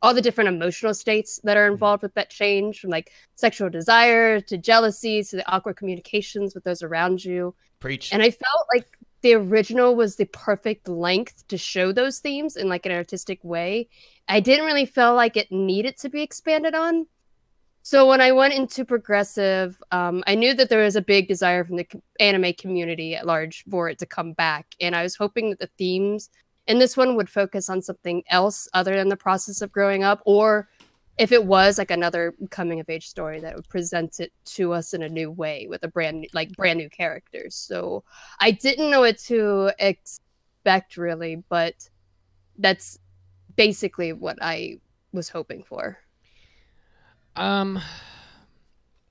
all the different emotional states that are involved with that change, from like sexual desire to jealousy to the awkward communications with those around you. Preach. And I felt like the original was the perfect length to show those themes in like an artistic way. I didn't really feel like it needed to be expanded on. So when I went into Progressive, I knew that there was a big desire from the anime community at large for it to come back. And I was hoping that the themes in this one would focus on something else other than the process of growing up, or if it was like another coming of age story that would present it to us in a new way with a brand new characters. So I didn't know what to expect really, but that's basically what I was hoping for. I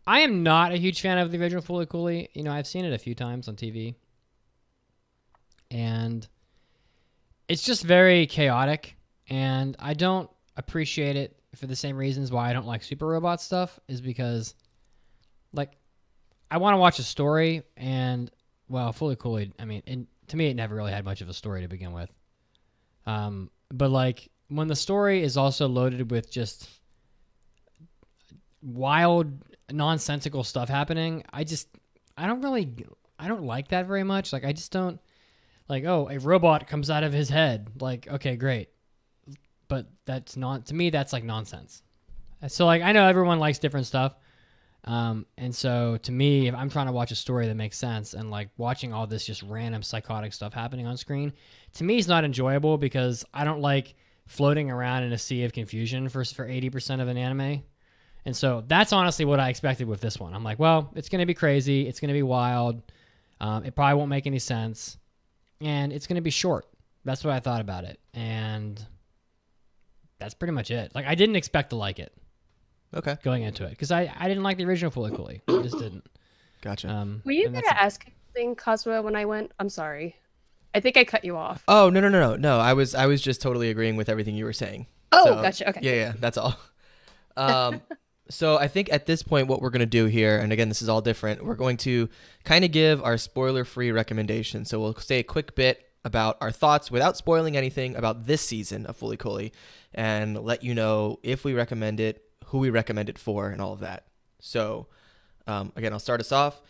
am not a huge fan of the original Fooly Cooly. You know, I've seen it a few times on TV, and it's just very chaotic, and I don't appreciate it for the same reasons why I don't like Super Robot stuff, is because, like, I want to watch a story, and, well, Fooly Cooly, I mean, to me, it never really had much of a story to begin with. But, like, when the story is also loaded with just wild, nonsensical stuff happening, I don't like that very much. Like, I just don't, like, oh, a robot comes out of his head. Like, okay, great. But that's not, to me, that's like nonsense. So, like, I know everyone likes different stuff. And so to me, if I'm trying to watch a story that makes sense, and like watching all this just random psychotic stuff happening on screen, to me is not enjoyable, because I don't like floating around in a sea of confusion for 80% of an anime. And so that's honestly what I expected with this one. I'm like, well, it's going to be crazy. It's going to be wild. It probably won't make any sense. And it's going to be short. That's what I thought about it. And that's pretty much it. Like, I didn't expect to like it. Okay. Going into it. Because I didn't like the original Fooly Cooly. I just didn't. Gotcha. Were you going to ask anything, Kazuha, when I went? I'm sorry. I think I cut you off. Oh, no. No, I was just totally agreeing with everything you were saying. Oh, so, gotcha. Okay. Yeah, that's all. So I think at this point, what we're going to do here, and again, this is all different, we're going to kind of give our spoiler-free recommendation. So we'll say a quick bit about our thoughts without spoiling anything about this season of Fooly Cooly, and let you know if we recommend it, who we recommend it for, and all of that. So again, I'll start us off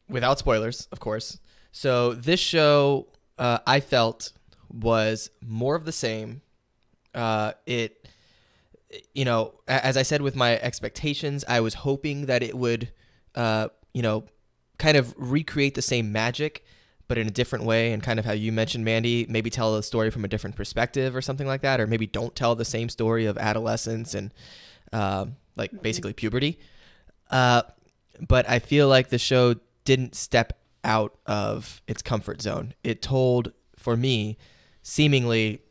without spoilers, of course. So this show, I felt, was more of the same. You know, as I said with my expectations, I was hoping that it would, you know, kind of recreate the same magic, but in a different way, and kind of how you mentioned, Mandy, maybe tell the story from a different perspective or something like that, or maybe don't tell the same story of adolescence and like basically puberty. But I feel like the show didn't step out of its comfort zone. It told, for me, seemingly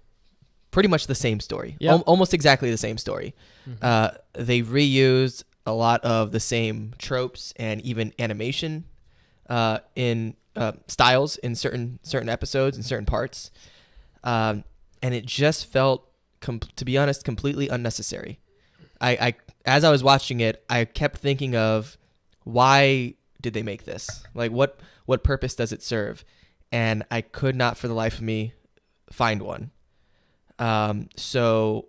pretty much the same story. Yep. Almost exactly the same story. Mm-hmm. They reused a lot of the same tropes and even animation in styles in certain episodes and certain parts. And it just felt, to be honest, completely unnecessary. I as I was watching it, I kept thinking of, why did they make this? Like, what purpose does it serve? And I could not for the life of me find one. So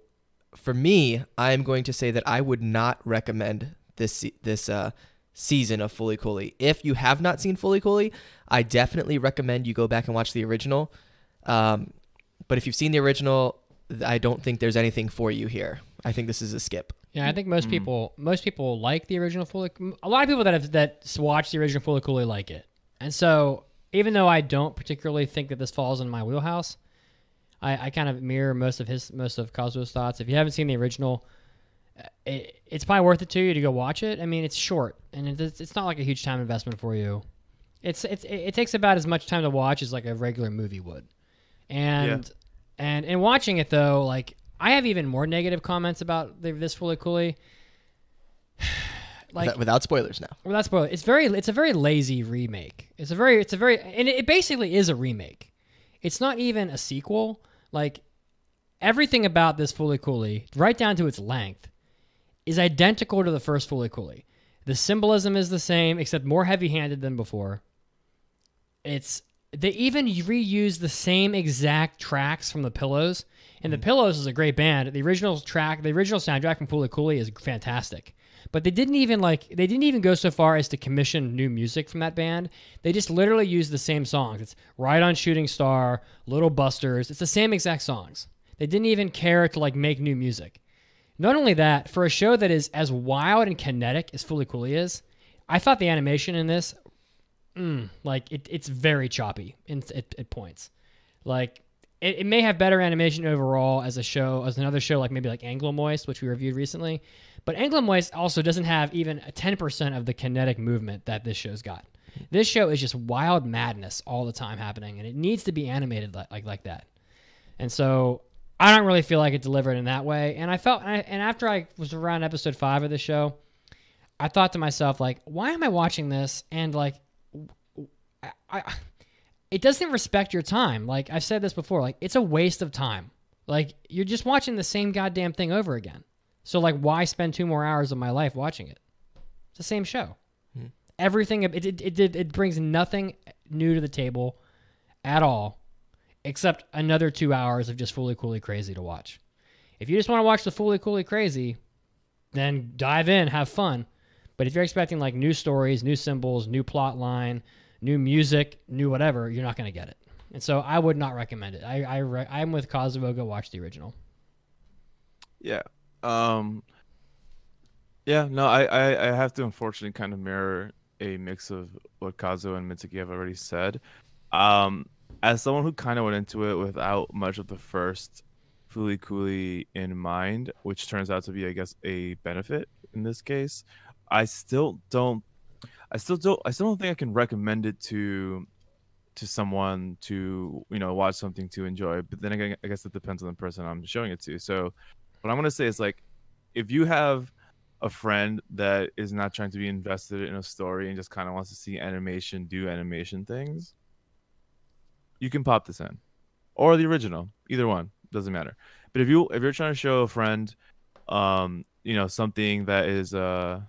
for me, I'm going to say that I would not recommend this season of Fooly Cooly. If you have not seen Fooly Cooly, I definitely recommend you go back and watch the original. But if you've seen the original, I don't think there's anything for you here. I think this is a skip. Yeah, I think most people like the original Fooly. A lot of people that watch the original Fooly Cooly like it. And so even though I don't particularly think that this falls in my wheelhouse, I kind of mirror most of Kazuo's thoughts. If you haven't seen the original, it's probably worth it to you to go watch it. I mean, it's short, and it's not like a huge time investment for you. It takes about as much time to watch as like a regular movie would. And in watching it though, like, I have even more negative comments about this Fooly Cooly. like without spoilers now. Without spoilers, it's a very lazy remake. It's a very, and it basically is a remake. It's not even a sequel. Like everything about this Fooly Cooly, right down to its length, is identical to the first Fooly Cooly. The symbolism is the same, except more heavy-handed than before. They even reuse the same exact tracks from the Pillows, and the Pillows is a great band. The original soundtrack from Fooly Cooly is fantastic. But they didn't even go so far as to commission new music from that band. They just literally used the same songs. It's Ride on Shooting Star, Little Busters. It's the same exact songs. They didn't even care to like make new music. Not only that, for a show that is as wild and kinetic as Fooly Cooly is, I thought the animation in this, it's very choppy at points. Like, it may have better animation overall as another show like maybe like Anglo-Moist, which we reviewed recently. But Anglo-Moist also doesn't have even 10% of the kinetic movement that this show's got. This show is just wild madness all the time happening, and it needs to be animated like that. And so I don't really feel like it delivered in that way. And after I was around episode 5 of the show, I thought to myself, like, why am I watching this? And like, it doesn't respect your time. Like I've said this before, like it's a waste of time. Like you're just watching the same goddamn thing over again. So like, why spend 2 more hours of my life watching it? It's the same show. Everything it brings nothing new to the table at all, except another 2 hours of just Fooly Cooly Crazy to watch. If you just want to watch the Fooly Cooly Crazy, then dive in, have fun. But if you're expecting like new stories, new symbols, new plot line, new music, new whatever, you're not going to get it. And so I would not recommend it. I'm with Kazuo. Go watch the original. Yeah. I have to unfortunately kind of mirror a mix of what Kazuo and Mitsuki have already said. As someone who kind of went into it without much of the first Fooly Cooly in mind, which turns out to be, I guess, a benefit in this case, I still don't think I can recommend it to someone to, watch something to enjoy. But then again, I guess it depends on the person I'm showing it to. So what I'm going to say is, like, if you have a friend that is not trying to be invested in a story and just kind of wants to see animation do animation things, you can pop this in, or the original, either one, doesn't matter. But if you're trying to show a friend, something that is a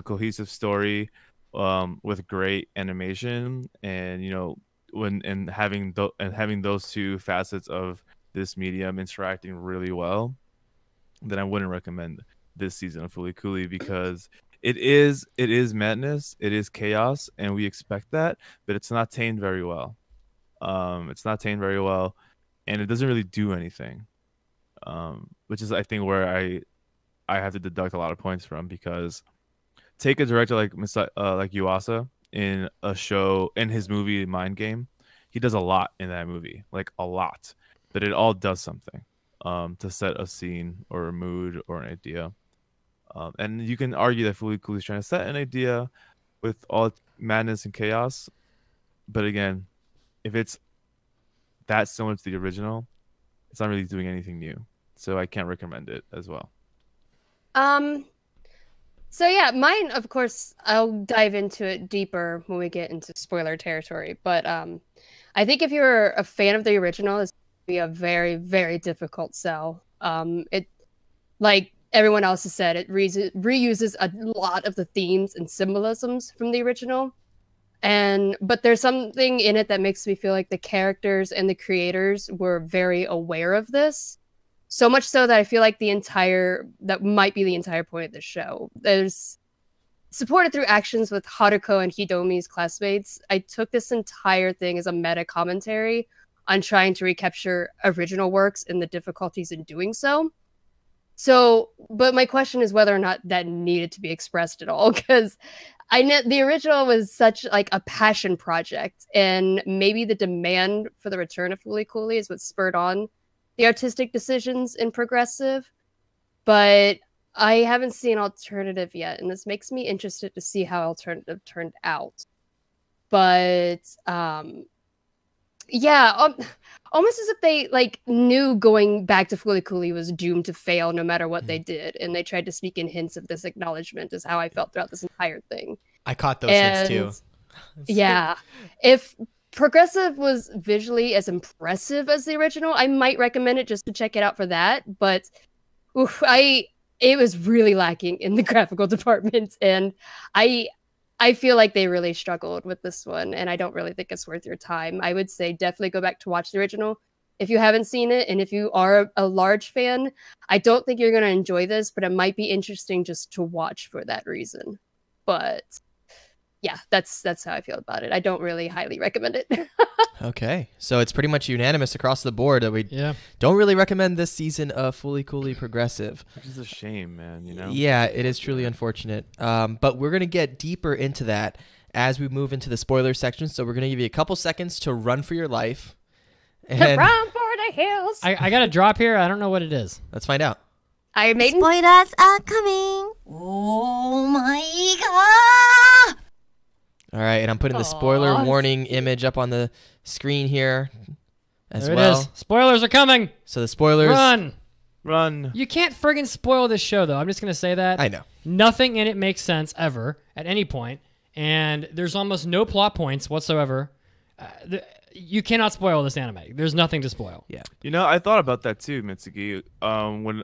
cohesive story, with great animation, and having those two facets of this medium interacting really well, then I wouldn't recommend this season of Fooly Cooly, because it is madness, it is chaos, and we expect that, but it's not tamed very well. And it doesn't really do anything, which is, I think, where I have to deduct a lot of points from, because take a director like Yuasa in a show, in his movie Mind Game. He does a lot in that movie, like a lot, but it all does something to set a scene or a mood or an idea. And you can argue that Fooly Cooly is trying to set an idea with all its madness and chaos, but again, if it's that similar to the original, it's not really doing anything new. So I can't recommend it as well. So yeah, mine, of course, I'll dive into it deeper when we get into spoiler territory. But I think if you're a fan of the original, it's going to be a very, very difficult sell. It, like everyone else has said, it reuses a lot of the themes and symbolisms from the original. But there's something in it that makes me feel like the characters and the creators were very aware of this. So much so that I feel like that might be the entire point of the show. There's supported through actions with Haruko and Hidomi's classmates. I took this entire thing as a meta commentary on trying to recapture original works and the difficulties in doing so. But my question is whether or not that needed to be expressed at all, because I know the original was such like a passion project, and maybe the demand for the return of Fooly Cooly is what spurred on the artistic decisions in Progressive. But I haven't seen Alternative yet, and this makes me interested to see how Alternative turned out. But Yeah, almost as if they like knew going back to Fooly Cooly was doomed to fail no matter what they did, and they tried to sneak in hints of this acknowledgement. Is how I felt throughout this entire thing. I caught those hints too. Yeah, if Progressive was visually as impressive as the original, I might recommend it just to check it out for that. But it was really lacking in the graphical department, and I feel like they really struggled with this one, and I don't really think it's worth your time. I would say definitely go back to watch the original if you haven't seen it, and if you are a large fan, I don't think you're going to enjoy this, but it might be interesting just to watch for that reason. But yeah, that's how I feel about it. I don't really highly recommend it. Okay, so it's pretty much unanimous across the board that we don't really recommend this season of Fooly Cooly Progressive. Which is a shame, man, you know? Yeah, it is truly unfortunate. But we're going to get deeper into that as we move into the spoiler section. So we're going to give you a couple seconds to run for your life. And run for the hills. I got a drop here. I don't know what it is. Let's find out. Iron Maiden? Spoilers are coming. Oh my god. All right, and I'm putting the spoiler warning image up on the screen here as there well. It is. Spoilers are coming. So the spoilers. Run. You can't friggin' spoil this show, though. I'm just going to say that. I know. Nothing in it makes sense ever at any point, and there's almost no plot points whatsoever. You cannot spoil this anime. There's nothing to spoil. Yeah. You know, I thought about that too, Mitsuki.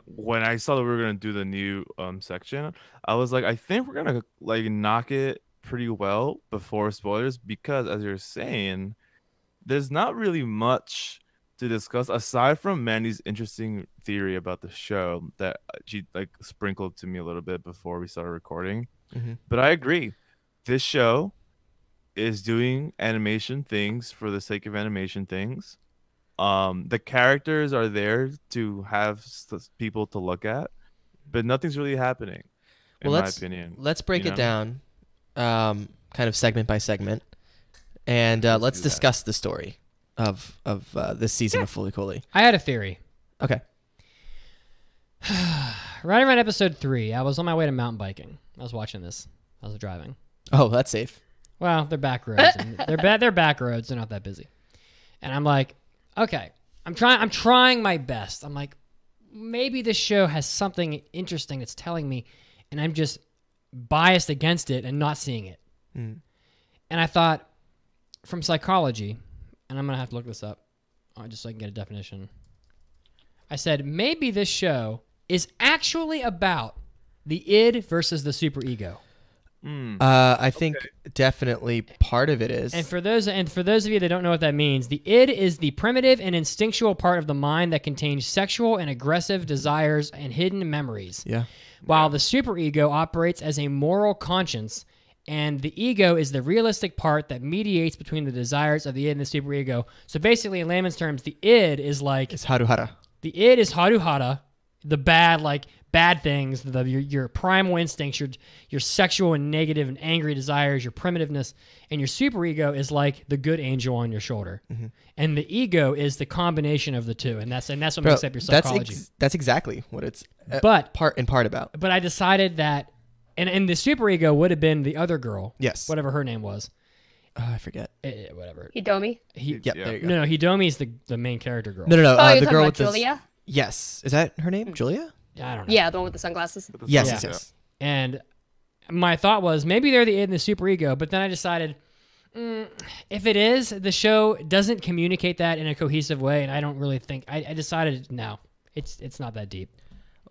When I saw that we were gonna do the new section, I was like, I think we're gonna like knock it pretty well before spoilers, because as you're saying, there's not really much to discuss aside from Mandy's interesting theory about the show that she like sprinkled to me a little bit before we started recording. But I agree, this show is doing animation things for the sake of animation things. The characters are there to have people to look at, but nothing's really happening in my opinion. Let's break it down kind of segment by segment, and let's discuss the story of this season of Fooly Cooly. I had a theory. Okay. Right around episode 3, I was on my way to mountain biking. I was watching this. I was driving. Oh, that's safe. Well, they're back roads. And they're back roads. They're not that busy. And I'm like, okay, I'm trying my best. I'm like, maybe this show has something interesting it's telling me, and I'm just biased against it and not seeing it. And I thought, from psychology, and I'm going to have to look this up just so I can get a definition. I said, maybe this show is actually about the id versus the superego. I think definitely part of it is. And for those of you that don't know what that means, the id is the primitive and instinctual part of the mind that contains sexual and aggressive desires and hidden memories. Yeah. While the superego operates as a moral conscience, and the ego is the realistic part that mediates between the desires of the id and the superego. So basically, in layman's terms, the id is like... It's haruhara. The id is haruhara, the bad things, your primal instincts, your sexual and negative and angry desires, your primitiveness, and your superego is like the good angel on your shoulder. And the ego is the combination of the two, and that's what makes up your psychology. That's exactly what it's part about. But I decided that, and the superego would have been the other girl. Yes. Whatever her name was. I forget. Whatever. Hidomi? There you go. No, Hidomi is the main character girl. No. Oh, the girl with Julia? Yes. Is that her name? Julia? I don't know. Yeah, the one with the sunglasses. Yes. And my thought was maybe they're the id and the superego, but then I decided if it is, the show doesn't communicate that in a cohesive way, and I don't really think I decided no, it's not that deep.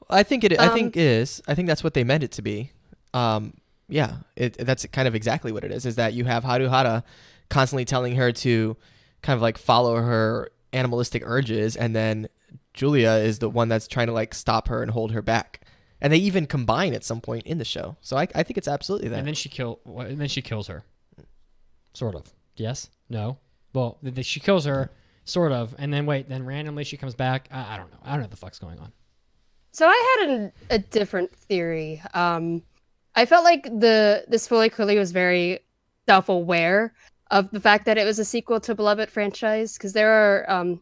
I think it is. I think that's what they meant it to be. Yeah, that's kind of exactly what it is that you have Haruhara constantly telling her to kind of like follow her animalistic urges, and then Julia is the one that's trying to like stop her and hold her back. And they even combine at some point in the show. So I think it's absolutely that. And then she kills her. Sort of. Yes? No? Well, she kills her, sort of, and then randomly she comes back. I don't know. I don't know what the fuck's going on. So I had a different theory. I felt like this Fooly Cooly was very self-aware of the fact that it was a sequel to Beloved franchise, because there are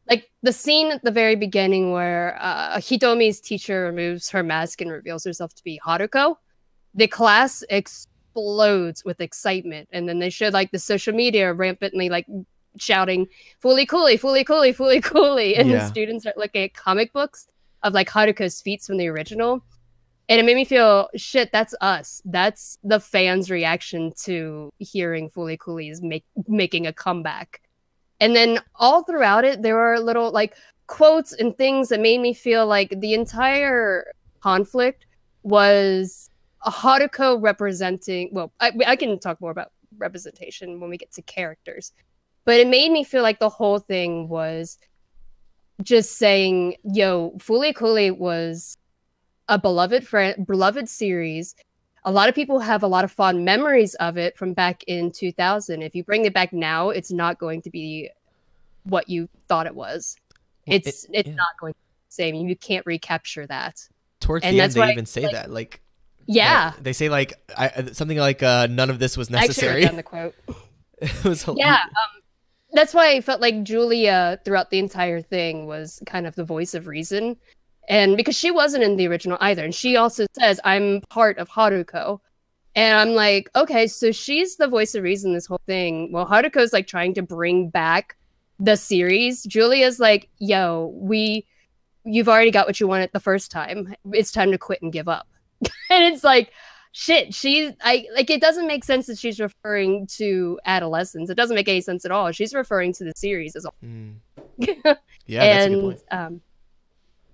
like the scene at the very beginning where Hitomi's teacher removes her mask and reveals herself to be Haruko. The class explodes with excitement, and then they showed like the social media rampantly like shouting "Fooly Cooly, Fooly Cooly, Fooly Cooly," and the students are looking at comic books of like Haruko's feats from the original, and it made me feel shit. That's us. That's the fans' reaction to hearing Fooly Cooly is making a comeback. And then all throughout it, there were little like quotes and things that made me feel like the entire conflict was Haruko representing. Well, I can talk more about representation when we get to characters, but it made me feel like the whole thing was just saying, "Yo, Fooly Cooly was a beloved series. A lot of people have a lot of fond memories of it from back in 2000. If you bring it back now, it's not going to be what you thought it was. It's not going to be the same. You can't recapture that." Towards the end, they even say that, like, they say like something like none of this was necessary. I actually wrote down the quote. It was that's why I felt like Julia throughout the entire thing was kind of the voice of reason. And because she wasn't in the original either. And she also says, "I'm part of Haruko." And I'm like, okay, so she's the voice of reason this whole thing. Well, Haruko's like trying to bring back the series. Julia's like, "Yo, you've already got what you wanted the first time. It's time to quit and give up." And it's like, shit, it doesn't make sense that she's referring to adolescence. It doesn't make any sense at all. She's referring to the series as a whole. Yeah, that's a good point.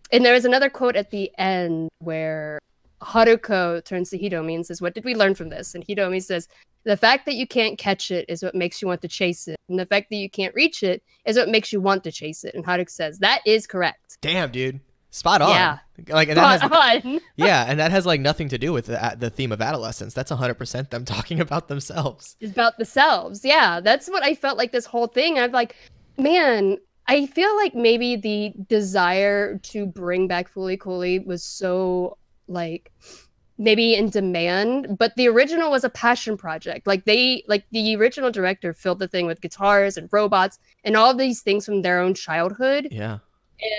And there is another quote at the end where Haruko turns to Hitomi and says, "What did we learn from this?" And Hitomi says, "The fact that you can't catch it is what makes you want to chase it. And the fact that you can't reach it is what makes you want to chase it." And Haruko says, "That is correct." Damn, dude. Spot on. Yeah. Like, and that has, yeah, and that has like nothing to do with the theme of adolescence. That's 100% them talking about themselves. It's about themselves. Yeah, that's what I felt like this whole thing. I'm like, man, I feel like maybe the desire to bring back Fooly Cooly was so like maybe in demand, but the original was a passion project. Like the original director filled the thing with guitars and robots and all of these things from their own childhood. Yeah.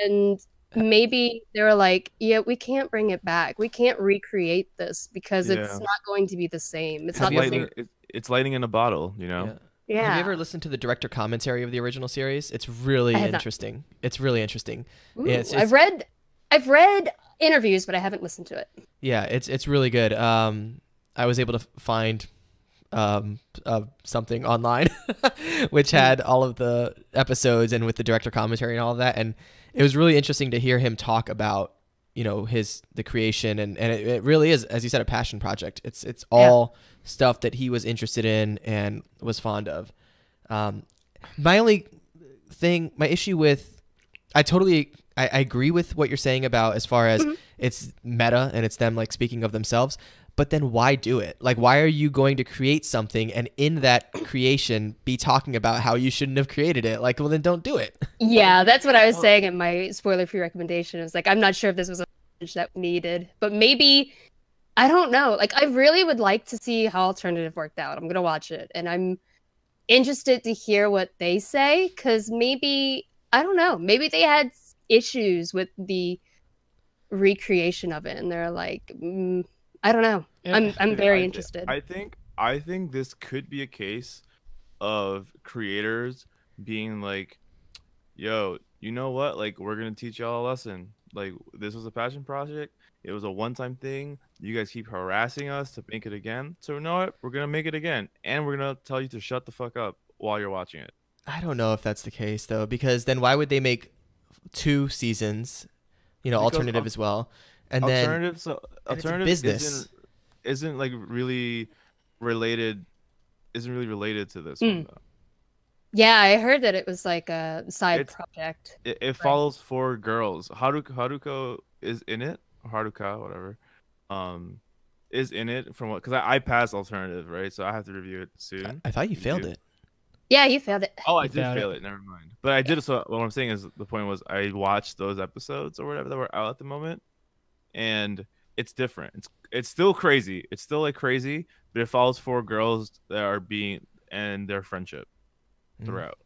And maybe they were like, "Yeah, we can't bring it back. We can't recreate this because it's not going to be the same. It's not lightning. It's lightning in a bottle, you know." Yeah. Have you ever listened to the director commentary of the original series? It's really interesting. It's really interesting. Ooh, yeah, I've read interviews, but I haven't listened to it. Yeah, it's really good. I was able to find something online which had all of the episodes and with the director commentary and all of that, and it was really interesting to hear him talk about, you know, the creation, and it really is, as you said, a passion project. It's all stuff that he was interested in and was fond of. My issue with, I agree with what you're saying about as far as it's meta and it's them like speaking of themselves, but then why do it? Like, why are you going to create something and in that creation be talking about how you shouldn't have created it? Like, well, then don't do it. Yeah, that's what I was saying in my spoiler-free recommendation. It was like, I'm not sure if this was a message that we needed, but maybe, I don't know. Like, I really would like to see how Alternative worked out. I'm going to watch it, and I'm interested to hear what they say, because maybe, I don't know, maybe they had issues with the recreation of it, and they're like, I don't know. I'm very interested. I think this could be a case of creators being like, "Yo, you know what? Like, we're gonna teach y'all a lesson. Like, this was a passion project. It was a one-time thing. You guys keep harassing us to make it again. So you know what? We're gonna make it again, and we're gonna tell you to shut the fuck up while you're watching it." I don't know if that's the case though, because then why would they make 2 seasons? You know, because Alternative as well. And Alternative business isn't like really related. Isn't really related to this one though. Yeah, I heard that it was like a side project. It follows 4 girls. Haruko is in it, or Haruka, whatever. Is in it from what? Because I passed Alternative, right? So I have to review it soon. I thought you failed it. Yeah, you failed it. Oh, I did fail it. Never mind. But I did. So what I'm saying is, the point was, I watched those episodes or whatever that were out at the moment, and it's different. It's still crazy. It's still like crazy, but it follows 4 girls that are and their friendship throughout.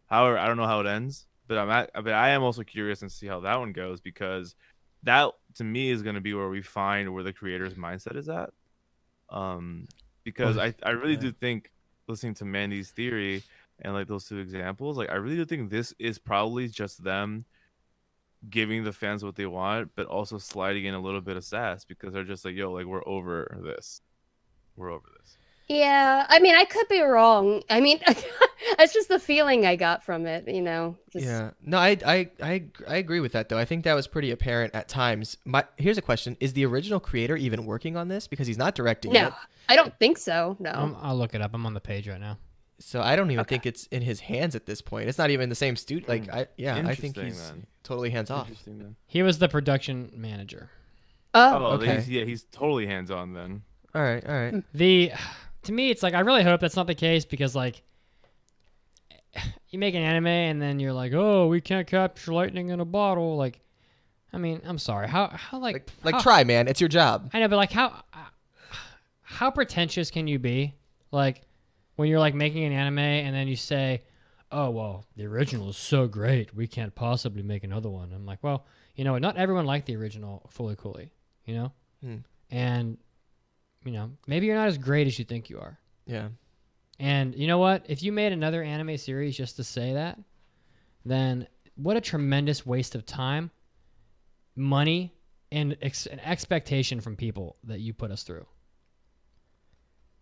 However, I don't know how it ends, but I am also curious and see how that one goes, because that to me is going to be where we find where the creator's mindset is at. Because I really do think, listening to Mandy's theory, and like those two examples, like I really do think this is probably just them giving the fans what they want, but also sliding in a little bit of sass because they're just like, yo, like we're over this. Yeah, I mean, I could be wrong. I mean, that's just the feeling I got from it, you know. Yeah, no, I agree with that though. I think that was pretty apparent at times. Here's a question: is the original creator even working on this? Because he's not directing it. No, I don't think so. No, I'll look it up. I'm on the page right now. So I don't even think it's in his hands at this point. It's not even the same studio. Like, I think he's totally hands off. He was the production manager. Oh, okay. He's totally hands on then. All right. To me, it's like I really hope that's not the case because like you make an anime and then you're like, oh, we can't capture lightning in a bottle. Like, I mean, I'm sorry. How try, man. It's your job. I know, but like how pretentious can you be? Like when you're like making an anime and then you say, oh, well, the original is so great. We can't possibly make another one. I'm like, well, you know, not everyone liked the original Fully Cooley, you know? And, you know, maybe you're not as great as you think you are. Yeah. And you know what? If you made another anime series just to say that, then what a tremendous waste of time, money, and an expectation from people that you put us through.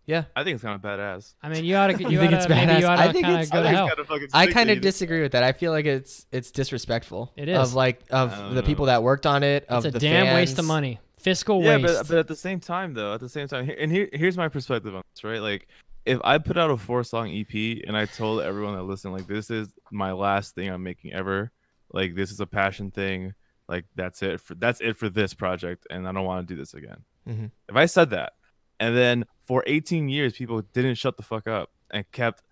Yeah, I think it's kind of badass. I mean, you ought to. You think it's badass? I think it's go to hell. I kind of disagree with that. I feel like it's disrespectful. It is of the people that worked on it. Of it's a the damn fans. waste of money, fiscal waste. Yeah, but at the same time, here's my perspective on this, right? Like, if I put out a 4-song EP and I told everyone that listened, like, this is my last thing I'm making ever, like, this is a passion thing, like, that's it for this project, and I don't want to do this again. Mm-hmm. If I said that, and then for 18 years, people didn't shut the fuck up and kept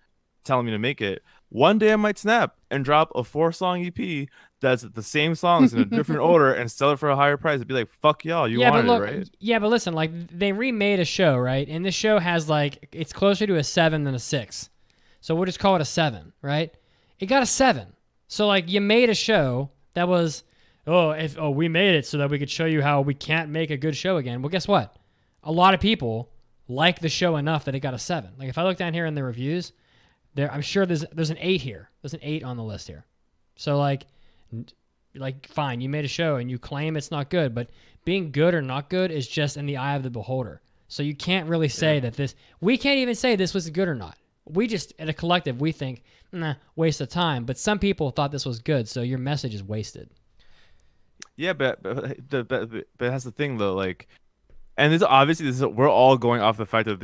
telling me to make it, one day I might snap and drop a 4-song EP that's the same songs in a different order and sell it for a higher price. It'd be like, fuck y'all, you wanted it, right? Yeah, but listen, like, they remade a show, right? And this show has, like, it's closer to a 7 than a 6. So we'll just call it a 7, right? It got a 7. So, like, you made a show that was, we made it so that we could show you how we can't make a good show again. Well, guess what? A lot of people like the show enough that it got a 7. Like, if I look down here in the reviews, I'm sure there's an 8 here. There's an 8 on the list here. So, like, fine, you made a show and you claim it's not good, but being good or not good is just in the eye of the beholder. So you can't really say that we can't even say this was good or not. We just, at a collective, we think, waste of time. But some people thought this was good, so your message is wasted. Yeah, but that's the thing, though, like, and we're all going off the fact of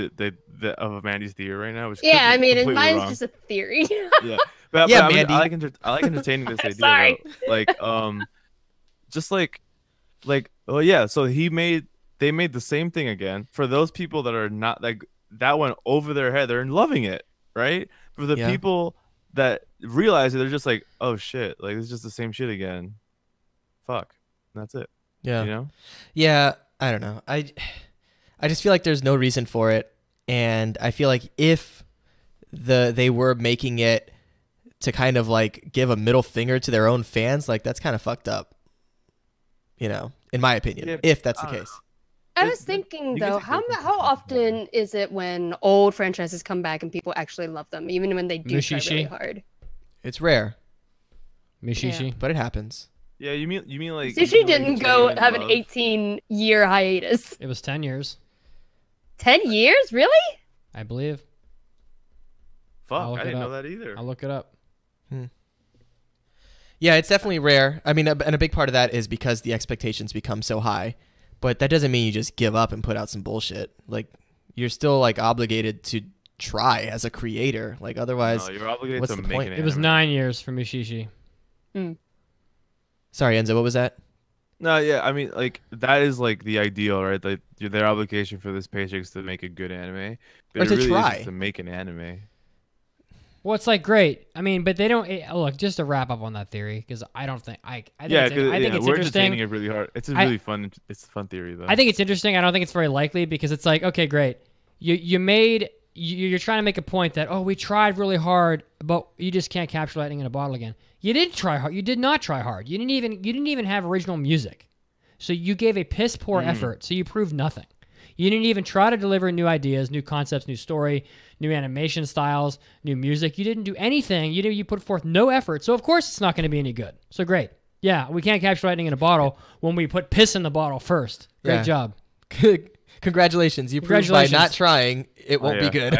of Mandy's theory right now. Which I mean, mine's just a theory. Yeah, but I mean, I like entertaining this idea. Sorry. Though. Like, just like, oh yeah, so they made the same thing again for those people that are not like that went over their head. They're loving it, right? For the people that realize it, they're just like, oh shit, like it's just the same shit again. Fuck, and that's it. Yeah, you know. Yeah. I don't know. I just feel like there's no reason for it, and I feel like if they were making it to kind of like give a middle finger to their own fans, like that's kind of fucked up. You know, in my opinion, if that's the case. I was thinking though, how often is it when old franchises come back and people actually love them, even when they do try really hard? It's rare. Mushishi, but it happens. Yeah, you mean like Sushi didn't go have an 18-year hiatus. It was 10 years. 10 years, really? I believe. Fuck, I didn't know that either. I'll look it up. Yeah, it's definitely rare. I mean, and a big part of that is because the expectations become so high. But that doesn't mean you just give up and put out some bullshit. Like, you're still like obligated to try as a creator. Like, otherwise, you're obligated what's to the make point? an It was anime. 9 years for Mushishi. Sorry, Enzo, what was that? No, yeah, I mean, like, that is, like, the ideal, right? Like, their obligation for this paycheck is to make a good anime. But Or to it really try. is just to make an anime. Well, it's, like, great. I mean, but they don't... look, just to wrap up on that theory, because I think it's we're interesting. entertaining it really hard. It's a really fun theory, though. I think it's interesting. I don't think it's very likely, because it's like, okay, great. You're trying to make a point that, we tried really hard, but you just can't capture lightning in a bottle again. You didn't try hard. You did not try hard. You didn't even have original music. So you gave a piss poor effort. So you proved nothing. You didn't even try to deliver new ideas, new concepts, new story, new animation styles, new music. You didn't do anything. You put forth no effort. So of course it's not going to be any good. So great. Yeah, we can't capture lightning in a bottle when we put piss in the bottle first. Great job. Congratulations. You proved by not trying it won't be good.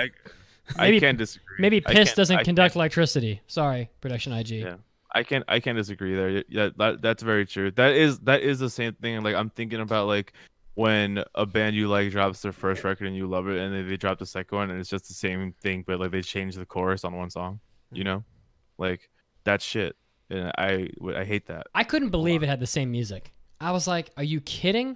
I can't disagree. Maybe piss doesn't conduct electricity. Sorry, Production IG. Yeah. I can't disagree there. Yeah, that's very true. That is the same thing. Like I'm thinking about like when a band you like drops their first record and you love it, and then they drop the second one and it's just the same thing, but like they change the chorus on one song. You know, like that's shit. And I hate that. I couldn't believe it had the same music. I was like, are you kidding?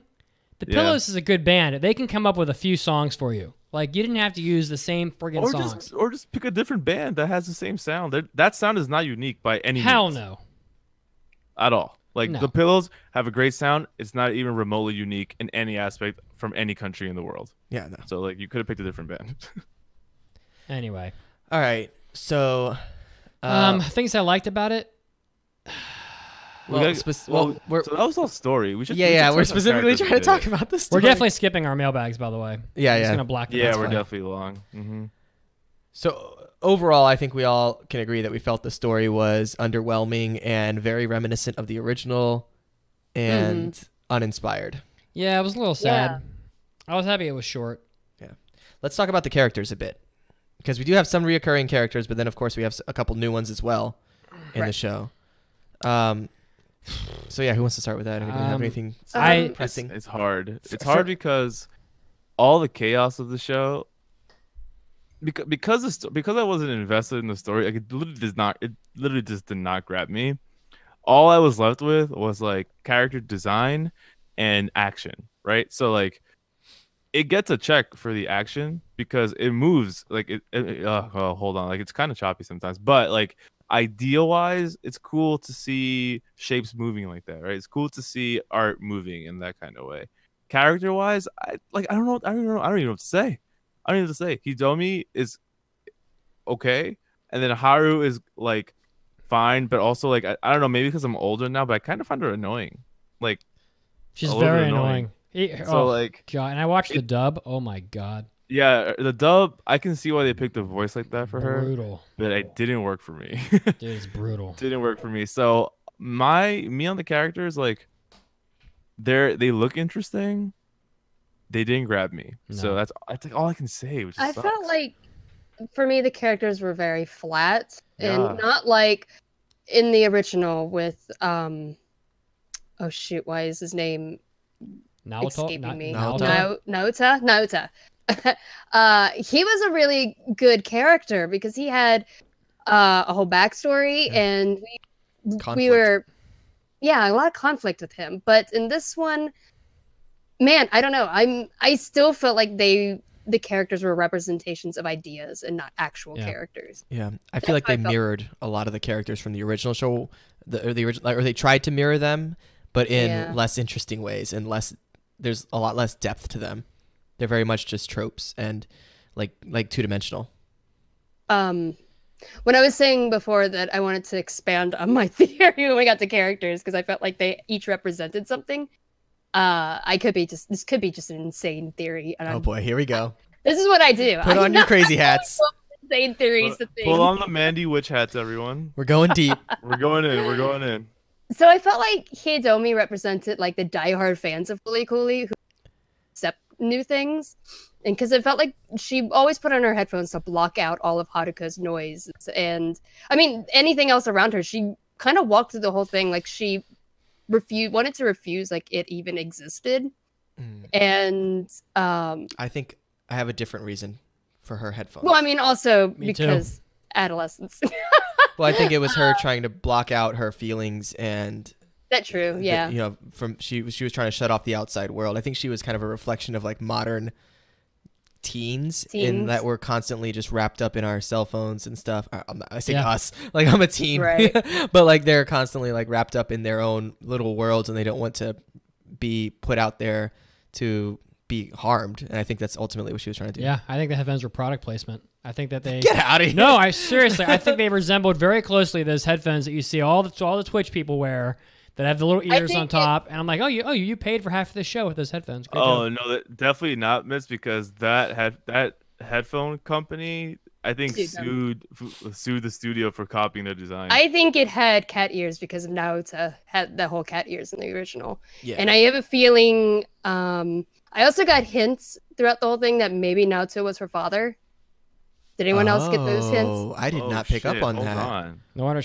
The Pillows is a good band. They can come up with a few songs for you. Like, you didn't have to use the same friggin' songs. Or just pick a different band that has the same sound. That sound is not unique by any means. Hell no. At all. Like, the Pillows have a great sound. It's not even remotely unique in any aspect from any country in the world. Yeah, no. So, like, you could have picked a different band. Anyway. All right. So... things I liked about it... so that was all story. We should. We're specifically trying to talk about this. We're definitely skipping our mailbags, by the way. Yeah, just gonna block them. Yeah, we're definitely long. Mm-hmm. So overall, I think we all can agree that we felt the story was underwhelming and very reminiscent of the original, and uninspired. Yeah, it was a little sad. I was happy it was short. Yeah, let's talk about the characters a bit, because we do have some reoccurring characters, but then of course we have a couple new ones as well in the show. So yeah, who wants to start with that? Anybody have anything pressing? It's hard. It's hard because all the chaos of the show, because I wasn't invested in the story, like it literally just did not grab me. All I was left with was like character design and action, right? So like it gets a check for the action because it moves like hold on, like it's kind of choppy sometimes, but like idea wise, it's cool to see shapes moving like that, right? It's cool to see art moving in that kind of way. Character wise, I don't know what to say. Hidomi is okay, and then Haru is like fine, but also like I don't know, maybe because I'm older now, but I kind of find her annoying. Like she's very annoying. So like, God, and I watched the dub. Oh my God. Yeah, the dub, I can see why they picked a voice like that for brutal. Her. But it didn't work for me. Dude, it's brutal. Didn't work for me. So me on the characters, like they look interesting. They didn't grab me. No. So that's like all I can say. Which I sucks. felt like for me the characters were very flat and not like in the original with oh shoot, why is his name escaping me? Naota. He was a really good character because he had a whole backstory and we were a lot of conflict with him. But in this one, man, I don't know. I still felt like the characters were representations of ideas and not actual characters. Yeah, I feel like they mirrored a lot of the characters from the original show, or they tried to mirror them, but in less interesting ways and there's a lot less depth to them. They're very much just tropes and like two-dimensional. When I was saying before that I wanted to expand on my theory when we got to characters because I felt like they each represented something. This could be just an insane theory. And oh boy, here we go. This is what I do. Put on your crazy hats. Insane theories. Pull on the Mandy witch hats, everyone. We're going deep. We're going in. So I felt like Hidomi represented like the diehard fans of Fooly Cooly who accept new things, and because it felt like she always put on her headphones to block out all of Haruka's noise, and I mean anything else around her. She kind of walked through the whole thing like she wanted to refuse like it even existed. And I think I have a different reason for her headphones. Well, I mean also because adolescence. Well, I think it was her trying to block out her feelings and that's true. Yeah. She was trying to shut off the outside world. I think she was kind of a reflection of like modern teens. In that we're constantly just wrapped up in our cell phones and stuff. I say us, like I'm a teen, right? But like they're constantly like wrapped up in their own little worlds and they don't want to be put out there to be harmed. And I think that's ultimately what she was trying to do. Yeah, I think the headphones were product placement. I think that they get out of here. No, I think they resembled very closely those headphones that you see all the Twitch people wear. that have the little ears on top, and I'm like, you paid for half of the show with those headphones. Great job. No, definitely not, Miss, because that headphone company, I think, sued the studio for copying their design. I think it had cat ears because Naota had the whole cat ears in the original. Yeah. And I have a feeling, I also got hints throughout the whole thing that maybe Naota was her father. Did anyone else get those hints? Oh, I did not pick up on that. On. No wonder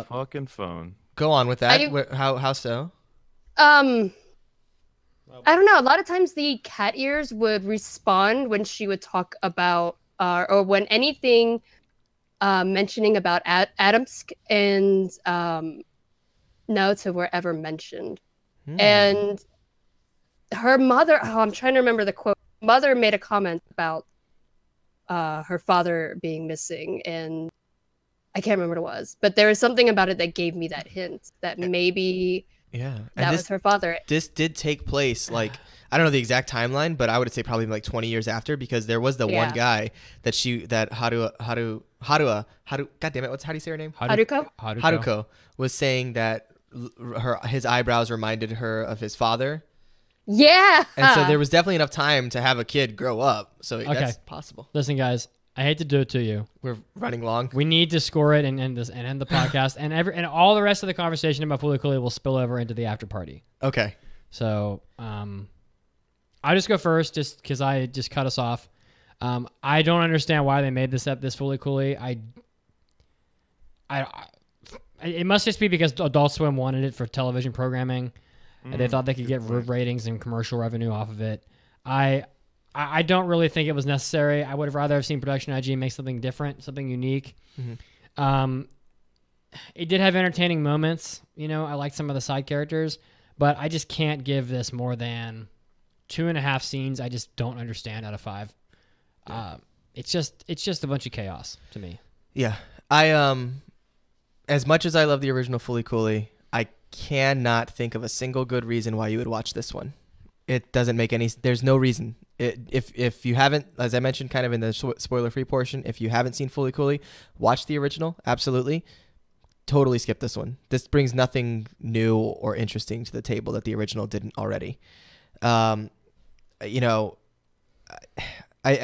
Fucking phone. Go on with that. How so? I don't know. A lot of times the cat ears would respond when she would talk about, or when anything mentioning about Adamsk and Naota were ever mentioned. And her mother, I'm trying to remember the quote. Mother made a comment about her father being missing, and I can't remember what it was, but there was something about it that gave me that hint that maybe that was her father. This did take place, like, I don't know the exact timeline, but I would say probably like 20 years after, because there was the one guy that Haruka, God damn it, how do you say her name? Haruko was saying that his eyebrows reminded her of his father. Yeah. And so there was definitely enough time to have a kid grow up. So that's possible. Listen, guys, I hate to do it to you. We're running long. We need to score it and end the podcast, and all the rest of the conversation about Fooly Cooly will spill over into the after party. Okay. So I'll just go first, just because I just cut us off. I don't understand why they made this Fooly Cooly. It must just be because Adult Swim wanted it for television programming. And they thought they could get ratings and commercial revenue off of it. I don't really think it was necessary. I would have rather have seen Production IG make something different, something unique. Mm-hmm. It did have entertaining moments. I liked some of the side characters, but I just can't give this more than 2.5 scenes. I just don't understand out of 5. It's just a bunch of chaos to me. Yeah, as much as I love the original Fooly Cooly, I cannot think of a single good reason why you would watch this one. It doesn't make there's no reason. If you haven't, as I mentioned kind of in the spoiler-free portion, if you haven't seen Fooly Cooly, watch the original, absolutely. Totally skip this one. This brings nothing new or interesting to the table that the original didn't already. I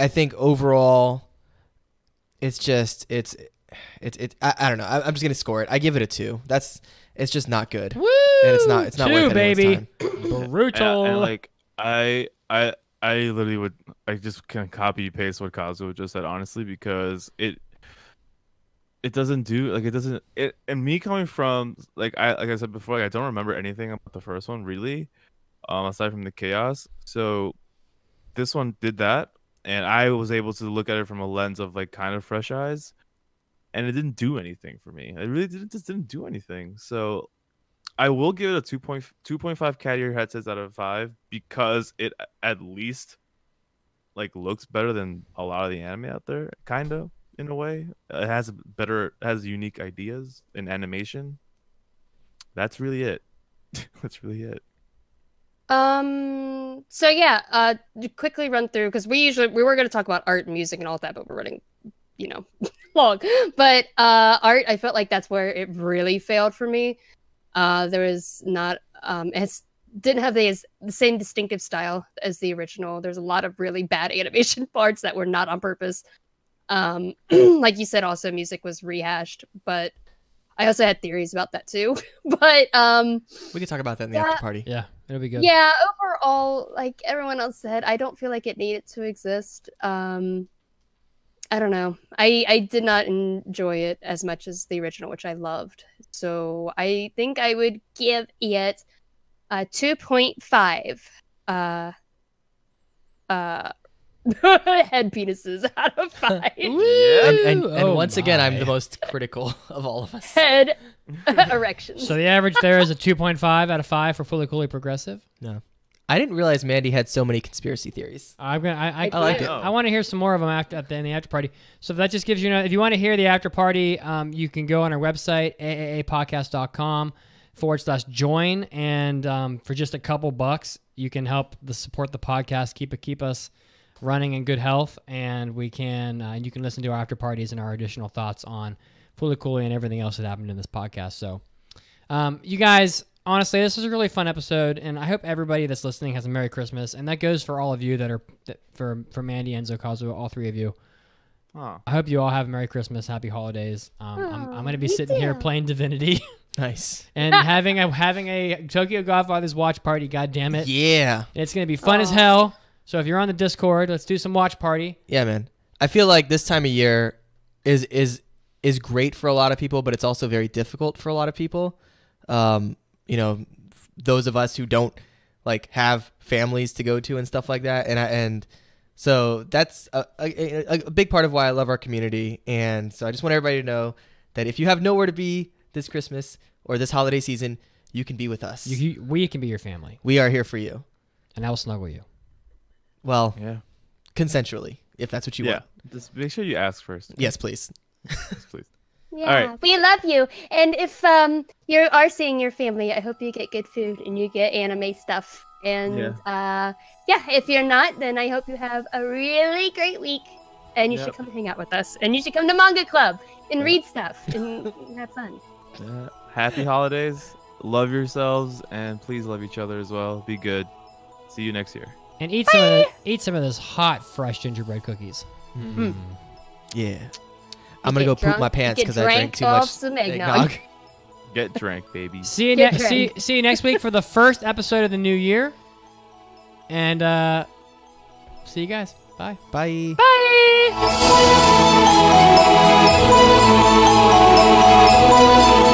think overall, it's just, I don't know. I'm just going to score it. I give it a 2. It's just not good. Woo! And it's not 2, worth baby. Time. Brutal. And like I literally would, I just can copy paste what Kazuo just said, honestly, because it doesn't do, like, it doesn't, and me coming from, like I said before, like, I don't remember anything about the first one really, aside from the chaos. So this one did that, and I was able to look at it from a lens of like kind of fresh eyes. And it didn't do anything for me. It really just didn't do anything. So I will give it a 2.5 cat ear headsets out of 5 because it at least like looks better than a lot of the anime out there, kind of, in a way. It has unique ideas in animation. That's really it. That's really it. So yeah, quickly run through, because we were going to talk about art and music and all that, but we're running long. But art, I felt like that's where it really failed for me. There was not it didn't have the same distinctive style as the original. There's a lot of really bad animation parts that were not on purpose. Like you said, also music was rehashed, but I also had theories about that too. But we can talk about that in the after party. Yeah, it'll be good. Yeah, overall, like everyone else said, I don't feel like it needed to exist. I don't know. I did not enjoy it as much as the original, which I loved. So I think I would give it a 2.5 head penises out of 5. And once again, I'm the most critical of all of us. Head erections. So the average there is a 2.5 out of 5 for Fooly Cooly Progressive. No. I didn't realize Mandy had so many conspiracy theories. I like it. I want to hear some more of them in the after party. So that just gives you, if you want to hear the after party, you can go on our website, AAAPodcast.com/join, and for just a couple bucks, you can help support the podcast, keep us running in good health, and we can you can listen to our after parties and our additional thoughts on Fooly Cooly and everything else that happened in this podcast. So, you guys, honestly, this was a really fun episode, and I hope everybody that's listening has a Merry Christmas, and that goes for all of you for Mandy, Enzo, Kazuo, all three of you. Oh. I hope you all have a Merry Christmas, Happy Holidays. I'm going to be sitting here playing Divinity. Nice. And having a Tokyo Godfathers watch party, god damn it. Yeah. It's going to be fun as hell. So if you're on the Discord, let's do some watch party. Yeah, man. I feel like this time of year is great for a lot of people, but it's also very difficult for a lot of people. Those of us who don't like have families to go to and stuff like that. And so that's a big part of why I love our community. And so I just want everybody to know that if you have nowhere to be this Christmas or this holiday season, you can be with us. We can be your family. We are here for you. And I will snuggle you. Well, consensually, if that's what you want. Just make sure you ask first. Okay? Yes, please. Yes, please. Yeah, All right. we love you. And if you are seeing your family, I hope you get good food and you get anime stuff. And if you're not, then I hope you have a really great week. And you should come hang out with us. And you should come to Manga Club and read stuff and have fun. Yeah. Happy holidays. Love yourselves, and please love each other as well. Be good. See you next year. And eat some of those hot, fresh gingerbread cookies. Mm. Yeah. I'm going to go poop my pants because I drank too much eggnog. Get drank, baby. See you next week for the first episode of the new year. And see you guys. Bye. Bye. Bye.